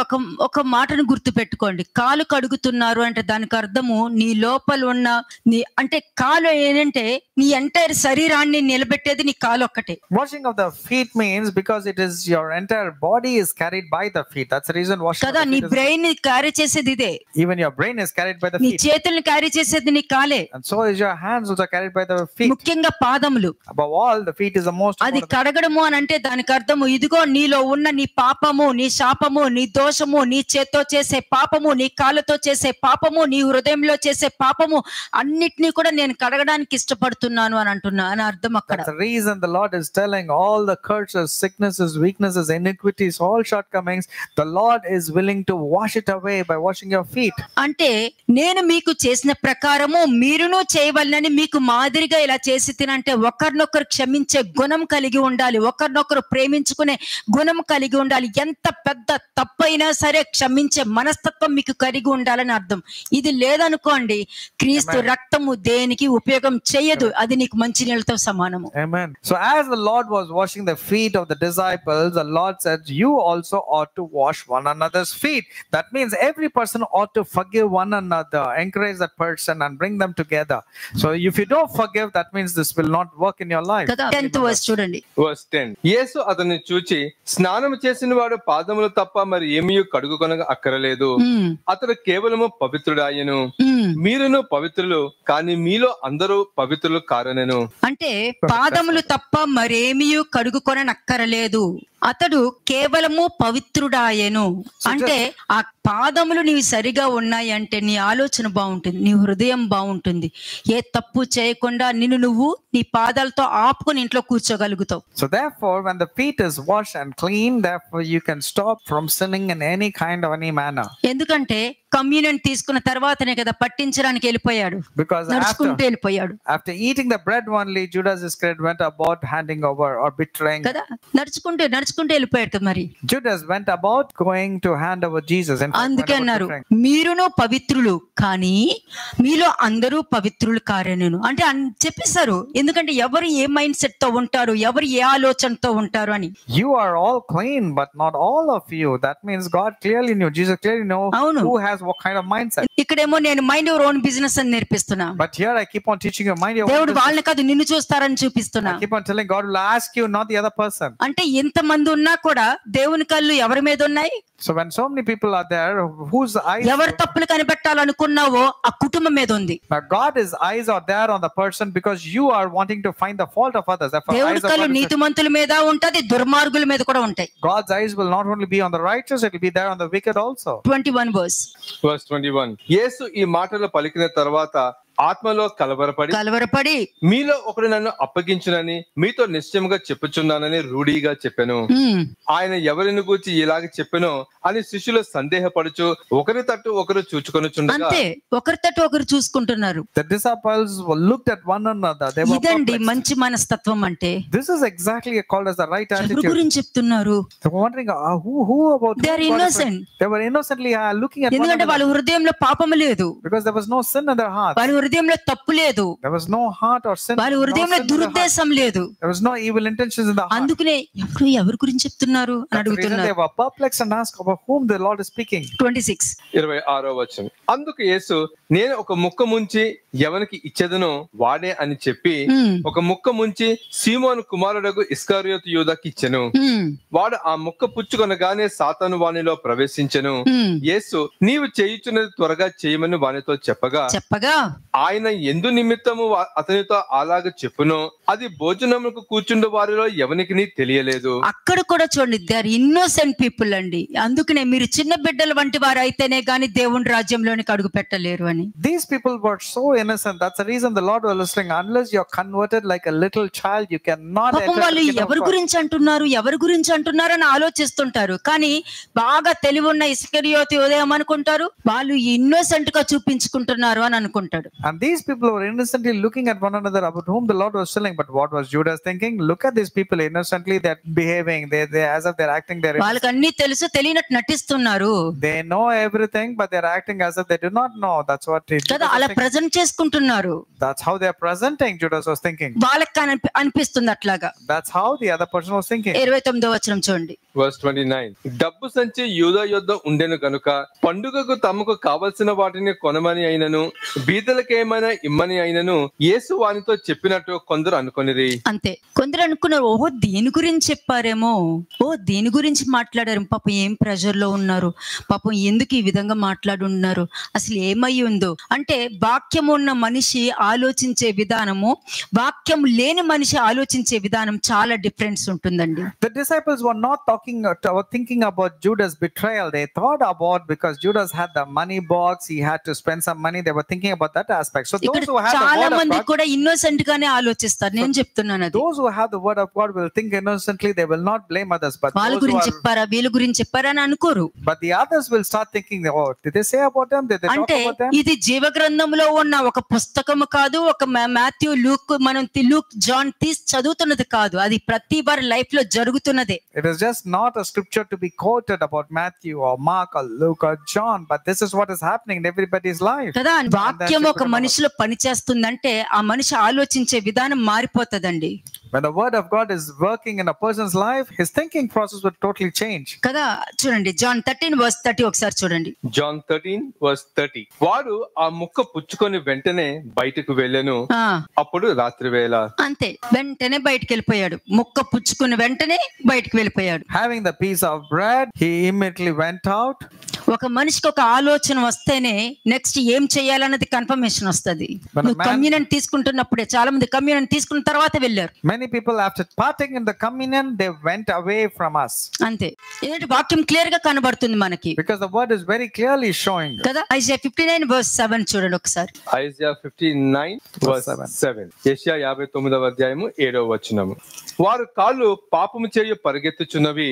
S1: ఒక మాటను గుర్తు పెట్టుకోండి. కాలు కడుగుతున్నారు అంటే దానికి అర్థము నీ లోపల ఉన్న నీ అంటే కాలు ఏంటంటే నీ ఎంటైర్ శరీరాన్ని నిలబెట్టేది నీ కాలు ఒక్కటే.
S2: Washing of the feet means because it is your entire body is carried by the feet. That's the reason washing
S1: కదా. నీ బ్రెయిన్ ని క్యారీ చేసేది ఇదే.
S2: Even your brain is carried by the
S1: నీ
S2: feet.
S1: చేతుల్ని క్యారీ చేసేది నీ కాలే.
S2: And so is your hands also carried by the feet.
S1: ముఖ్యంగా పాదములు.
S2: Above all, the feet is the most
S1: అది
S2: important.
S1: కడగడము అని అంటే దానికి అర్థము ఇదిగో నీలో ఉన్న నీ పాపము, నీ శాపము, నీ దోషము, నీ చేత్తో చేసే పాపము, నీ కాళ్ళతో చేసే పాపము, నీ హృదయంలో చేసే పాపము అన్నిటినీ కూడా నేను కడగడానికి ఇష్టపడుతున్నాను అని అంటున్నా అని అర్థం అక్కడ.
S2: That's the reason the Lord is telling all the curses, sicknesses, weaknesses, iniquities, all shortcomings, the Lord is willing to wash it away by washing your feet.
S1: అంటే నేను మీకు చేసిన ప్రకారము మీరును చేయవలనని మీకు మాదిరిగా ఇలా చేసి తినంటే ఒకరినొకరు క్షమించే గుణం కలిగి ఉండాలి, ఒకరినొకరు ప్రేమించుకునే గుణం కలిగి ఉండాలి. ఎంత పెద్ద తప్పైనా సరే క్షమించే మనస్తత్వం మీకు కలిగి ఉండాలని అర్థం. ఇది లేదనుకోండి క్రీస్తు రక్తము దేనికి ఉపయోగం చేయదు. అది నీకు మంచి నీళ్ళతో సమానము.
S2: Amen. So as the Lord was washing the feet of the disciples, the Lord said, you also ought to wash one another's feet. That means every person ought to forgive one another, encourage that person and bring them together. So if you don't forgive, that means this will not work in your life.
S1: కదా. 10th verse చూడండి.
S3: Verse 10. యేసు అతన్ని చూచి, స్నానము చేసిన వాడు పాదములు తప్ప మరి ఏమీ కడుగుకొనక అక్కరలేదు. అతడు కేవలము పవిత్రుడాయను. మీరును పవిత్రులు, కానీ మీలో అందరూ పవిత్రులు కారనెను.
S1: అంటే పాదములు తప్ప మరేమీ కడుగుకొననక్కరలేదు. అతడు కేవలము పవిత్రుడాయను. అంటే ఆ పాదములు నీవు సరిగా ఉన్నాయి అంటే నీ ఆలోచన బాగుంటుంది, నీ హృదయం బాగుంటుంది. ఏ తప్పు చేయకుండా నిన్ను నువ్వు నీ పాదాలతో ఆపుకొని ఇంట్లో కూర్చోగలుగుతావు.
S2: So therefore, when the feet is washed and clean, therefore you can stop from sinning in any kind of any manner.
S1: ఎందుకంటే కమ్యూనియన్ తీసుకున్న తర్వాతనే కదా పట్టించడానికి వెళ్ళిపోయాడు,
S2: Because
S1: నడుచుకుంటూ వెళ్ళిపోయాడు
S2: after eating the bread only, Judas Iscariot went about handing over or betraying.
S1: కదా. నడుచుకుంటూ వెళ్ళిపోయాడు కదా. మరి
S2: Judas went about going to hand over Jesus.
S1: అందుకే అన్నారు మీరును పవిత్రులు కానీ మీలో అందరూ పవిత్రులు కారనేను అంటే చెప్పేశారు. ఎందుకంటే ఎవరు ఏ మైండ్ సెట్ తో ఉంటారు, ఎవరు ఏ ఆలోచనతో ఉంటారు అని.
S2: You are all clean, but not all of you. That means God clearly knew, Jesus clearly know who has what kind of mindset.
S1: ఇక్కడేమో నేను మైండ్ యువర్ ఓన్ బిజినెస్ అని నేర్పిస్తున్నా.
S2: But here I keep on teaching you mind your own
S1: దేవుడు
S2: business.
S1: వాళ్ళని కాదు నిన్ను చూస్తారని చూపిస్తున్నా.
S2: I keep on telling God will ask you, not the other person.
S1: అంటే ఇంత మంది ఉన్నా కూడా దేవుని కళ్ళు ఎవరి మీద ఉన్నాయి?
S2: So when so many people are there, whose eyes?
S1: ఎవరు తప్పులు కనిపెట్టాలనుకున్నావో ఆ కుటుంబం మీద ఉంది.
S2: Now God's eyes are there on the person because you are wanting to find the fault of others. Therefore,
S1: దేవుడి కళ్ళు నీతిమంతుల మీద ఉంటది, దుర్మార్గుల మీద కూడా ఉంటాయి.
S2: God's eyes will not only be on the righteous, it will be there on the wicked also.
S1: 21 verse.
S3: Verse 21. యేసు ఈ మాటలు పలికిన తర్వాత ఆత్మలో కలవరపడి మీలో ఒకడు నన్ను అప్పగించునని మీతో నిశ్చయముగా చెప్పుచున్నానని రూఢిగా చెప్పెను. ఆయన ఎవరిని గూర్చి ఇలాగ చెప్పెనో అని శిష్యులు సందేహపడుచు ఒకరి తట్టు ఒకరు చూచుకొనుచుండగా,
S1: అంతే ఒకరి తట్టు ఒకరు చూసుకుంటున్నారు.
S2: The disciples looked at one another. They were
S1: ఇదండి మంచి మనస్తత్వం అంటే.
S2: This is exactly called as the right attitude.
S1: ఎవరి గురించి చెప్తున్నారు?
S2: They were wondering who about.
S1: They are innocent.
S2: They were innocently looking at one
S1: ఎందుకంటే
S2: another
S1: వాళ్ళ హృదయంలో పాపము లేదు.
S2: because there was no sin in their hearts.
S1: వాళ్ళ హృదయంలో తప్పు లేదు,
S2: There was no heart or sin.
S1: వారి
S2: no
S1: హృదయంలో
S2: sin in the heart.
S1: దురుద్దేశం లేదు.
S2: There was no evil intentions in the heart.
S1: అందుకనే ఎవరి గురించి చెప్తున్నారు అని
S2: That's the reason
S1: అడుగుతున్నారు.
S2: they were perplexed and asked about whom the Lord is speaking.
S1: 26.
S3: 26వ వచనం. అందుకు యేసు, నేను ఒక ముక్క ముంచి ఎవనికి ఇచ్చేదనో వాడే అని చెప్పి ఒక ముక్క ముంచి సీమోను కుమారుడగు ఇస్కరియోతు యూదాకి ఇచ్చెను. వాడు ఆ ముక్క పుచ్చుకొనగానే సాతాను వానిలో ప్రవేశించెను. యేసు, నీవు చేయుచున్నది త్వరగా చేయమని వానితో చెప్పగా ఆయన ఎందు నిమిత్తము అతనితో అలాగ చెప్పునో అది భోజనముకు కూర్చుండే వారిలో ఎవనికి తెలియలేదు.
S1: అక్కడ కూడా చూడండి, దే ఆర్ ఇన్నోసెంట్ పీపుల్ అండి. అందుకనే మీరు చిన్న బిడ్డల వంటి వారు అయితేనే గాని దేవుని రాజ్యంలోనికి అడుగు పెట్టలేరు అని.
S2: These people were so innocent. That's the reason the Lord was listening. Unless you're converted like a little child, you cannot enter
S1: వాళ్ళు
S2: the kingdom
S1: ఎవరి
S2: of God.
S1: గురించి అంటున్నారు అని ఆలోచిస్తుంటారు. కానీ బాగా తెలివి ఉన్న ఇస్కరియోతు ఉదయం అనుకుంటారు వాళ్ళు ఇన్నోసెంట్ గా చూపించుకుంటున్నారు అని అనుకుంటాడు.
S2: And these people were innocently looking at one another about whom the Lord was telling. But what was Judas thinking? Look at these people innocently. They're behaving. They as if they're acting.
S1: వాళ్ళకి అన్ని తెలుసు, తెలియనట్టు నటిస్తున్నారు
S2: They know everything, but they're acting as if they do not know. That's what
S1: కదా, అలా ప్రజెంట్ చేసుకుంటున్నారు.
S2: That's how they're presenting. Judas was thinking.
S1: వాళ్ళకి అనిపిస్తుంది అట్లాగా.
S2: That's how the other person was thinking.
S1: 29వ వచనం చూడండి.
S3: Verse 29. డబ్బు సంచి యూదా యొద్ద ఉండెను గనుక పండుగకు తమకు కావలసిన వాటిని కొనమని అయినను బీదలకేమైనా ఇమ్మని అయినను యేసు వానితో చెప్పినట్టు కొందరు అనుకొనిరి.
S1: అంతే, కొందరు అనుకున్నారు, ఓహో దేని గురించి చెప్పారేమో, దేని గురించి మాట్లాడారు, పాపం ఏం ప్రెషర్ లో ఉన్నారు, పాపం ఎందుకు ఈ విధంగా మాట్లాడున్నారు, అసలు ఏమై ఉందో. అంటే వాక్యం ఉన్న మనిషి ఆలోచించే విధానము, వాక్యం లేని మనిషి ఆలోచించే విధానం చాలా డిఫరెన్స్ ఉంటుందండి.
S2: The disciples were not thinking about Judas' betrayal. They thought about, because Judas had the money box, he had to spend some money. They were thinking about that aspect. So those who have the
S1: చాలా
S2: word
S1: మంది
S2: of God,
S1: కూడా ఇన్నోసెంట్ గానే ఆలోచిస్తారు. నేను చెప్తున్నాను అది.
S2: those who have the word of God will think innocently. They will not blame others. But
S1: వాళ్ళ
S2: those who
S1: గురించి
S2: are,
S1: చెప్పారా, వీళ్ళ గురించి చెప్పారా అని అనుకోరు.
S2: but the others will start thinking, oh, did they say about them? Did they talk
S1: అంటే
S2: about them?
S1: ఇది జీవ గ్రంథంలో ఉన్న ఒక పుస్తకము కాదు, ఒక మాథ్యూ లూక్ మనం లూక్ జాన్ తీసి చదువుతున్నది కాదు, అది ప్రతి వారి లైఫ్ లో జరుగుతున్నదే.
S2: It is just not a scripture to be quoted about Matthew or Mark or Luke or John, but this is what is happening in everybody's life.
S1: కదా, వాక్యం ఒక మనిషిలో పనిచేస్తుందంటే ఆ మనిషి ఆలోచించే విధానం మారిపోతుందండి.
S2: When the word of God is working in a person's life, his thinking process will totally change.
S1: కదా, చూడండి John 13:30 ఒకసారి చూడండి.
S3: John 13:30. వాడు ఆ ముక్క పుచ్చుకొని వెంటనే బయటకు వెళ్ళెను. అప్పుడు రాత్రి వేళ.
S1: అంతే, వెంటనే బయటికి వెళ్ళిపోయాడు. ముక్క పుచ్చుకుని వెంటనే బయటికి వెళ్ళిపోయాడు.
S2: Having the piece of bread, he immediately went out.
S1: ఒక మనిషికి ఒక ఆలోచన వస్తేనే నెక్స్ట్ ఏం చేయాలన్నది కన్ఫర్మేషన్ వస్తుంది. నువ్వు కమ్యూనియన్ తీసుకుంటున్నప్పుడే, చాలా మంది కమ్యూనియన్ తీసుకున్న తర్వాత వెళ్ళారు.
S2: Many people after partaking in the communion, they went away from us.
S1: అంతే, ఎందుకంటే వాక్యం క్లియర్ గా కనబడుతుంది మనకి.
S2: Because the word is very clearly showing.
S1: కదా, ఐజయా 59:7 చూడండి ఒకసారి.
S3: ఐజయా 59:7. యెషయా 59వ అధ్యాయము 7వ వచనము. వారు కాళ్ళు పాపము చేయు పరిగెత్తుచున్నవి,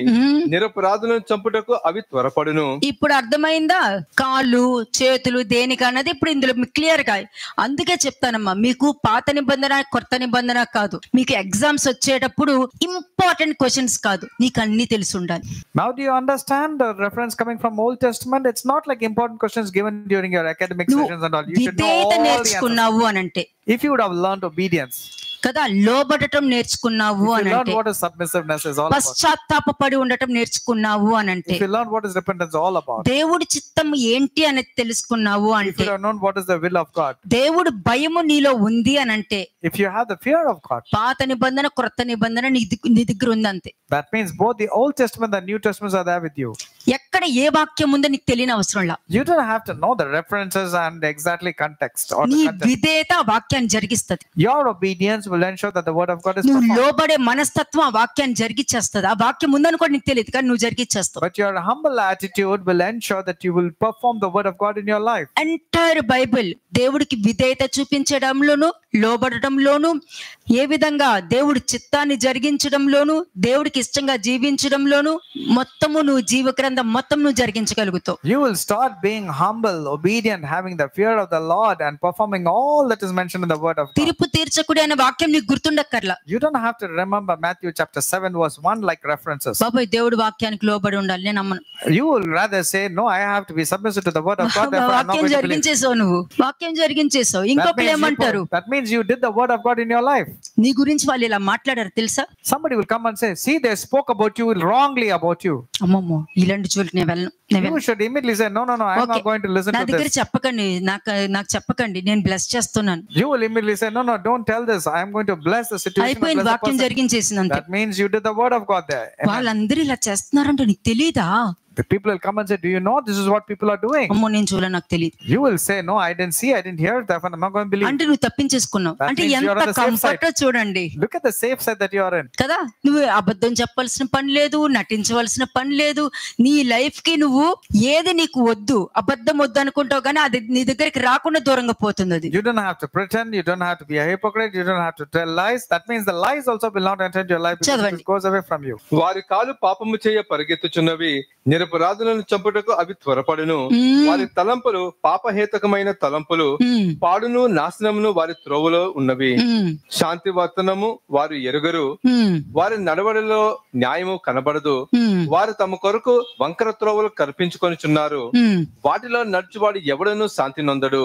S3: నిరపరాధులను చంపుటకు అవి త్వరపడును.
S1: ఇప్పుడు అర్థమైందా, కాళ్ళు చేతులు దేనికి అన్నది ఇప్పుడు ఇందులో క్లియర్ గా. అందుకే చెప్తానమ్మా, మీకు పాత నిబంధన కొత్త నిబంధన కాదు, మీకు ఎగ్జామ్స్ వచ్చేటప్పుడు ఇంపార్టెంట్ క్వశ్చన్స్ కాదు, నీకు అన్ని తెలిసి ఉండాలి.
S2: Now do you understand the reference coming from Old Testament? It's not like important questions given during your academic sessions and all. You should know all the answers.
S1: నేర్చుకున్నావు అని అంటే,
S2: if you would have learned obedience,
S1: కదా, లోబడటం నేర్చుకున్నావు అని
S2: learn
S1: అంటే,
S2: what is submissiveness is all about,
S1: పశ్చాత్తాపడి ఉండటం నేర్చుకున్నావు అని అంటే,
S2: if you learn what is repentance all about,
S1: దేవుడి చిత్తం ఏంటి అనేది తెలుసుకున్నావు
S2: if
S1: అంటే,
S2: you have known what is the will of God,
S1: దేవుడు భయము నీలో ఉంది అని అంటే,
S2: if you have the fear of God,
S1: పాత నిబంధన క్రొత్త నిబంధన నీ దగ్గర ఉంది అంతే.
S2: that means both the Old Testament and the New Testament are there with you.
S1: ఎక్కడ ఏ వాక్యం ఉందో నీకు తెలియని అవసరం లా.
S2: You don't have to know the references and exactly context or
S1: నీ
S2: the context.
S1: విధేయత ఆ వాక్యాన్ని జరిగిస్తది.
S2: Your obedience will ensure that the word of God is
S1: నువ్వు
S2: performed.
S1: లోబడే మనస్తత్వం ఆ వాక్యాన్ని జరిగిచ్చేస్తుంది. ఆ వాక్యం ఉందని కూడా నీకు తెలియదు కానీ నువ్వు జరిగిచ్చేస్తావు.
S2: But your humble attitude will ensure that you will perform the word of God in your life.
S1: Entire Bible దేవుడికి విధేయత చూపించడంలోను, లోబడటంలోను, ఏ విధంగా దేవుడి చిత్తాన్ని జరిగించడంలోను, దేవుడికి ఇష్టంగా జీవించడంలోను మొత్తము నువ్వు జీవ గ్రంథం మొత్తం నువ్వు జరిగించగలుగుతావు.
S2: You will start being humble, obedient, having the fear of the Lord and performing all that is mentioned in the word of God.
S1: తీర్పు తీర్చకుడి అనే వాక్యం నీకు గుర్తుండక్కర్లా.
S2: You don't have to remember Matthew chapter 7 verse 1 like references.
S1: బాబాయ్ దేవుడి వాక్యానికి లోబడి ఉండాలి, నేను నమ్మను.
S2: You will rather say, no, I have to be submissive to the word of God, therefore I'm not
S1: వాక్యం
S2: going to believe.
S1: జరిగించేసావు, నువ్వు వాక్యం జరిగించేసావు. ఇంకొకరు ఏమంటారు,
S2: That means you did the word of God in your life.
S1: నీ గురించి వాళ్ళు ఇలా మాట్లాడారు తెలుసా?
S2: Somebody will come and say, see, they spoke about you wrongly about you.
S1: అమ్మమ్మో ఇలాంటి జోలికి నేను వెళ్ళను.
S2: You should immediately say, no, I'm not going to listen
S1: నా
S2: to
S1: దగ్గర
S2: this.
S1: చెప్పకండి, నాకు చెప్పకండి, నేను బ్లెస్ చేస్తున్నాను.
S2: You will immediately say, no, don't tell this. I am going to bless the situation.
S1: అయిపోయింది,
S2: bless the
S1: వాక్యం
S2: person.
S1: జరిగించేసింది.
S2: That means you did the word of God there. Amen.
S1: వాళ్ళందరూ ఇలా చేస్తున్నారంటే నీకు తెలీదా?
S2: The people will come and say, do you know this is what people are doing?
S1: అమ్మో నేను చూడ, నాకు తెలియదు.
S2: You will say, no, I didn't see, I didn't hear, therefore I'm not going to believe.
S1: అంటే నువ్వు తప్పించేసుకున్నావు.
S2: That
S1: అంటే
S2: means you are
S1: ఎంత
S2: on the safe
S1: కంఫర్ట్ చూడండి
S2: Look at the safe side that you are in.
S1: కదా. నువ్వు అబద్ధం చెప్పాల్సిన పని లేదు, నటించవలసిన పని లేదు. నీ లైఫ్ కి నువ్వు ఏది నీకు వద్దు, అబద్ధం వద్దు అనుకుంటావు కానీ అది నీ దగ్గరికి రాకుండా దూరంగా పోతుంది. అది
S2: You don't have to pretend, you don't have to be a hypocrite, you don't have to tell lies. That means the lies also will not enter into your life because
S1: చదవండి.
S2: it goes away from you.
S3: వారి కాలు పాపము చేయ పరిగెత్తుచున్నవి, నిరపరాధులను చంపుటకు అవి త్వరపడును. వారి తలంపులు పాపహేతకమైన తలంపులు, పాడును నాశనమును వారి త్రోవలో ఉన్నవి. శాంతి వర్తనము వారు ఎరుగరు, వారి నడవడిలో న్యాయము కనబడదు. వారు తమ కొరకు వంకర త్రోవలు కల్పించుకొనిచున్నారు, వాటిలో నడుచువాడు ఎవడను శాంతి నొందడు.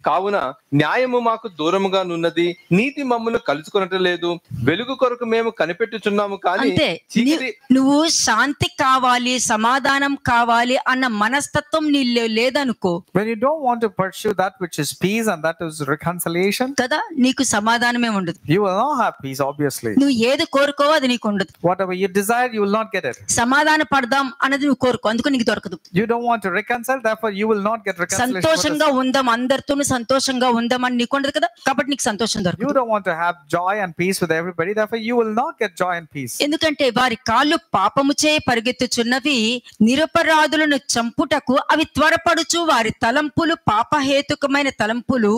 S3: కావున న్యాయము మాకు దూరముగా నున్నది, నీతి మమ్మును కలుసుకొనట లేదు. వెలుగు కొరకు మేము కనిపెట్టుచున్నాము కానీ
S1: అంటే
S3: చీకటి.
S1: నువ్వు శాంతి కావాలి, సమాధానం కావాలి అన్న మనస్తత్వం నీ లేదనుకో,
S2: When you don't want to pursue that which is peace and that is reconciliation,
S1: కదా, నీకు సమాధానమే ఉండదు.
S2: you will not have peace, obviously.
S1: నువ్వు ఏది కోరుకోవో అది నీకు ఉండదు.
S2: Whatever you desire, you will not get it.
S1: సమాధాన పడదాం అన్నది నువ్వు కోరుకో, అందుకు నీకు దొరకదు.
S2: You don't want to reconcile, therefore you will not get reconciliation.
S1: సంతోషంగా ఉందాం, అందరితోనూ సంతోషంగా ఉందాం అని నీకు ఉండదు కదా, కాబట్టి నీకు సంతోషం
S2: You
S1: దొరకదు.
S2: don't want to have joy and peace with everybody, therefore you will not get joy and peace.
S1: ఎందుకంటే వారి కాళ్ళు పాపము చేయ పరిగెత్తుచున్నవి, నిరపరాధులను చంపుటకు అవి త్వరపడుచు, వారి తలంపులు పాపహేతుకమైన తలంపులు,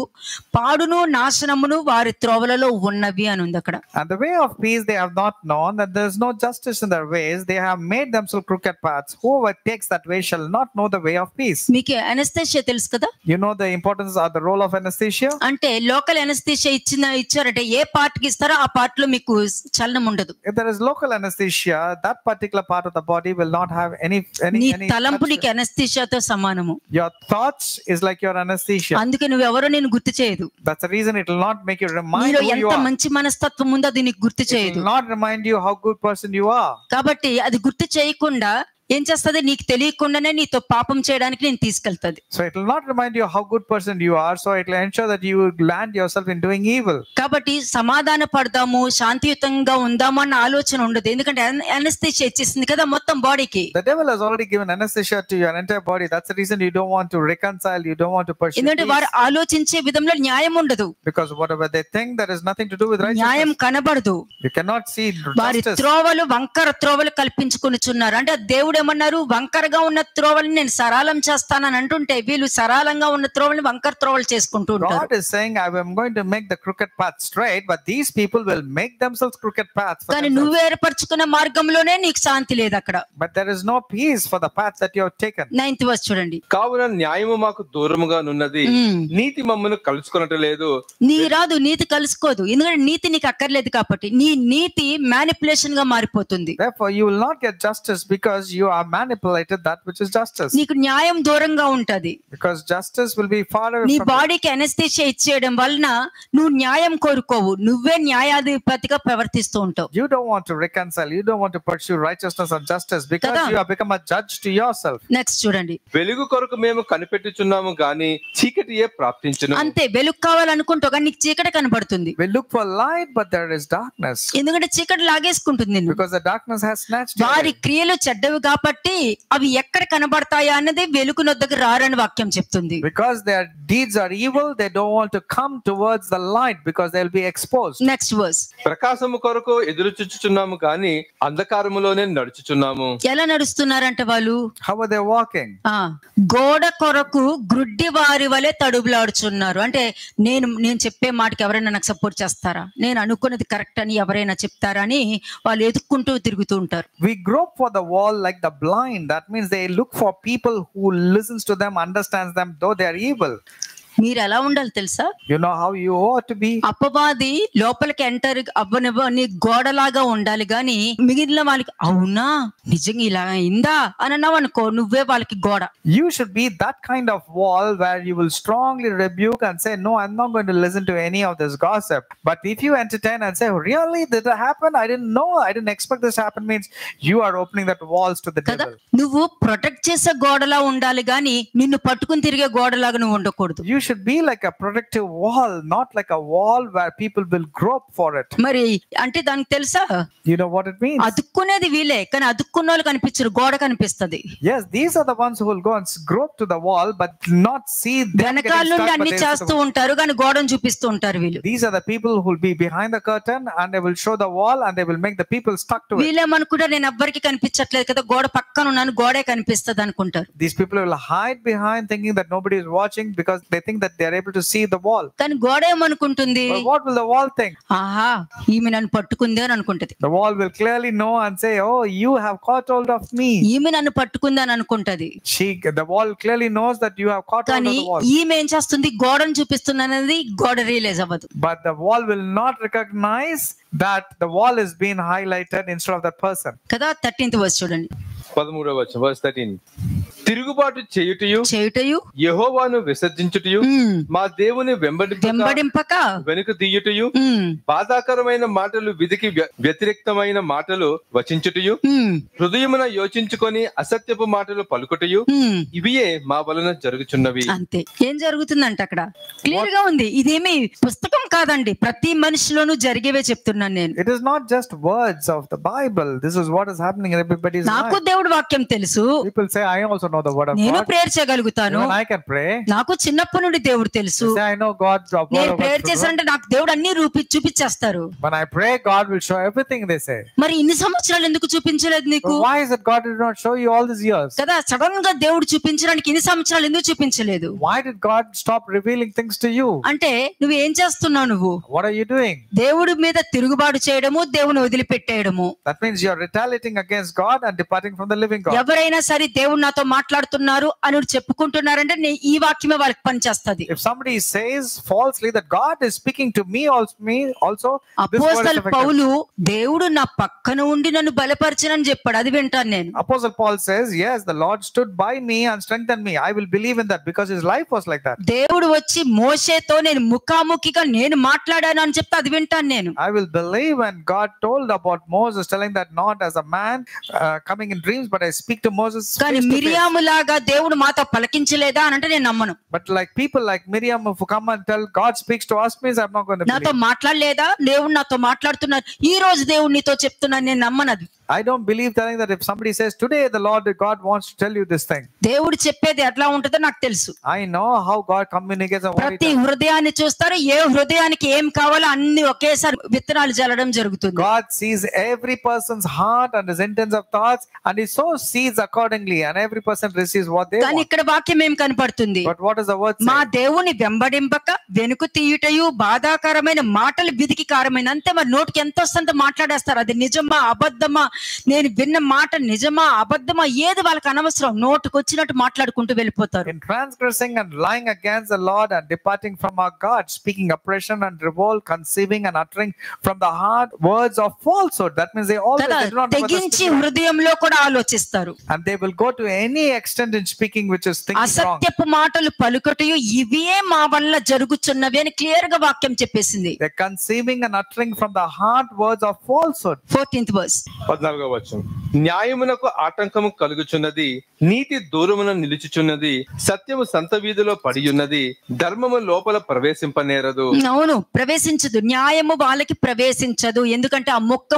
S1: పాడును నాశనమును వారి త్రోవలలో ఉన్నవి అని ఉంది అక్కడ.
S2: And the way of peace they have not known, that there is no justice in their ways. They have made themselves crooked paths. Whoever takes that way shall not know the way of peace.
S1: మీకు అనస్థీషియా తెలుసు కదా.
S2: You know the importance or the role of anesthesia?
S1: అంటే లోకల్ అనస్థీషియా ఇచ్చారంటే ఏ పార్ట్ కి ఇస్తారో ఆ పార్ట్ లో మీకు చలనం ఉండదు.
S2: If there is local anesthesia, that particular part of the body will not have any
S1: నీ తలంపు నీకు అనస్థీషియాతో సమానము.
S2: Your thoughts is like your anesthesia.
S1: అందుకే నువ్వెవరో నేను గుర్తు చేయదు.
S2: That's the reason it will not make you remind
S1: నీలో
S2: who you
S1: ఎంత
S2: are.
S1: మంచి మనస్తత్వం ఉందో అది నీకు గుర్తు
S2: It
S1: చేయదు.
S2: will not remind you how good person you are.
S1: కాబట్టి అది గుర్తు చేయకుండా ఏం చేస్తుంది, నీకు తెలియకుండానే నీతో పాపం చేయడానికి నేను తీసుకెళ్తాది.
S2: So it will not remind you how good person you are, so it will ensure that you will land yourself in doing evil.
S1: కాబట్టి సమాధాన పడదాము, శాంతియుతంగా ఉందాము అన్న ఆలోచన ఉండదు. ఎందుకంటే అనస్థీషియా ఇచ్చేసింది కదా మొత్తం బాడీకి.
S2: The devil has already given anesthesia to your entire body. That's the reason you don't want to reconcile, you don't want to pursue
S1: ఎందుకంటే
S2: peace.
S1: వారు ఆలోచించే విధంలో న్యాయం ఉండదు.
S2: Because whatever they think, there is nothing to do with
S1: న్యాయం
S2: righteousness.
S1: కనబడదు.
S2: You cannot see
S1: వారి
S2: justice.
S1: త్రోవలు వంకర త్రోవలు కల్పించుకొనిచున్నారు. అంటే దేవుడు ఏమన్నారు, వంకరగా ఉన్న త్రోవల్ని నేను సరళం చేస్తానని అంటుంటే వీళ్ళు సరళంగా ఉన్న త్రోవల్ని వంకర త్రోవలు చేసుకుంటూ ఉంటారు.
S2: God is saying, I am going to make the crooked path straight, but these people will make themselves crooked paths for
S1: కానీ
S2: themselves.
S1: నువ్వు ఏర్పరచుకున్న మార్గంలోనే నీకు శాంతి లేదు అక్కడ.
S2: But there is no peace for the path that you have taken.
S1: 9th verse చూడండి.
S3: కావున న్యాయము మాకు దూరముగా నున్నది, నీతి మమ్మను కలుసుకొనట లేదు.
S1: నీ రాదు, నీతి కలుసుకోదు. ఎందుకంటే నీతి నీకు అక్కర్లేదు కాబట్టి. నీ నీతి మ్యానిపులేషన్ గా మారిపోతుంది.
S2: Therefore, you will not get justice because you are manipulated that which is justice.
S1: నీకు న్యాయం దూరంగా ఉంటది.
S2: Because justice will be far away
S1: నీ
S2: from you.
S1: బాడీకి అనస్థీషియా ఇచ్చేయడం వలన నువ్వు న్యాయం కోరుకోవు, నువ్వే న్యాయాధిపతిగా ప్రవర్తిస్తూ ఉంటావు.
S2: You don't want to reconcile, you don't want to pursue righteousness and justice because
S1: Kada.
S2: you have become a judge to yourself.
S1: Next చూడండి.
S3: వెలుగు కొరకు మేము కనిపెట్టుచున్నాము గాని చీకటియే ప్రాప్తించును.
S1: అంతే, వెలుగు కావాలనుకుంటావు కానీ నీకు చీకటి కనబడుతుంది.
S2: We look for light, but there is darkness.
S1: ఎందుకంటే చీకటి లాగేసుకుంటుంది నిన్ను.
S2: Because the darkness has snatched you
S1: వారి
S2: away.
S1: క్రియలు చెడ్డవిగా కాబట్టి అవి ఎక్కడ కనబడతాయా అన్నది వెలుగునొద్దకు రారని వాక్యం చెప్తుంది.
S2: Because their deeds are evil, they don't want to come towards the light because they'll be exposed.
S1: Next verse.
S3: ప్రకాశము కొరకు ఎదురు చూచుచున్నాము కానీ అంధకారములోనే నడుచుచున్నాము.
S1: ఎలా నడుస్తున్నారంట వాళ్ళు?
S2: How are they walking?
S1: గోడ కొరకు గ్రుడ్డి వారి వలె తడుబులాడుచున్నారు. అంటే నేను చెప్పే మాటకి ఎవరైనా నాకు సపోర్ట్ చేస్తారా, నేను అనుకున్నది కరెక్ట్ అని ఎవరైనా చెప్తారా అని వాళ్ళు ఎదుక్కుంటూ తిరుగుతూ ఉంటారు.
S2: We grope for the wall like the blind. That means they look for people who listens to them, understands them, though they are evil.
S1: మీరు ఎలా ఉండాలి తెలుసా?
S2: You know how you ought to be.
S1: అపవాది లోపలికి ఎంటర్ అవ్వనివ్వని గోడలాగా ఉండాలి గాని మిగిలిన వాళ్ళకి అవునా నిజంగా ఇలా అయిందా అని అన్నావు అనుకో, నువ్వే వాళ్ళకి గోడ.
S2: You should be that kind of wall where you will strongly rebuke and say, no, I'm not going to listen to any of this gossip. But if you entertain and say, really, did that happen? I didn't know, I didn't expect this to happen, means you are opening that walls to the devil.
S1: నువ్వు ప్రొటెక్ట్ చేసే గోడలా ఉండాలి గాని నిన్ను పట్టుకుని తిరిగే గోడలాగా నువ్వు ఉండకూడదు.
S2: You should be like a protective wall, not like a wall where people will grope for it.
S1: మరి అంటే దానికి తెలుసా?
S2: You know what it means?
S1: అదుక్కునేది వీలే కానీ అదుక్కున్న వాళ్ళు కనిపించరు, గోడ కనిపిస్తది.
S2: Yes, these are the ones who will go and grope to the wall but not see them.
S1: వెనకాల నుండి అన్ని చేస్తూ ఉంటారు కానీ గోడను చూపిస్తూ ఉంటారు వీళ్ళు.
S2: These are the people who will be behind the curtain and they will show the wall and they will make the people stuck to it.
S1: వీళ్ళేమనుకుంటారు, నేను ఎవ్వరికి కనిపించట్లేదు కదా, గోడ పక్కన ఉన్నాను, గోడే కనిపిస్తది అనుకుంటారు.
S2: These people will hide behind thinking that nobody is watching because they think that they are able to see the wall.
S1: కానీ గోడ ఏమనుకుంటుంది?
S2: But what will the wall think?
S1: ఆహా ఈమె నన్ను పట్టుకుంది అని అనుకుంటది.
S2: The wall will clearly know and say, oh, you have caught hold of me.
S1: ఈమె నన్ను పట్టుకుంది అని అనుకుంటది.
S2: The wall clearly knows that you have caught hold of the wall.
S1: ఈమె ఏం చేస్తుంది, గోడను చూపిస్తుంది అనేది గోడ రియలైజ్ అవ్వదు.
S2: But the wall will not recognize that the wall is being highlighted instead of that person.
S1: కదా 13th వర్స్ చూడండి.
S3: 13వ వచనం verse 13. తిరుగుబాటు చేయుటయు యెహోవాను విసర్జించుటయు మా దేవుని వెంబడింపక వెనుక తీయుటయు బాధాకరమైన మాటలు విధికి వ్యతిరేక్తమైన మాటలు వచించుటయు హృదయమున యోచించుకొని అసత్యపు మాటలు పలుకుటయు ఇవియే మా వలన జరుగుచున్నవి.
S1: అంతే. ఏం జరుగుతుందంటే అక్కడ క్లియర్ గా ఉంది. ఇదేమి పుస్తకం కాదండి, ప్రతి మనిషిలోనూ జరిగేవే చెప్తున్నాను నేను.
S2: It is not just words of the Bible. This is what is happening in everybody's life.
S1: నాకు దేవుడి వాక్యం తెలుసు.
S2: People say, I also know the word of God.
S1: నేను ప్రేయర్ చేయగలుగుతాను.
S2: I can pray.
S1: నాకు చిన్నప్పటి నుండి దేవుడు తెలుసు.
S2: I know God.
S1: నేను ప్రేయర్ చేశానంటే నాకు దేవుడు అన్ని చూపించేస్తారు.
S2: When I pray, God will show everything, they say.
S1: మరి ఇన్ని సంవత్సరాలు ఎందుకు చూపించలేదు నీకు?
S2: Why is it God did not show you all these years?
S1: కదా సడన్ గా దేవుడు చూపించడానికి ఇన్ని సంవత్సరాలు ఎందుకు చూపించలేదు?
S2: Why did God stop revealing things to you?
S1: అంటే నువ్వు ఏం చేస్తున్నావు? నువ్వు
S2: What are you doing?
S1: దేవుడి మీద తిరుగుబాటు చేయడము, దేవుని వదిలిపెట్టేయడము.
S2: That means you are retaliating against God and departing from the living God.
S1: ఎవరైనా సరే దేవుడు నాతో మాట్లాడుతున్నారు అని చెప్పుకుంటున్నారంటే ఈ వాక్యమే వాళ్ళకి పనిచేస్తది.
S2: If somebody says falsely that God is speaking to me also,
S1: అపోస్తలుడు పౌలు దేవుడు నా పక్కన ఉండి నన్ను బలపరచనని చెప్పాడు. అది వింటాను నేను.
S2: Apostle Paul says, yes, the Lord stood by me and strengthened me. I will believe in that because his life was like that.
S1: దేవుడు వచ్చి మోషేతో నేను ముఖాముఖిగా నేను మాట్లాడాను అని చెప్తే అది వింటాను నేను.
S2: I will believe when God told about Moses, telling that not as a man coming in dreams, but I speak to Moses.
S1: కానీ మిరియాము లాగా దేవుడు మాతో పలకించలేదా అని అంటే నేను నమ్మను.
S2: But like people like Miriam who come and tell God speaks to us, means I'm not going to believe.
S1: నాతో మాట్లాడలేదా, దేవుడు నాతో మాట్లాడుతున్నారు, ఈ రోజు దేవుడు నీతో చెప్తున్నాను, నేను నమ్మనది.
S2: I don't believe telling that if somebody says today the Lord God wants to tell you this thing.
S1: దేవుడు చెప్పేది ఎట్లా ఉంటుందో నాకు తెలుసు.
S2: I know how God communicates.
S1: ప్రతి హృదయాన్ని చూస్తారు, ఏ హృదయానికి ఏం కావాలో అన్ని ఒకేసారి విత్తనాలు జల్లడం జరుగుతుంది.
S2: God sees every person's heart and his intents of thoughts and he sows seeds accordingly and every person receives what they want.
S1: కానీ ఇక్కడ వాక్యం ఏం కనపడుతుంది?
S2: But what is the word say?
S1: మా దేవుని వెంబడింపక వెనుక తీయుటయు బాధాకరమైన మాటలు విధికి కారమైన. అంతే, మరి నోటికి ఎంత వస్తుందో మాట్లాడేస్తారు. అది నిజమా అబద్ధమా, నేను విన్న మాట నిజమా అబద్ధమా ఏది వాళ్ళకి అనవసరం, నోటుకు వచ్చినట్టు మాట్లాడుకుంటూ వెళ్ళిపోతారు.
S2: In transgressing and lying against the Lord and departing from our God, speaking oppression and revolt, conceiving and uttering from the heart words of falsehood. That means they always do not
S1: తెగించి హృదయంలో కూడా ఆలోచిస్తారు.
S2: And they will go to any extent in speaking which is thinking wrong.
S1: అసత్యపు మాటలు పలుకుటయు ఇవే మా వల్ల జరుగుచున్నవి అని క్లియర్ గా వాక్యం చెప్పేసింది.
S2: They conceiving and uttering from the heart words of falsehood.
S1: 14th verse.
S3: 14వ వచనం. న్యాయమునకు ఆటంకము కలుగుచున్నది, నీతి దూరమున నిలుచుచున్నది, సత్యము సంత వీధిలో పడి ఉన్నది, ధర్మము లోపల ప్రవేశింపనేరదు.
S1: అవును, ప్రవేశించదు. న్యాయము వాళ్ళకి ప్రవేశించదు. ఎందుకంటే ఆ మొక్క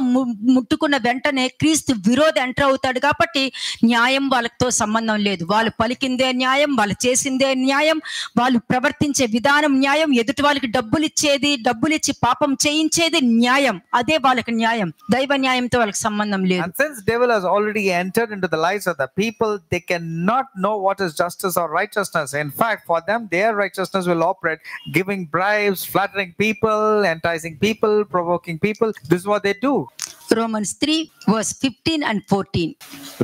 S1: ముట్టుకున్న వెంటనే క్రీస్తు విరోధి ఎంటర్ అవుతాడు కాబట్టి న్యాయం వాళ్ళతో సంబంధం లేదు. వాళ్ళు పలికిందే న్యాయం, వాళ్ళు చేసిందే న్యాయం, వాళ్ళు ప్రవర్తించే విధానం న్యాయం, ఎదుటి వాళ్ళకి డబ్బులు ఇచ్చి పాపం చేయించేది న్యాయం. అదే వాళ్ళకి న్యాయం. దైవ న్యాయంతో వాళ్ళకి సంబంధం లేదు.
S2: And since devil has already entered into the lives of the people, they cannot know what is justice or righteousness. In fact, for them, their righteousness will operate giving bribes, flattering people, enticing people, provoking people. This is what they do.
S1: Romans 3 verse 15 and 14.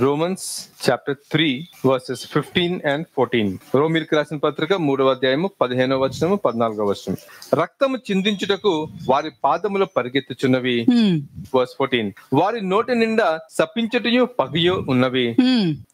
S3: Romans chapter 3 verses 15 and 14. రోమీయులకు రాసిన పత్రిక 3వ అధ్యాయము 15వ వచనము 14వ వచనం. రక్తము చిందించుటకు వారి పాదములు పరిగెత్తుచున్నవి. verse 14. వారి నోటి నిండా శపించుటయు పగయు ఉన్నవి.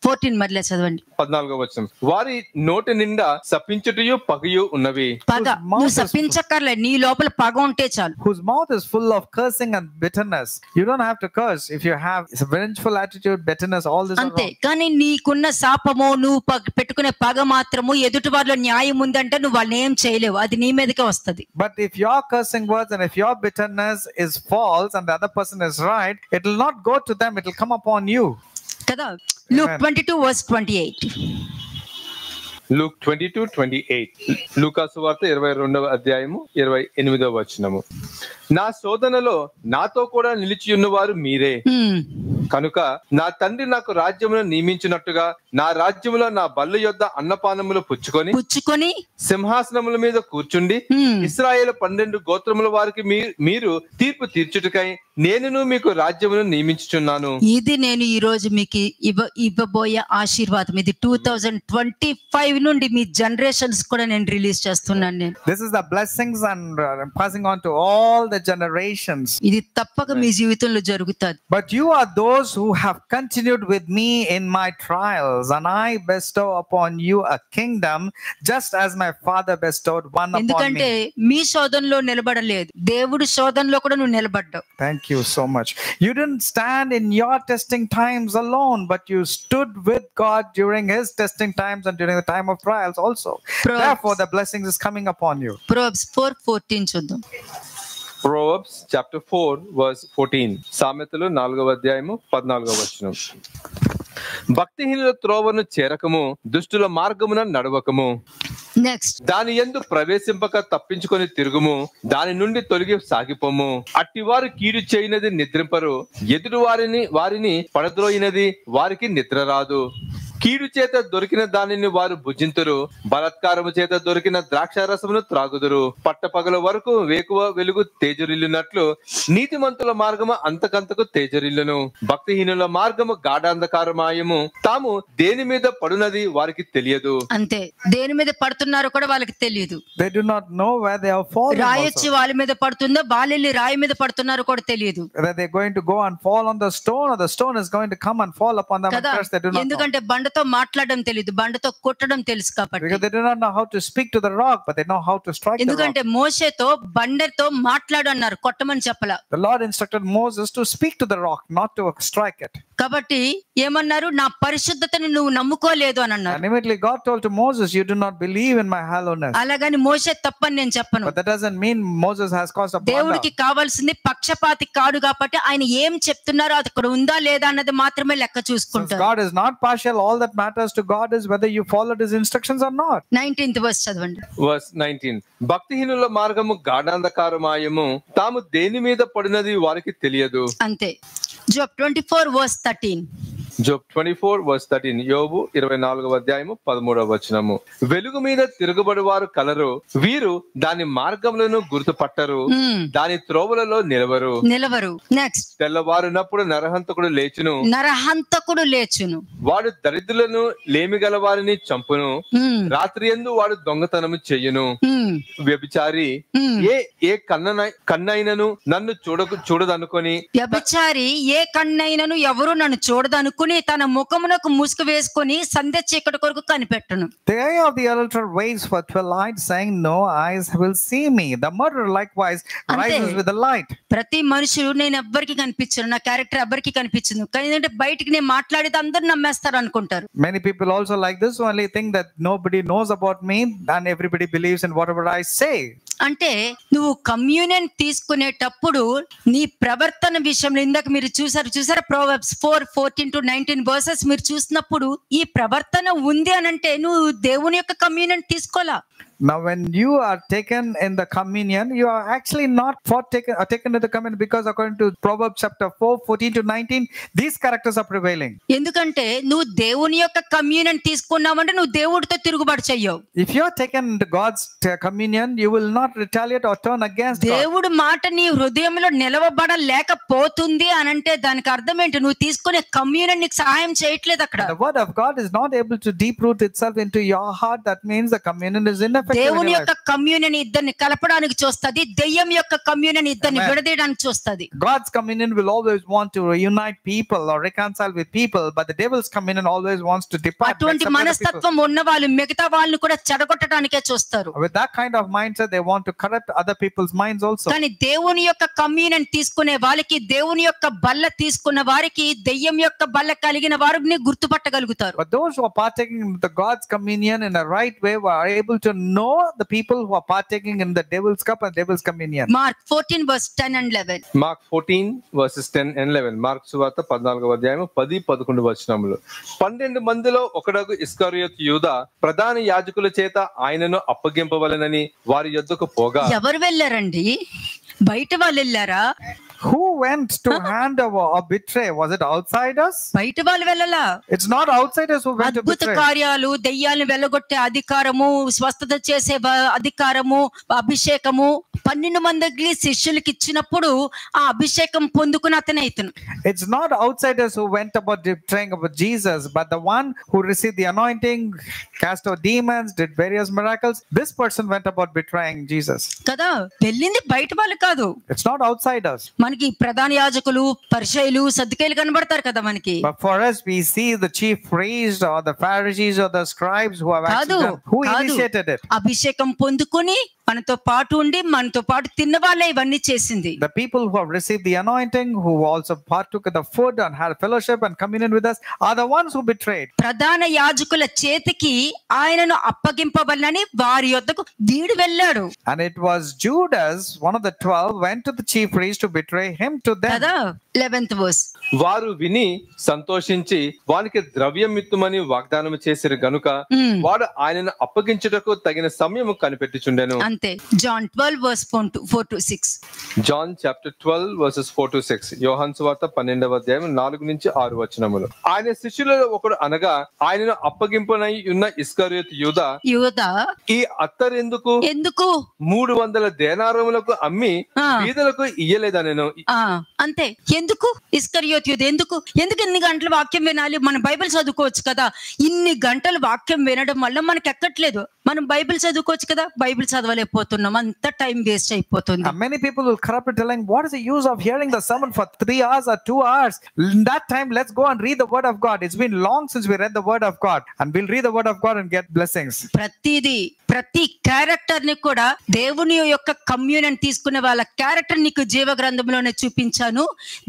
S1: 14 మరలా చదవండి.
S3: 14వ వచనం. వారి నోటి నిండా శపించుటయు పగయు ఉన్నవి.
S1: పగ, నువ్వు శపించక్కర్లే, నీ లోపల పగ ఉంటే చాలు.
S2: Whose mouth is full of cursing and bitterness. You don't have to curse if you have a vengeful attitude, bitterness, all this.
S1: అంతే. కానీ నీకున్న శాపము, నువ్వు పెట్టుకునే పగ మాత్రము ఎదుటి వారిలో న్యాయం ఉందంటే నువ్వు వాళ్ళని ఏం చేయలేవు. అది నీ మీదకే వస్తది.
S2: But if your cursing words and if your bitterness is false and the other person is right, it will not go to them, it will come upon you.
S1: కదా. Luke 22 verse 28.
S3: Luke 22:28. లూకాసు వార్త 22వ అధ్యాయము 28వ వచనము. నా శోధనలో నాతో కూడా నిలిచి ఉన్నవారు మీరే, కనుక నా తండ్రి నాకు రాజ్యమును నియమించినట్టుగా నా రాజ్యములో నా బల్ల యొద్ద అన్నపానములు పుచ్చుకొని సింహాసనముల మీద కూర్చుండి ఇశ్రాయేలు 12 గోత్రముల వారికి మీరు తీర్పు తీర్చుటకై నేనును మీకు రాజ్యమును నియమించుచున్నాను.
S1: ఇది నేను ఈ రోజు మీకు ఇవ్వబోయే ఆశీర్వాదం. ఇది 2025 నుండి మీ జనరేషన్స్ కూడా నేను రిలీజ్ చేస్తున్నాను. నేను
S2: This is the blessings and passing on to all the generations.
S1: ఇది తప్పక మీ జీవితంలో జరుగుతుంది.
S2: But you are those who have continued with me in my trials, and I bestow upon you a kingdom, just as my father bestowed one upon me.
S1: ఎందుకంటే మీ శోధనలో నిలబడలేదు, దేవుడి శోధనలో కూడా నువ్వు నిలబడ్డావు.
S2: Thank you so much. You didn't stand in your testing times alone, but you stood with God during his testing times and during the time of trials also. Therefore the blessings is coming upon you.
S1: Proverbs 4:14 చూద్దాం.
S3: Proverbs chapter 4 verse 14. సామెతలు 4వ అధ్యాయము 14వ వచనం. భక్తిహీనుల త్రోవను చేరకము, దుష్టుల మార్గమున నడవకము.
S1: నెక్స్ట్.
S3: దాని యందు ప్రవేశింపక తప్పించుకొని తిరుగుము, దాని నుండి తొలగి సాగిపోము. అట్టివారు కీడు చేయనది నిద్రింపరు, ఎదురు వారిని పడద్రోయినది వారికి నిద్ర రాదు. కీడు చేత దొరికిన దానిని వారు భుజింతురు, బలాత్కారము చేత దొరికిన ద్రాక్షారసమును త్రాగుదురు. పట్టపగల వరకు వేకువ వెలుగు తేజరిల్లునట్లు నీతిమంతుల మార్గము అంతకంతకు తేజరిల్లును. భక్తిహీనుల మార్గము గాఢాంధకారమాయము, తాము దేని మీద పడునది వారికి తెలియదు.
S1: అంతే, దేని మీద పడుతున్నారో కూడా వాళ్ళకి తెలియదు.
S2: They do not know where they are falling.
S1: రాయొచ్చి వాళ్ళ మీద పడుతుందో, వాళ్ళెళ్ళి రాయి మీద పడుతున్నారో కూడా తెలియదు.
S2: Whether they're going to go and fall on the stone or the stone is going to come and fall upon them and crush, they do not know.
S1: ఎందుకంటే బండతో మాట్లాడడం తెలియదు, బండతో కొట్టడం తెలుసు కాబట్టి.
S2: Because they do not know how to speak to the rock, but they know how to strike the rock.
S1: ఎందుకంటే మోషేతో బండతో మాట్లాడు అన్నారు, కొట్టమని చెప్పలా.
S2: The Lord instructed Moses to speak to the rock, not to strike it.
S1: కాబట్టి ఏమన్నారు, నా పరిశుద్ధతని నువ్వు నమ్ముకోలేదు అని అన్నారు.
S2: And immediately God told to Moses, you do not believe in my hallowedness.
S1: అలాగని మోషే తప్పని నేను చెప్పను.
S2: But that doesn't mean Moses has caused a blunder.
S1: దేవుడికి కావాల్సింది పక్షపాతి కాడు కాబట్టి ఆయన ఏం చెప్తున్నారో అది అక్కడ ఉందా లేదా అన్నది మాత్రమే లెక్క చూసుకుంటారు.
S2: God is not partial. All that matters to God is whether you followed his instructions or not.
S1: 19th verse చదవండి.
S3: Verse 19. భక్తిహీనుల మార్గము గాఢాంధకారమాయము, తాము దేని మీద పడినది వారికి తెలియదు.
S1: అంతే. Job 24 verse 13.
S3: Job 24 verse 13. యోబు 24వ అధ్యాయము 13వ వచనము. వెలుగు మీద తిరుగుబడి వారు కలరు, వీరు దాని మార్గములను గుర్తుపట్టరు, దాని త్రోవలలో నిలవరు. నెక్స్ట్. తెల్లవారునప్పుడు నరహంతకుడు లేచును, వాడు దరిద్రులను లేమిగల వారిని చంపును, రాత్రి యందు వాడు దొంగతనము చెయ్యును. వ్యభిచారి ఏ కన్నైనను నన్ను చూడదనుకొని,
S1: వ్యభిచారి ఏ కన్నైనను ఎవరు నన్ను చూడదనుకుని కప్పుకొని తన ముఖమునకు ముసుగు వేసుకొని సంధ్య చీకటి కొరకు కనిపెట్టును.
S2: The eye of the adulterer waits for twilight, saying, "No eyes will see me." The murderer likewise rises with the light.
S1: ప్రతి మనుషుడు నేను ఎవ్వరికి కనిపించను, నా క్యారెక్టర్ ఎవ్వరికి కనిపించను, కానీ ఏంటంటే బయటికి నేను మాట్లాడితే అందరు నమ్మేస్తారు అనుకుంటారు.
S2: Many people also like this, only think that nobody knows about me and everybody believes in whatever I say.
S1: అంటే నువ్వు కమ్యూనియన్ తీసుకునేటప్పుడు నీ ప్రవర్తన విషయంలో ఇందాక మీరు చూసారా Proverbs 4:14-19 వర్సెస్ మీరు చూసినప్పుడు ఈ ప్రవర్తన ఉంది అని అంటే నువ్వు దేవుని యొక్క communion తీసుకోలా.
S2: Now, when you are taken in the communion, you are actually not taken to the communion, because according to Proverbs chapter 4:14-19, these characters are prevailing.
S1: ఎందుకంటే నువ్వు దేవుని యొక్క కమ్యూనియన్ తీసుకున్నావంటే నువ్వు దేవుడితో తిరుగుబాటు చెయ్యవు.
S2: If you are taken into God's communion, you will not retaliate or turn against God.
S1: దేవుడు మాట నీ హృదయంలో నిలవబడలేకపోతుంది అని అంటే దానికి అర్థం ఏంటి? నువ్వు తీసుకునే కమ్యూనియన్ నీకు సహాయం చేయట్లేదు అక్కడ.
S2: The word of God is not able to deep root itself into your heart. That means the communion is ineffective.
S1: దేవుని యొక్క కమ్యూనియన్ ఇద్దరిని కలపడానికి చూస్తది, దెయ్యం యొక్క కమ్యూనియన్ ఇద్దరిని విడదీయడానికి చూస్తది.
S2: God's communion will always want to reunite people or reconcile with people, but the devil's communion always wants to depart.
S1: అటువంటి మనస్తత్వం ఉన్న వాళ్ళు మిగతా వాళ్ళని కూడా చెడగొట్టడానికే చూస్తారు.
S2: With that kind of mindset, they want to corrupt other people's minds also.
S1: కానీ దేవుని యొక్క కమ్యూనియన్ తీసుకునే వాళ్ళకి, దేవుని యొక్క బల్ల తీసుకున్న వారికి దెయ్యం యొక్క బల్ల కలిగిన వారిని గుర్తుపట్టగలుగుతారు.
S2: But those who are partaking in the God's communion in a right way are able to know the people who are partaking in the devil's cup and devil's communion.
S1: Mark 14:10-11.
S3: Mark 14:10-11. Mark సువార్త 14వ అధ్యాయం 10-11 వచనములు. 12 మందిలో ఒకడగు ఇస్కరియోతు యూదా ప్రధాన యాజకుల చేత ఆయనను అప్పగింపవలెనని వారి యొద్దకు పోగా.
S1: ఎవరు వెళ్ళారండి? బయట వాళ్ళు వెళ్ళారా?
S2: Who went to hand over or betray? Was it outsiders?
S1: బయట వాళ్ళు వెళ్ళలా.
S2: It's not outsiders who went to
S1: అద్భుత
S2: betray.
S1: కార్యాలు, దెయ్యాలను వెళ్ళగొట్టే అధికారము, స్వస్థత చేసే అధికారము, అభిషేకము 12 మందికి శిష్యులకి ఇచ్చినప్పుడు ఆ అభిషేకం పొందుకుని అతనే ఇతను.
S2: It's not outsiders who went about betraying about Jesus, but the one who received the anointing, cast out demons, did various miracles. This person went about betraying Jesus.
S1: కదా, వెళ్ళింది బయట వాళ్ళు కాదు.
S2: It's not outsiders.
S1: మనకి ప్రధాన యాజకులు, పరిసయ్యులు, సద్దుకయ్యులు కనబడతారు కదా మనకి.
S2: But for us, we see the chief priests or the Pharisees or the scribes who have actually done, who initiated it.
S1: అభిషేకం పొందుకొని మనతో పాటు ఉండి మనతో పాటు తిన్న వాళ్ళే ఇవన్నీ చేసింది.
S2: The people who have received the anointing, who also partook of the food and had fellowship and communion with us, are the ones who betrayed.
S1: ప్రధాన యాజకుల చేతికి ఆయనను అప్పగింపవలనని వారి యొద్దకు వీడు వెళ్ళాడు.
S2: And it was Judas, one of the 12, went to the chief priest to betray him to them.
S1: కదా 11th verse.
S3: వారు విని సంతోషించి వానికి ద్రవ్యం ఇత్తుమని వాగ్దానం చేసిరు గనుక వాడు ఆయనను అప్పగించుటకు తగిన సమయము కనిపెట్టుచుండెను.
S1: అంతే. John 12:4-6.
S3: John chapter 12:4-6. యోహాను సువార్త 12వ అధ్యాయం 4-6 వచనములు. ఆయన శిష్యులలో ఒకడు అనగా ఆయనను అప్పగింపునై ఉన్న ఇస్కరియోతు యూదా ఈ అత్తరు ఎందుకు 300 దేనారములకు అమ్మి బీదలకు ఇయ్యలేదా నేను.
S1: అంతే. ఎందుకు ఇస్కరియోతు యూదా ఎందుకు ఇన్ని గంటలు వాక్యం వినాలి? మనం బైబిల్ చదువుకోవచ్చు కదా. ఇన్ని గంటలు వాక్యం వినడం వల్ల మనకి ఎక్కట్లేదు. మనం బైబిల్ చదువుకోవచ్చు కదా, బైబిల్ చదవలేకపోతున్నాం, అంత టైం వేస్ట్ అయిపోతుంది.
S2: Many people will corrupt it, telling, what is the use of hearing the sermon for 3 hours or 2 hours? In that time, let's go and read the word of God. It's been long since we read the word of God, and we'll read the word of God and get blessings.
S1: ప్రతి క్యారెక్టర్ ని కూడా దేవుని యొక్క కమ్యూనియన్ తీసుకునే వాళ్ళ క్యారెక్టర్ నీకు జీవ గ్రంథంలోనే చూపించాను.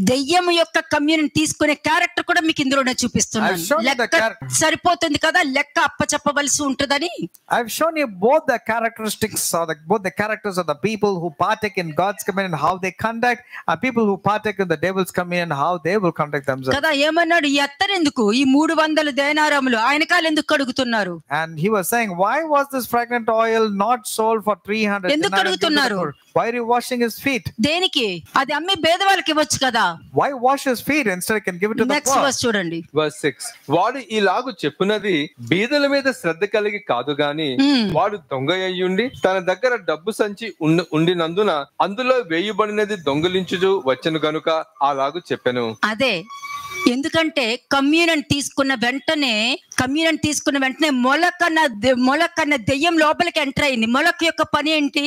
S1: దెయ్యం యొక్క కమ్యూనియన్ తీసుకునే క్యారెక్టర్ కూడా మీకు ఇందులోనే చూపిస్తున్నాను. లెక్క సరిపోతుంది కదా, లెక్క అప్పచెప్పవలసి ఉంటుందని.
S2: I've shown you both the characteristics or both the characters of the people who partake in God's communion, how they conduct, and people who partake in the devil's communion, how they will conduct themselves.
S1: కదా, ఏమన్నాడు? ఈ అత్తరెందుకు, ఈ 300 దేనారములు ఆయన కాలు ఎందుకు కడుగుతున్నారు?
S2: And he was saying, why was this fragrant oil not sold for 300
S1: ఎందుకు కడుగుతున్నారు?
S2: Why are you washing his feet?
S1: దేనికి? అది అమ్మి పేదవాళ్ళకి ఇవ్వచ్చు కదా.
S2: Why wash his feet? Instead you can give it to the poor.
S1: Next verse చూడండి.
S3: Verse 6. వాడు ఇలాగు చెప్పునది బీదల మీద శ్రద్ధ కలిగి కాదు గాని వాడు దొంగ అయ్యుండి తన దగ్గర డబ్బు సంచి ఉండినందున అందులో వేయబడినది దొంగిలించుచు వచ్చెను గనుక అలాగు చెప్పెను.
S1: అదే, ఎందుకంటే కమ్యూనియన్ తీసుకున్న వెంటనే కమ్యూనియన్ తీసుకున్న వెంటనే మొలకన్న దెయ్యం లోపలికి ఎంటర్ అయింది. మొలక యొక్క పని ఏంటి?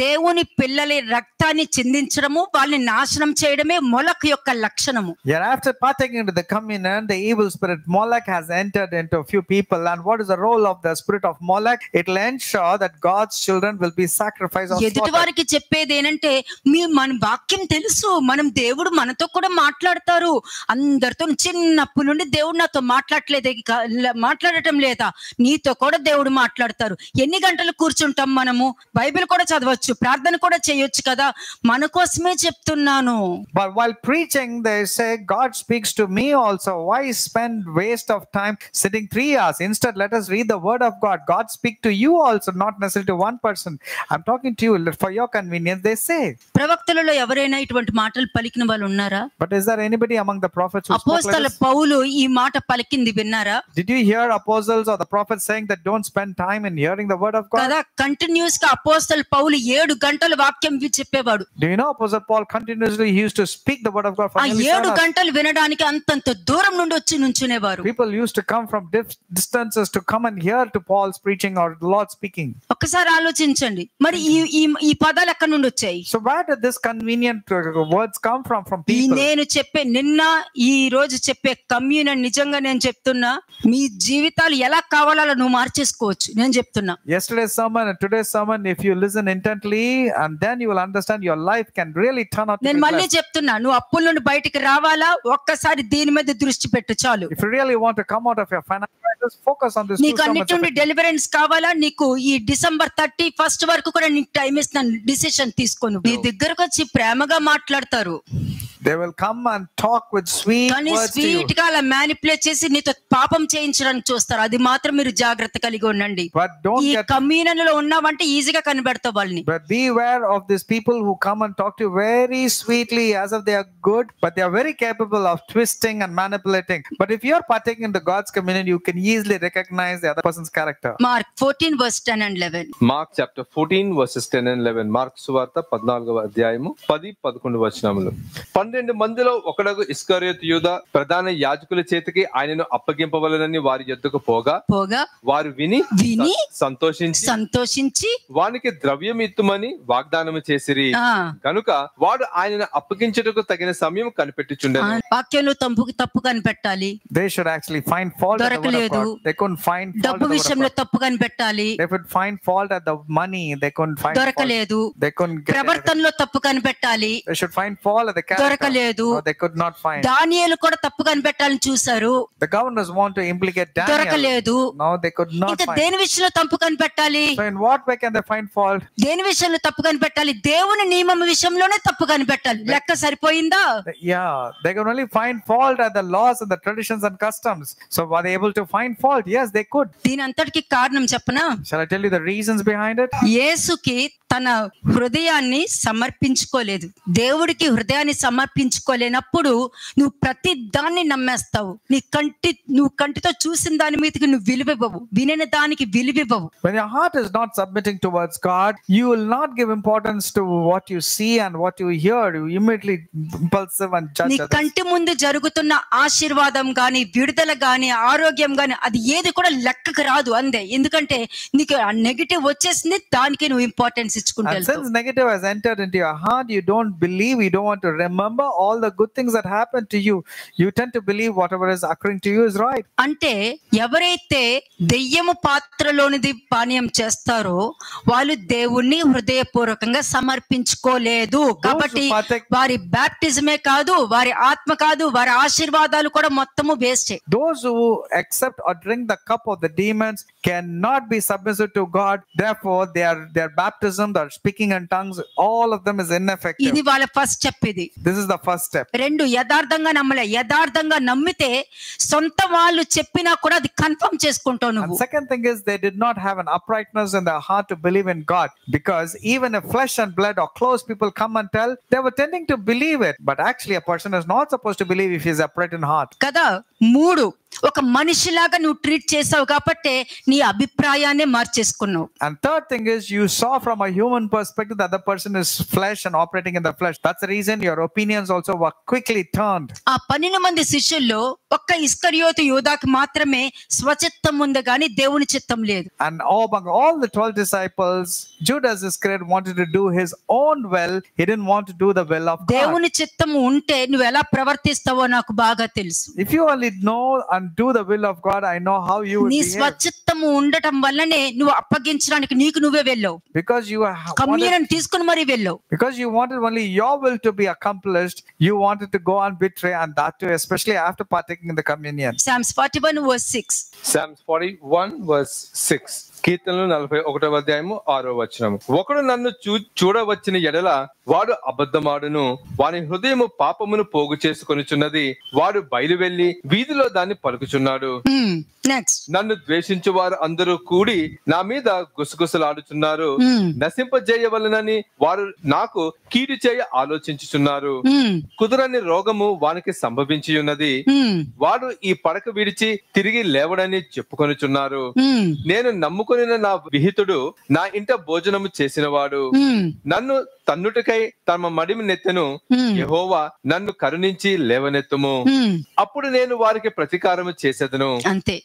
S1: దేవుని పిల్లల రక్తాన్ని చిందించడము, వాళ్ళని నాశనం చేయడమే మొలక యొక్క లక్షణము.
S2: Yeah, after partaking into the communion, the evil spirit Molech has entered into a few people. And what is the role of the spirit of Molech? It will ensure that God's children will be sacrificed or
S1: ఎదుటి
S2: slaughtered.
S1: వారికి చెప్పేది ఏంటంటే, మన వాక్యం తెలుసు, మనం దేవుడు మనతో కూడా మాట్లాడతారు, అందరితో చిన్నప్పటి నుండి దేవుడు నాతో మాట్లాడటం లేదా, నీతో కూడా దేవుడు మాట్లాడతారు. ఎన్ని గంటలు కూర్చుంటాం మనము? బైబిల్ కూడా చదవచ్చు, ప్రార్థన కూడా చేయొచ్చు కదా. మన కోసమే చెప్తున్నాను.
S2: But while preaching, they say, God speaks to me also. Why spend waste of time sitting 3 hours? Instead, let us read the word of God. God speak to you also, not necessarily to one person. I'm talking to you for your convenience, they say.
S1: ప్రవక్తలలో ఎవరైనా ఇటువంటి మాటలు పలికిన వాళ్ళు ఉన్నారా?
S2: But is there anybody among the prophets who spoke like
S1: అపోస్తల
S2: this?
S1: పౌలు ఈ మాట పలికింది విన్నారా?
S2: Did you hear apostles or the prophets saying that don't spend time in hearing the word of God?
S1: కదా, కంటిన్యూస్ గా అపోస్తల పౌలు 7 గంటలు వాక్యం చెప్పేవాడు.
S2: Do you know Apostle Paul continuously he used to speak the word of God for
S1: ఆ
S2: nearly
S1: 7
S2: 7 hours?
S1: గంటలు వినడానికి అంతంత దూరం నుండి వచ్చి నుంచునేవారు.
S2: People used to come from distances to come and hear to Paul's preaching or the Lord speaking.
S1: ఒక్కసారి ఆలోచించండి, మరి ఈ పదాలు ఎక్కడి నుండి వచ్చాయి?
S2: So where did this convenient words come from people?
S1: నేను చెప్పే ఈ రోజు చెప్పే కమ్యూనియన్ నిజంగా నేను చెప్తున్నా, మీ జీవితాలు ఎలా కావాలో అలా నువ్వు మార్చేసుకోవచ్చు. నేను చెప్తున్నా,
S2: Yesterday's sermon and today's sermon, if you listen intently, and then you will understand your life can really turn out to
S1: నేను
S2: be
S1: మళ్ళీ
S2: blessed.
S1: చెప్తున్నా, నువ్వు అప్పుల నుండి బయటికి రావాలా, ఒక్కసారి దీని మీద దృష్టి పెట్టు చాలు.
S2: If you really want to come out of your financial crisis, focus on this.
S1: నీకు అన్నిటి నుండి డెలివరెన్స్ కావాలా, నీకు ఈ December 31st వరకు కూడా నీకు టైం ఇస్తాను, డిసిషన్ తీసుకోను. నీ దగ్గరకు వచ్చి ప్రేమగా మాట్లాడతారు,
S2: They will come and talk with sweet
S1: కానీ
S2: words to you.
S1: స్వీట్ గా అలా మ్యానిపులేట్ చేసి నీతో పాపం చేయించడానికి చూస్తారు. అది మాత్రం మీరు జాగ్రత్త కలిగి ఉండండి.
S2: But don't
S1: ఈ
S2: get
S1: కమ్యూనియన్ లో ఉన్నావంటే ఈజీగా కనిపెడతావు వాళ్ళని.
S2: But beware of these people who come and talk to you very sweetly as if they are good, but they are very capable of twisting and manipulating. But if you are partaking in the God's communion, you can easily recognize the other person's character.
S1: Mark 14 verse 10 and 11.
S3: Mark chapter 14 versus 10 and 11. Mark సువార్త 14వ అధ్యాయము 10-11 వచనములు. 12 మందిలో ఒకడగు ఇస్కరియోతు యూదా ప్రధాన యాజకుల చేతికి ఆయనను అప్పగింపవలెనని వారి యొద్దకు పోగా వారు విని
S1: సంతోషించి
S3: వానికి ద్రవ్యం ఇత్తుమని వాగ్దానము చేసిరి. కనుక వాడు ఆయనను అప్పగించుటకు తగిన సమయం కనిపెట్టుచుండెను.
S1: వాక్యంలో తప్పు కనిపెట్టాలి.
S2: They should actually find fault at the word of God. They couldn't find fault.
S1: డబ్బు విషయంలో తప్పు కనిపెట్టాలి.
S2: They could find fault at the money. They couldn't find
S1: దొరకలేదు.
S2: They couldn't get.
S1: ప్రవర్తనలో తప్పు కనిపెట్టాలి.
S2: They should find fault at the character.
S1: దొరకలేదు.
S2: No, they could not find.
S1: దానియేలు కూడా తప్పు కనిపెట్టాలని చూశారు.
S2: The governors want to implicate Daniel.
S1: దొరకలేదు.
S2: No, they could not
S1: ఇంకా
S2: find.
S1: దేని విషయంలో తప్పు కనిపెట్టాలి?
S2: So in what way can they find fault?
S1: దేని విషయంలో తప్పు కనిపెట్టాలి? దేవుని నియమం విషయంలోనే తప్పు కనిపెట్టాలి. లెక్క సరిపోయిందా?
S2: Yeah, they can only find fault at the laws and the traditions and customs. So were they able to find fault? Yes, they could.
S1: దీని అంతటికి కారణం చెప్పనా?
S2: Shall I tell you the reasons behind it?
S1: యేసుకి తన హృదయాన్ని సమర్పించుకోలేదు. దేవుడికి హృదయాన్ని సమర్పించుకోలేనప్పుడు నువ్వు ప్రతి దాన్ని నమ్మేస్తావు. నువ్వు కంటితో చూసిన దాని మీదకి నువ్వు విలువివ్వవు, వినిన దానికి విలువివ్వవు.
S2: When your heart is not submitting towards God, you will not give importance to what you see and what you hear. You immediately impulsive and judge
S1: నీ
S2: others.
S1: కంటి ముందు జరుగుతున్న ఆశీర్వాదం గాని, విడుదల గాని, ఆరోగ్యం గాని అది ఏది కూడా లెక్కకు రాదు అందే. ఎందుకంటే నీకు ఆ నెగటివ్ వచ్చేసింది, దానికి నువ్వు importance
S2: And
S1: ఇచ్చుకుంటావు.
S2: since negative has entered into your heart, you don't believe, you don't want to remember all the good things that happen to you. You tend to believe whatever is occurring to you is right.
S1: అంటే ఎవరైతే దెయ్యము పాత్రలోనిది పానీయం చేస్తారో వాళ్ళు దేవుణ్ణి హృదయపూర్వకంగా సమర్పించుకోలేదు. కాబట్టి వారి బాప్టిజమే కాదు, వారి ఆత్మ కాదు, వారి ఆశీర్వాదాలు కూడా మొత్తము వేస్టే.
S2: Those who accept or drink the cup of the demons cannot be submissive to God. Therefore, their baptism, their speaking in tongues, all of them is ineffective.
S1: ఇది వాళ్ళ ఫస్ట్ స్టెప్. ఇది
S2: This is the first step.
S1: రెండు, యథార్థంగా నమ్మలే. యథార్థంగా నమ్మితే సొంత వాళ్ళు చెప్పినా కూడా అది కన్ఫర్మ్ చేసుకుంటావు
S2: And
S1: నువ్వు.
S2: second thing is they did not have an uprightness in their heart to believe in God, because even if flesh and blood or close people come and tell, they were tending to believe it. But actually a person is not supposed to believe if he is upright in heart.
S1: కదా. 3, ఒక మనిషిలాగా నువ్వు ట్రీట్ చేసావు కాబట్టి నీ అభిప్రాయాన్ని మార్చేసుకున్నావు.
S2: And third thing is, you saw from a human perspective that the person is flesh and operating in the flesh. That's the reason your opinions also were quickly turned.
S1: ఆ 12 మంది శిష్యుల్లో ఒక్క ఇస్కరియోతు యూదాకి మాత్రమే స్వచిత్తం ఉంది కానీ దేవుని చిత్తం లేదు.
S2: And among all the 12 disciples, Judas Iscariot wanted to do his own will. He didn't want to do the will of God.
S1: దేవుని చిత్తం ఉంటే నువ్వు ఎలా ప్రవర్తిస్తావో నాకు బాగా తెలుసు.
S2: If you only know and do the will of God, I know how you would
S1: నీ
S2: behave.
S1: స్వచిత్తము ఉండటం వల్లనే నువ్వు అప్పగించడానికి నీకు నువ్వే వెళ్ళావు.
S2: Because you
S1: కమ్యూనియన్ తీసుకుని మరి వెళ్ళావు.
S2: because you wanted only your will to be accomplished, you wanted to go and betray, and that too, especially after partaking in the communion.
S1: Psalms 41:6.
S3: Psalms 41:6. కీర్తనలు 41వ అధ్యాయము 6వ వచనము. ఒకడు నన్ను చూడవచ్చిన ఎడల వాడు అబద్ధమాడును, వాని హృదయము పాపమును పోగు చేసుకొనుచున్నది, వాడు బయలు వెళ్లి వీధిలో దాన్ని పలుకుచున్నాడు.
S1: నెక్స్ట్.
S3: నన్ను ద్వేషించు వారు అందరూ కూడి నా మీద గుసగుసలాడుచున్నారు, నశింపజేయవలనని వారు నాకు కీడు చేయ ఆలోచించుచున్నారు. కుదరని రోగము వానికి సంభవించి ఉన్నది, వాడు ఈ పడక విడిచి తిరిగి లేవడని చెప్పుకొనుచున్నారు. నేను నమ్ముకుని నా విహితుడు నా ఇంట భోజనము చేసినవాడు నన్ను తన్నుటకై తమ మడిమి నెత్తెను, యెహోవా నన్ను కరుణించి లేవనెత్తుము, అప్పుడు నేను వారికి ప్రతీకారము చేసేదను.
S1: అంతే.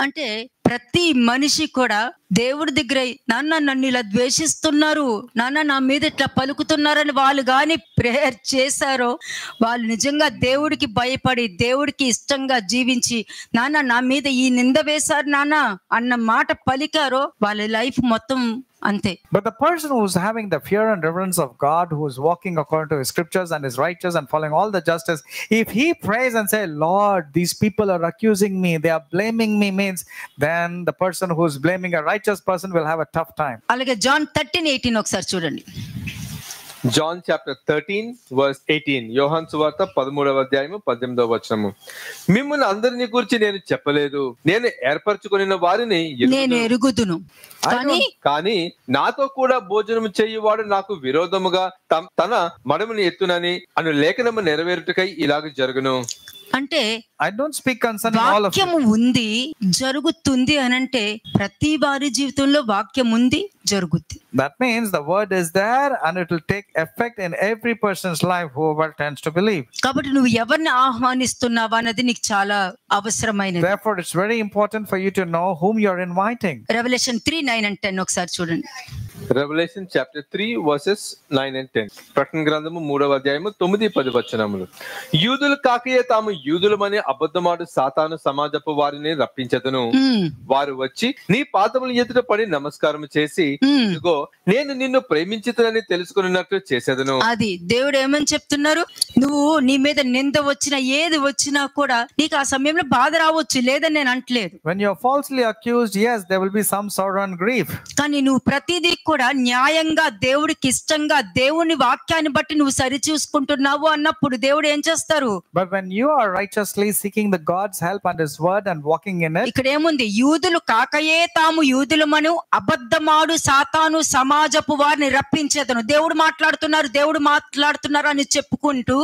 S1: అంటే ప్రతి మనిషి కూడా దేవుడి దగ్గర నాన్న నన్ను ఇలా ద్వేషిస్తున్నారు, నాన్న నా మీద ఇట్లా పలుకుతున్నారని వాళ్ళు గాని ప్రేయర్ చేశారో, వాళ్ళు నిజంగా దేవుడికి భయపడి దేవుడికి ఇష్టంగా జీవించి నాన్న నా మీద ఈ నింద వేశారు నాన్న అన్న మాట పలికారో, వాళ్ళ లైఫ్ మొత్తం అంతే.
S2: But the person who is having the fear and reverence of God, who is walking according to his scriptures and is righteous and following all the justice, if he prays and say, Lord, these people are accusing me, they are blaming me, means then the person who is blaming a righteous person will have a tough time.
S1: అలాగే John 13:18 ఒకసారి చూడండి.
S3: John chapter 13:18. యోహాను సువార్త 13వ అధ్యాయము 18వ వచనము. మిమ్మును అందరిని గురించి నేను చెప్పలేదు, నేను ఏర్పరచుకొనిన వారిని
S1: నేను ఎరుగుదును,
S3: కానీ నాతో కూడా భోజనము చేయువాడు నాకు విరోధముగా తన మడముని ఎత్తునని అను లేఖనము నెరవేరుటకై ఇలాగ జరుగును.
S1: అంటే
S2: I don't speak concerning all of
S1: వాక్యము ఉంది జరుగుతుంది అనంటే ప్రతి వారి జీవితంలో వాక్యం ఉంది జరుగుద్ది.
S2: That means the word is there and it will take effect in every person's life whoever tends to believe.
S1: కాబట్టి నువ్వు ఎవరిని ఆహ్వానిస్తున్నావా అన్నది నీకు చాలా అవసరమైనది.
S2: Therefore it's very important for you to know whom you're inviting.
S1: Revelation 3:9 and 10 ఒకసారి చూడండి.
S3: Revelation chapter 3:9 and 10. ప్రకటన గ్రంథము 3వ అధ్యాయము 9-10 వచనములు. యూదులు కాకయే తాము యూదులమని అబద్ధమాడు సాతాను సమాజపు వారిని రప్పించెదను. వారు వచ్చి నీ పాదముల ఎదుట పడి నమస్కారం చేసి, ఇదిగో నేను నిన్ను ప్రేమించుతానని తెలుసుకున్నట్లు చేసేదను.
S1: అది దేవుడు ఏమని చెప్తున్నారు, నువ్వు నీ మీద నింద వచ్చినా ఏది వచ్చినా కూడా నీకు ఆ సమయంలో బాధ రావచ్చు, లేదని నేను అంటలేదు.
S2: When you're falsely accused, yes, there will be some sorrow and grief.
S1: కానీ నువ్వు ప్రతిదీ కూడా న్యాయంగా దేవుడికి ఇష్టంగా దేవుని వాక్యాన్ని బట్టి నువ్వు సరి చూసుకుంటున్నావు అన్నప్పుడు దేవుడు ఏం చేస్తారు?
S2: But when you are righteously seeking the God's help and his word and walking in it,
S1: ఇక్కడ ఏముంది, యూదులు కాకయే తాము యూదులమను అబద్ధమాడు సాతాను సమాజపు వారిని రప్పించేదను. దేవుడు మాట్లాడుతున్నారు అని చెప్పుకుంటూ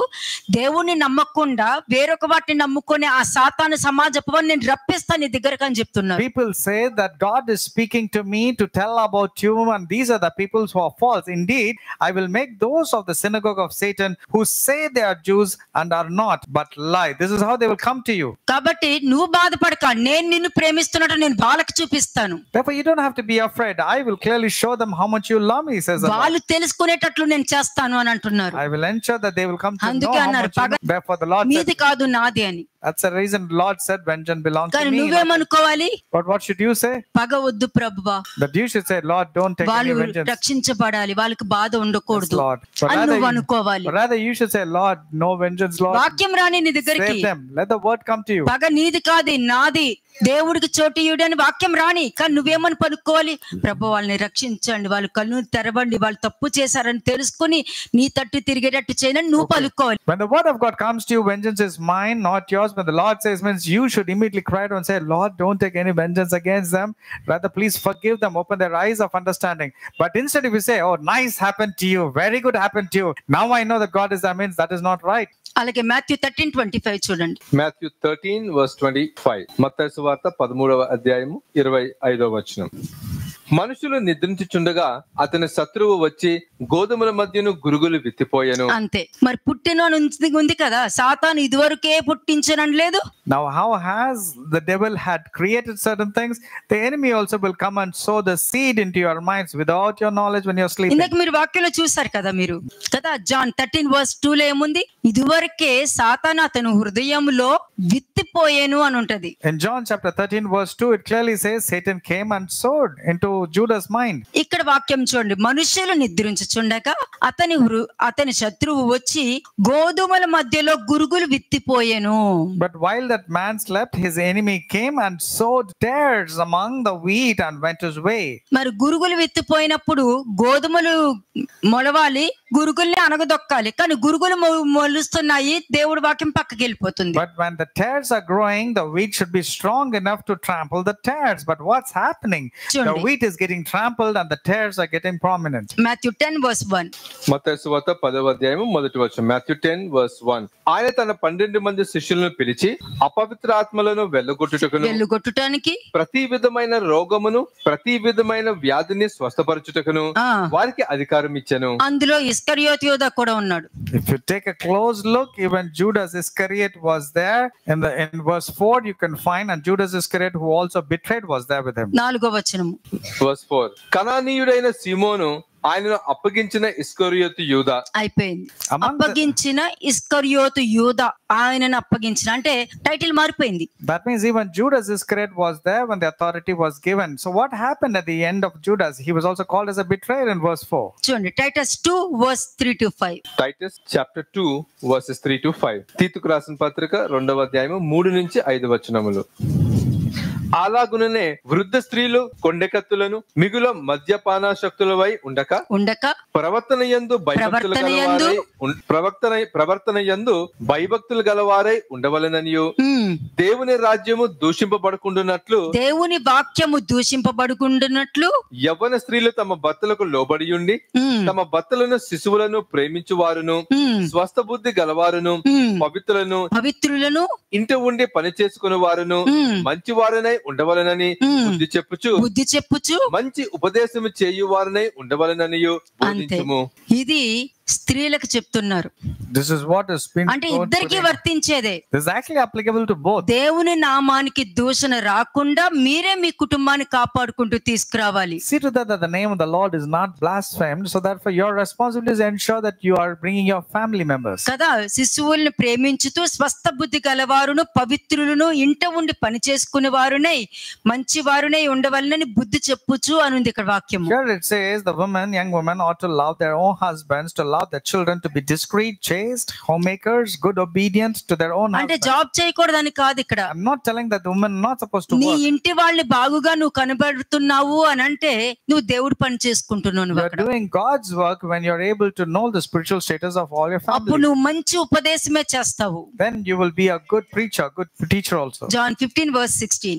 S1: దేవుణ్ణి నమ్మకుండా వేరొక వాటిని నమ్ముకొని ఆ సాతాను సమాజపు వారిని నేను రప్పిస్తాను నీ దగ్గరకు అని చెప్తున్నారు.
S2: people say that God is speaking to me to tell about you, and these are the people who are false. Indeed, I will make those of the synagogue of Satan who say they are Jews and are not, but lie. This is how they will come to you.
S1: కాబట్టి నువ్వు బాధపడక, నేను నిన్ను ప్రేమిస్తున్నట్టు నేను వాళ్ళకి చూపిస్తాను.
S2: Therefore you don't have to be afraid. I will clearly show them how much you love me, says the Lord.
S1: వాళ్ళు తెలుసుకునేటట్లు నేను చేస్తాను అని అంటున్నారు.
S2: I will ensure that they will come to know
S1: అందుకే
S2: how
S1: అన్నారు,
S2: much you love. Therefore the Lord said,
S1: మీది కాదు నాది అని.
S2: that's the reason the Lord said vengeance belongs to
S1: కానీ
S2: me.
S1: నువ్వేమనుకోవాలి?
S2: But what should you say?
S1: పగ వద్దు ప్రభువా,
S2: That you should say, Lord, don't take any
S1: వాళ్ళు
S2: vengeance.
S1: రక్షించబడాలి, వాళ్ళకి బాధ
S2: Yes,
S1: ఉండకూడదు
S2: Lord. But
S1: అని
S2: rather,
S1: నువ్వు అనుకోవాలి.
S2: rather you should say, Lord, no vengeance, Lord.
S1: వాక్యం రాని నీ దగ్గరికి,
S2: Save them. Let the word come to you.
S1: పగ నీది కాదు నాది, దేవుడికి చోటీయుడు అని వాక్యం రాని. కానీ నువ్వేమని పలుకోవాలి? ప్రభు వాళ్ళని రక్షించండి, వాళ్ళు కళ్ళు తెరవండి, వాళ్ళు తప్పు చేశారని తెలుసుకుని నీ తట్టు తిరిగేటట్టు చేయని నువ్వు పలుకోవాలి.
S2: When the word of God comes to you, vengeance is mine, not yours. because when the Lord says, means you should immediately cry out and say, Lord, don't take any vengeance against them. Rather, please forgive them, open their eyes of understanding. But instead, if you say, oh, nice happened to you, very good happened to you, now I know that God is there, means that is not right.
S1: అలాగే మాథ్యూ 13:25 చూడండి.
S3: మాథ్యూ 13:25 మత్తయి సువార్త 13:25 మనుషులు నిద్రించుచుండగా అతని శత్రువు వచ్చి గోధుమల మధ్యను గురుగులు విత్తిపోయెను.
S1: అంతే. మరి పుట్టిన ఉంది కదా, సాతాను ఇదివరకే పుట్టించనని లేదు.
S2: Now how has the devil had created certain things, the enemy also will come and sow the seed into your minds without your knowledge when you're sleeping.
S1: ఇందాక మీరు వాక్యంలో చూసారు కదా, మీరు కదా జాన్ 13:2 ఏముంది? ఇదివరకే సాతాను అతను హృదయంలో విత్తిపోయేను అని ఉంటది.
S2: In John chapter 13:2 it clearly says Satan came and sowed into Judah's mind.
S1: ఇక్కడ వాక్యం చూడండి, మనుషులు నిద్రించుచుండగా అతని శత్రువు వచ్చి గోధుమల మధ్యలో గురుగులు విత్తిపోయేను.
S2: But while that man slept, his enemy came and sowed tares among the wheat and went his way.
S1: మరి గురుగులు విత్తిపోయినప్పుడు గోధుమలు మొలవాలి, గురుగుల్ని అనగదొక్కాలి, కానీ గురుగులు మొలుస్తున్నాయి, దేవుడి వాక్యం పక్కకి వెళ్ళిపోతుంది.
S2: But when the tares are growing, the wheat should be strong enough to trample the tares. But what's happening? The wheat is getting trampled and the tares are getting prominent.
S1: Matthew 10:1.
S3: మత్తయి సువార్త 10:1 Matthew 10:1 ఆయన తన 12 మంది శిష్యులను పిలిచి అపవిత్ర ఆత్మలను వెళ్ళగొట్టుటకును ప్రతి విధమైన రోగమును ప్రతి విధమైన వ్యాధిని స్వస్థపరచుటకును వారికి అధికారం ఇచ్చెను.
S1: అందులో ఇస్కరియోతు యూదా కూడా ఉన్నాడు.
S2: If you take a close look, even Judas Iscariot was there. In verse 4 you can find, and Judas Iscariot, who also betrayed, was there with him.
S1: 4వ వచనం.
S3: Verse 4 కనానీయుడైన సీమోను ఆయనను అప్పగించిన ఇస్కరియోతు యూదా.
S1: అయిపోయింది. అప్పగించిన ఇస్కరియోతు యూదా, ఆయనను అప్పగించిన అంటే టైటిల్ మారిపోయింది.
S2: That means even Judas Iscariot was there when the authority was given. So what happened at the end of Judas? He was also called as a betrayer in verse 4.
S1: చూడండి, Titus 2:3-5.
S3: Titus chapter 2:3-5 తీతుకు రాసిన పత్రిక 2వ అధ్యాయము 3-5 వచనములు. అలాగుననే వృద్ధ స్త్రీలు కొండెకత్తులను మిగుల మద్యపానాసక్తులవై ఉండక ప్రవర్తనయందు భయభక్తులు గలవారై ఉండవలెననియు దేవుని రాజ్యము దూషింపబడుకుంటున్నట్లు
S1: దేవుని వాక్యము దూషింపబడుకుంటున్నట్లు
S3: యవ్వన స్త్రీలు తమ భర్తలకు లోబడి ఉండి తమ భర్తలను శిశువులను ప్రేమించువారును స్వస్థ బుద్ధి గలవారును పవిత్రులను ఇంటి ఉండి పని చేసుకుని వారును మంచి వారనై ఉండవలనని బుద్ధి చెప్పుచు మంచి ఉపదేశము చేయువారనై ఉండవలనని బోధించుము.
S1: ఇది స్త్రీలకు చెప్తున్నారు.
S2: This is what is been
S1: అంటే ఇద్దరికి వర్తించేదే.
S2: This is actually applicable to both.
S1: దేవుని నామానికి దూషణ రాకుండా మీరే మీ కుటుంబాన్ని కాపాడుకుంటూ తీసుకురావాలి.
S2: See to that the name of the Lord is not blasphemed, so therefore your responsibility is to ensure that you are bringing your family members.
S1: కదా, శిశువుల్ని ప్రేమించుతూ స్వస్థ బుద్ధి గలవారును పవిత్రులను ఇంట ఉండి పని చేసుకునే వారునై మంచి వారునై ఉండవలనని బుద్ధి చెప్పుచు అనుంది ఇక్కడ వాక్యం.
S2: Here it says the young women ought to love their own husbands, to love their children, to be discreet, chaste, homemakers, good, obedient to their own husbands.
S1: అంటే జాబ్ చేయకూడదని కాదు ఇక్కడ.
S2: I'm not telling that the women are not supposed to work.
S1: నీ ఇంటి వాళ్ళని బాగుగా నువ్వు కనబడుతున్నావు అని అంటే నువ్వు దేవుడి పని చేసుకుంటున్నావు.
S2: You are doing God's work when you are able to know the spiritual status of all your family.
S1: అప్పుడు నువ్వు మంచి ఉపదేశమే చేస్తావు.
S2: Then you will be a good preacher, good teacher also.
S1: John 15:16.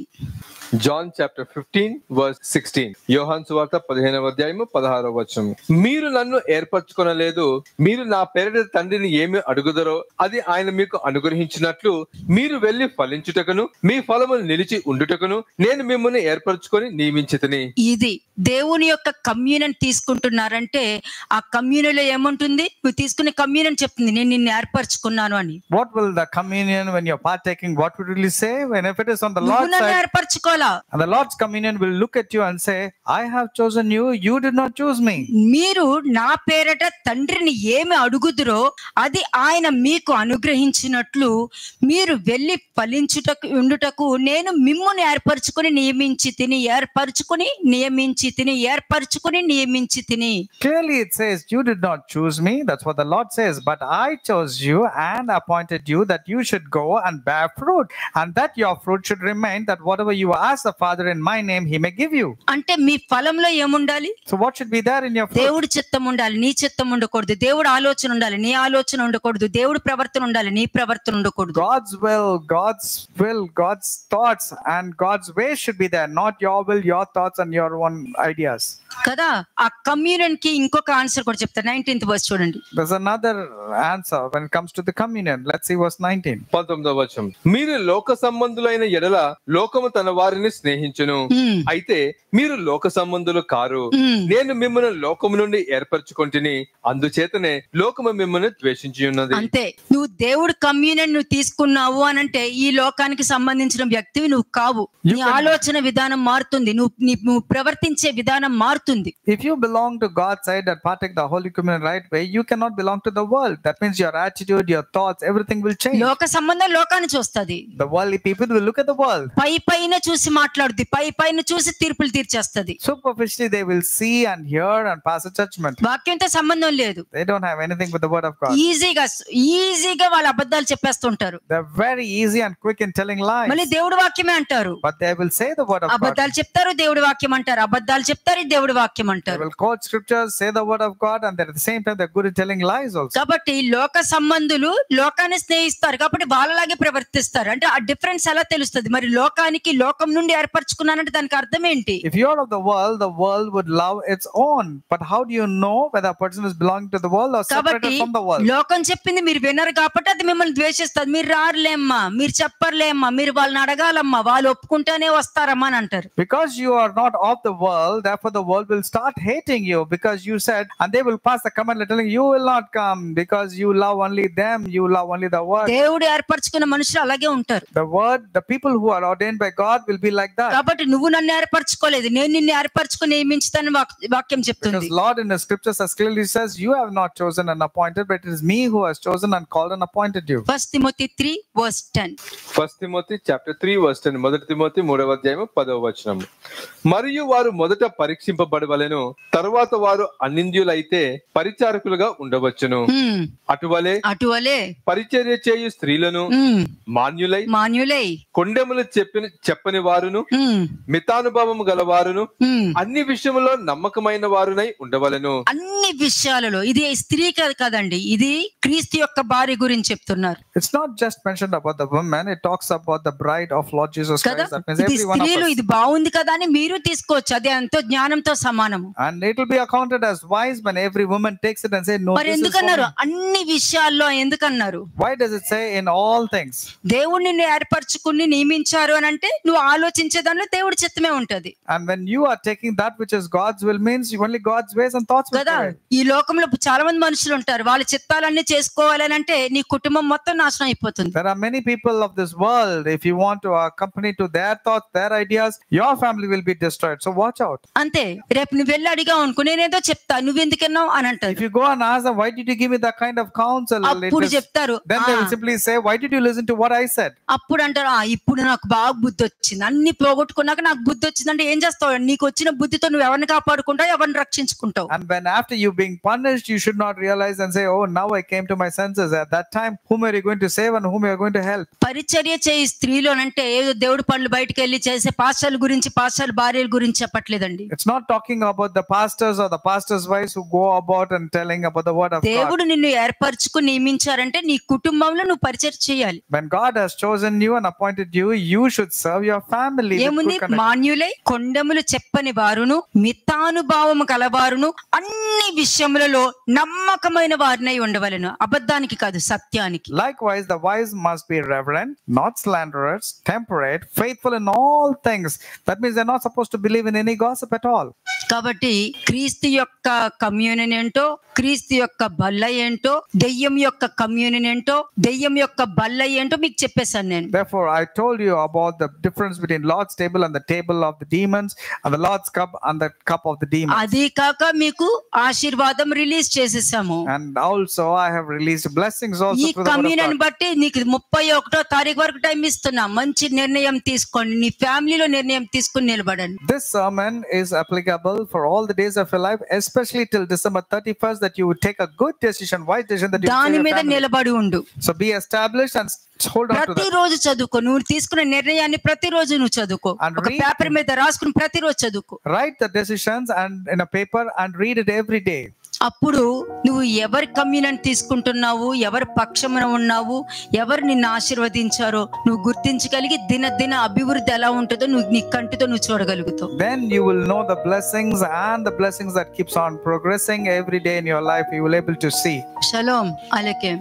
S3: John chapter 15:16 యోహాను సువార్త 15వ అధ్యాయము 16వ వచనం మీరు నన్ను ఏర్పరచుకొనలేదు, మీరు నా పేరిట తండ్రిని ఏమి అడుగుదరో అది ఆయన మీకు అనుగ్రహించినట్లు మీరు వెళ్లి ఫలించుటకును మీ ఫలములు నిలిచి ఉండుటకును నేను మిమ్మల్ని ఏర్పరచుకొని నియమించితిని.
S1: ఇది దేవుని యొక్క కమ్యూనియన్ తీసుకుంటున్నారంటే ఆ కమ్యూనియన్లో ఏముంటుంది? నువ్వు తీసుకునే కమ్యూనియన్ చెప్తుంది నేను నిన్ను ఏర్పరచుకున్నాను అని.
S2: What will the communion when you're partaking, what would it really say? When if it is on the Lord's side,
S1: ఏర్పరచుకోవాలా?
S2: And the Lord's communion will look at you and say, I have chosen you, you did not choose me.
S1: మీరు నా పేరట తండ్రిని ఏమి అడుగుదురో అది ఆయన మీకు అనుగ్రహించినట్లు మీరు వెళ్లి ఫలించుటకు ఉండుటకు నేను మిమ్మును ఏర్పరచుకొని నియమించి తిని.
S2: Clearly it says, you did not choose me. That's what the Lord says. But I chose you and appointed you that you should go and bear fruit, and that your fruit should remain, that whatever you ask the Father in my name, he may give you.
S1: అంటే మీ ఫలంలో ఏముండాలి?
S2: So what should be there in your fruit?
S1: దేవుడి చిత్తం ఉండాలి, నీ చిత్తం ఉండకూడదు. దేవుడు ఆలోచన ఉండాలి, నీ ఆలోచన ఉండకూడదు. దేవుడి ప్రవర్తన ఉండాలి, నీ ప్రవర్తన ఉండకూడదు.
S2: God's will, God's thoughts and God's ways should be there, not your will, your thoughts and your own ideas.
S1: కదా. ఆ కమ్యూనియన్ కి ఇంకొక ఆన్సర్ కూడా చెప్తారు. 19th verse చూడండి.
S2: There's another answer when it comes to the communion. Let's see verse 19.
S3: 19వ వచనం. మీరు లోక సంబంధులైన ఎడల లోకము తన వారిని స్నేహించును, అయితే మీరు లోక సంబంధులు కారు. నేను మిమ్మల్ని లోకము నుండి ఏర్పరచుకొంటిని, అందుచేతనే లోకము మిమ్మల్ని ద్వేషించి ఉన్నది.
S1: అంతే. నువ్వు దేవుడు కమ్యూనియన్ నువ్వు తీసుకున్నావు అనంటే ఈ లోకానికి సంబంధించిన వ్యక్తివి నువ్వు కావు. నీ ఆలోచన విధానం మారుతుంది, నువ్వు ప్రవర్తించే విధానం మారుతుంది.
S2: If you belong to God's side and partake the Holy Communion right way, you cannot belong to the world. That means your attitude, your thoughts, everything will change.
S1: లోక సంబంధం లోకాన్ని చూస్తది.
S2: The worldly people will look at the world.
S1: పైన చూసి మాట్లాడుద్ది, పైన చూసి తీర్పులు తీర్చేస్తది.
S2: Superficially they will see and hear and pass a judgment.
S1: వాక్యంతో సంబంధం లేదు.
S2: They don't have anything with the word of God.
S1: ఈజీగా వాళ్ళు అబద్ధాలు చెప్పేస్తుంటారు.
S2: They're very easy and quick in telling lies.
S1: మళ్ళీ దేవుడి వాక్యమే అంటారు.
S2: But they will say the word of God.
S1: అబద్ధాలు చెప్తారు, దేవుడి వాక్యం అంటారు. అబద్ధాలు చెప్తారు, దేవుడి వాక్యం
S2: They
S1: అంటారు.
S2: will quote scriptures, say the word of God, and at the same time they're good at telling lies also.
S1: కాబట్టి లోక సంబంధులు లోకాన్ని స్నేహిస్తారు కాబట్టి వాళ్ళలాగే ప్రవర్తిస్తారు. అంటే ఆ డిఫరెన్స్ ఎలా తెలుస్తుంది? మరి లోకానికి లోకం నుండి ఏర్పరచుకున్నానంటే దానికి అర్థం ఏంటి?
S2: If you are of the world would love its own. But how do you know whether a person is belonging to the world or separated from the world?
S1: లోకం చెప్పింది మీరు వినరు కాబట్టి అది మిమ్మల్ని ద్వేషిస్తుంది. మీరు రారులేమ్మా, మీరు చెప్పర్లేమ్మా, మీరు వాళ్ళని అడగాలమ్మా, వాళ్ళు ఒప్పుకుంటేనే వస్తారమ్మా అని అంటారు.
S2: Because you are not of the world, therefore the world will start hating you, because you said, and they will pass the command telling you will not come because you love only them, you love only the word.
S1: దేవుడు ఏర్పరచుకున్న మనుషులు అలాగే ఉంటారు.
S2: The people who are ordained by God will be like that.
S1: కాబట్టి నువ్వు నన్ను ఏర్పరచుకోలేదు, నేను నిన్ను ఏర్పరచుకుని నియమించుతానని వాక్యం చెప్తుంది.
S2: Because Lord in the scriptures as clearly says, you have not chosen and appointed, but it is me who has chosen and called and appointed you.
S1: 1 Timothy 3 verse 10.
S3: 1 Timothy chapter 3 verse 10. 1 Timothy 3వ అధ్యాయం 10వ వచనం. మరియు వారు మొదట పరీక్షింపబడవలెను, తరువాత వారు అనింద్యులైతే పరిచారకులుగా ఉండవచ్చును. అటువలే పరిచర్య చేయు స్త్రీలను మాన్యులై కొండెములు చెప్పని వారును మితానుభవము గలవారును అన్ని విషయములో నమ్మకమైన వారునై ఉండవలెను.
S1: అన్ని విషయాలలో ఇది స్త్రీ కదండి, ఇది క్రీస్తు యొక్క భార్య గురించి చెప్తున్నారు.
S2: It's not just mentioned about the woman, it talks about the bride of Lord Jesus Christ. That means every one of us.
S1: ఇది బాగుంది కదా అని మీరు తీసుకోవచ్చు, అది ఎంతో జ్ఞానంతో సమానము.
S2: And it will be accounted as wise when every woman takes it and say no.
S1: మరి ఎందుకన్నారు అన్ని విషయాల్లో? ఎందుకన్నారు?
S2: Why does it say in all things?
S1: దేవుడు నిన్ను ఏర్పరచుకుని నియమించారు అని అంటే నువ్వు ఆలోచించే దానిలో దేవుడి చిత్తమే ఉంటది.
S2: And when you are taking that which is God's will, means only God's ways and thoughts will
S1: కదా. ఈ లోకంలో చాలా మంది మనుషులు ఉంటారు, వాళ్ళ చిత్తాలన్నీ చేసుకోవాలని అంటే నీ కుటుంబం మొత్తం నాశనం అయిపోతుంది.
S2: There are many people of this world, if you want to accompany to their thoughts, their ideas, your family will be destroyed. So watch out.
S1: అంతే. రేపు నువ్వు వెళ్ళి అడిగావు అనుకో, నేనేదో చెప్తా, నువ్వెందుకన్నావు అని అంటారు.
S2: If you go and ask them, why did you give me that kind of counsel?
S1: అప్పుడు చెప్తారు,
S2: then they will simply say, why did you listen to what I said?
S1: అప్పుడు అంటారు, ఇప్పుడు నాకు బాగా బుద్ధి వచ్చింది, అన్ని పోగొట్టుకున్నాక నాకు బుద్ధి వచ్చింది. అంటే ఏం చేస్తావు? నీకు వచ్చిన బుద్ధితో నువ్వు ఎవరిని కాపాడుకుంటావు, ఎవరిని రక్షించుకుంటావు.
S2: And when after you being punished, you should not realize and say, oh, now I came to my senses. At that time, whom are you going to save and whom are you going to help?
S1: పరిచర్య చేయి స్త్రీలోనంటే ఏదో దేవుడి పనులు బయటకు వెళ్ళి చేసే పాస్టర్ల గురించి, పాస్టర్ల భార్యల గురించి చెప్పట్లేదండి.
S2: It's not talking about the pastors or the pastors' wives who go about and telling about the word of God.
S1: దేవుడు నిన్ను ఏర్పరచుకుని నియమించారంటే నీ కుటుంబంలో నువ్వు పరిచర్య చేయాలి.
S2: When God has chosen you and appointed you, you should serve your family.
S1: ఏముంది? మాన్యులై కొండములు చెప్పని వారును మితానుభావము కలవారును అన్ని విషయములలో నమ్మకమైన వారినై ఉండవలెను. అబద్ధానికి కాదు, సత్యానికి.
S2: Likewise, the wives must be reverent, not slanderers, temperate, faithful in all things. That means they're not supposed to believe in any gossip at all.
S1: కాబట్టి క్రీస్తు యొక్క కమ్యూనియన్ ఏంటో, క్రీస్తు యొక్క బల్ల ఏంటో, దెయ్యం యొక్క కమ్యూనియన్ ఏంటో, దెయ్యం యొక్క బల్ల ఏంటో మీకు చెప్పేశాను నేను.
S2: Therefore I told you about the difference between Lord's table and the table of the demons, and the Lord's cup and the cup of the demons.
S1: అది కాక మీకు ఆశీర్వాదం రిలీజ్ చేసేసాము.
S2: And also I have released blessings also
S1: ఈ
S2: through the word of
S1: communion
S2: God.
S1: బట్టి నీకు 31వ తారీఖు వరకు టైం ఇస్తున్నా. మంచి నిర్ణయం తీసుకోండి, నీ ఫ్యామిలీలో నిర్ణయం తీసుకుని నిలబడండి.
S2: This sermon is applicable for all the days of your life, especially till December 31st, that you would take a good decision, wise decision, that you
S1: దాని
S2: save your
S1: మీద
S2: family.
S1: నిలబడి ఉండు.
S2: So be established and hold on to that.
S1: ప్రతిరోజు చదువుకో. నువ్వు తీసుకున్న నిర్ణయాన్ని ప్రతిరోజు నువ్వు చదువుకో.
S2: And
S1: ఒక
S2: read
S1: పేపర్ మీద రాసుకుని ప్రతిరోజు చదువుకో.
S2: Write the decisions and in a paper and read it every day.
S1: అప్పుడు నువ్వు ఎవరి కమ్యూనియన్ తీసుకుంటున్నావు, ఎవరి పక్షమున ఉన్నావు, ఎవరు నిన్ను ఆశీర్వదించారో నువ్వు గుర్తించగలిగి దిన అభివృద్ధి ఎలా ఉంటుందో నువ్వు నీ కంటితో నువ్వు చూడగలుగుతావు.
S2: Then you will know the blessings and the blessings that keeps on progressing every day in your life. You will able to see.
S1: Shalom అలైకుం.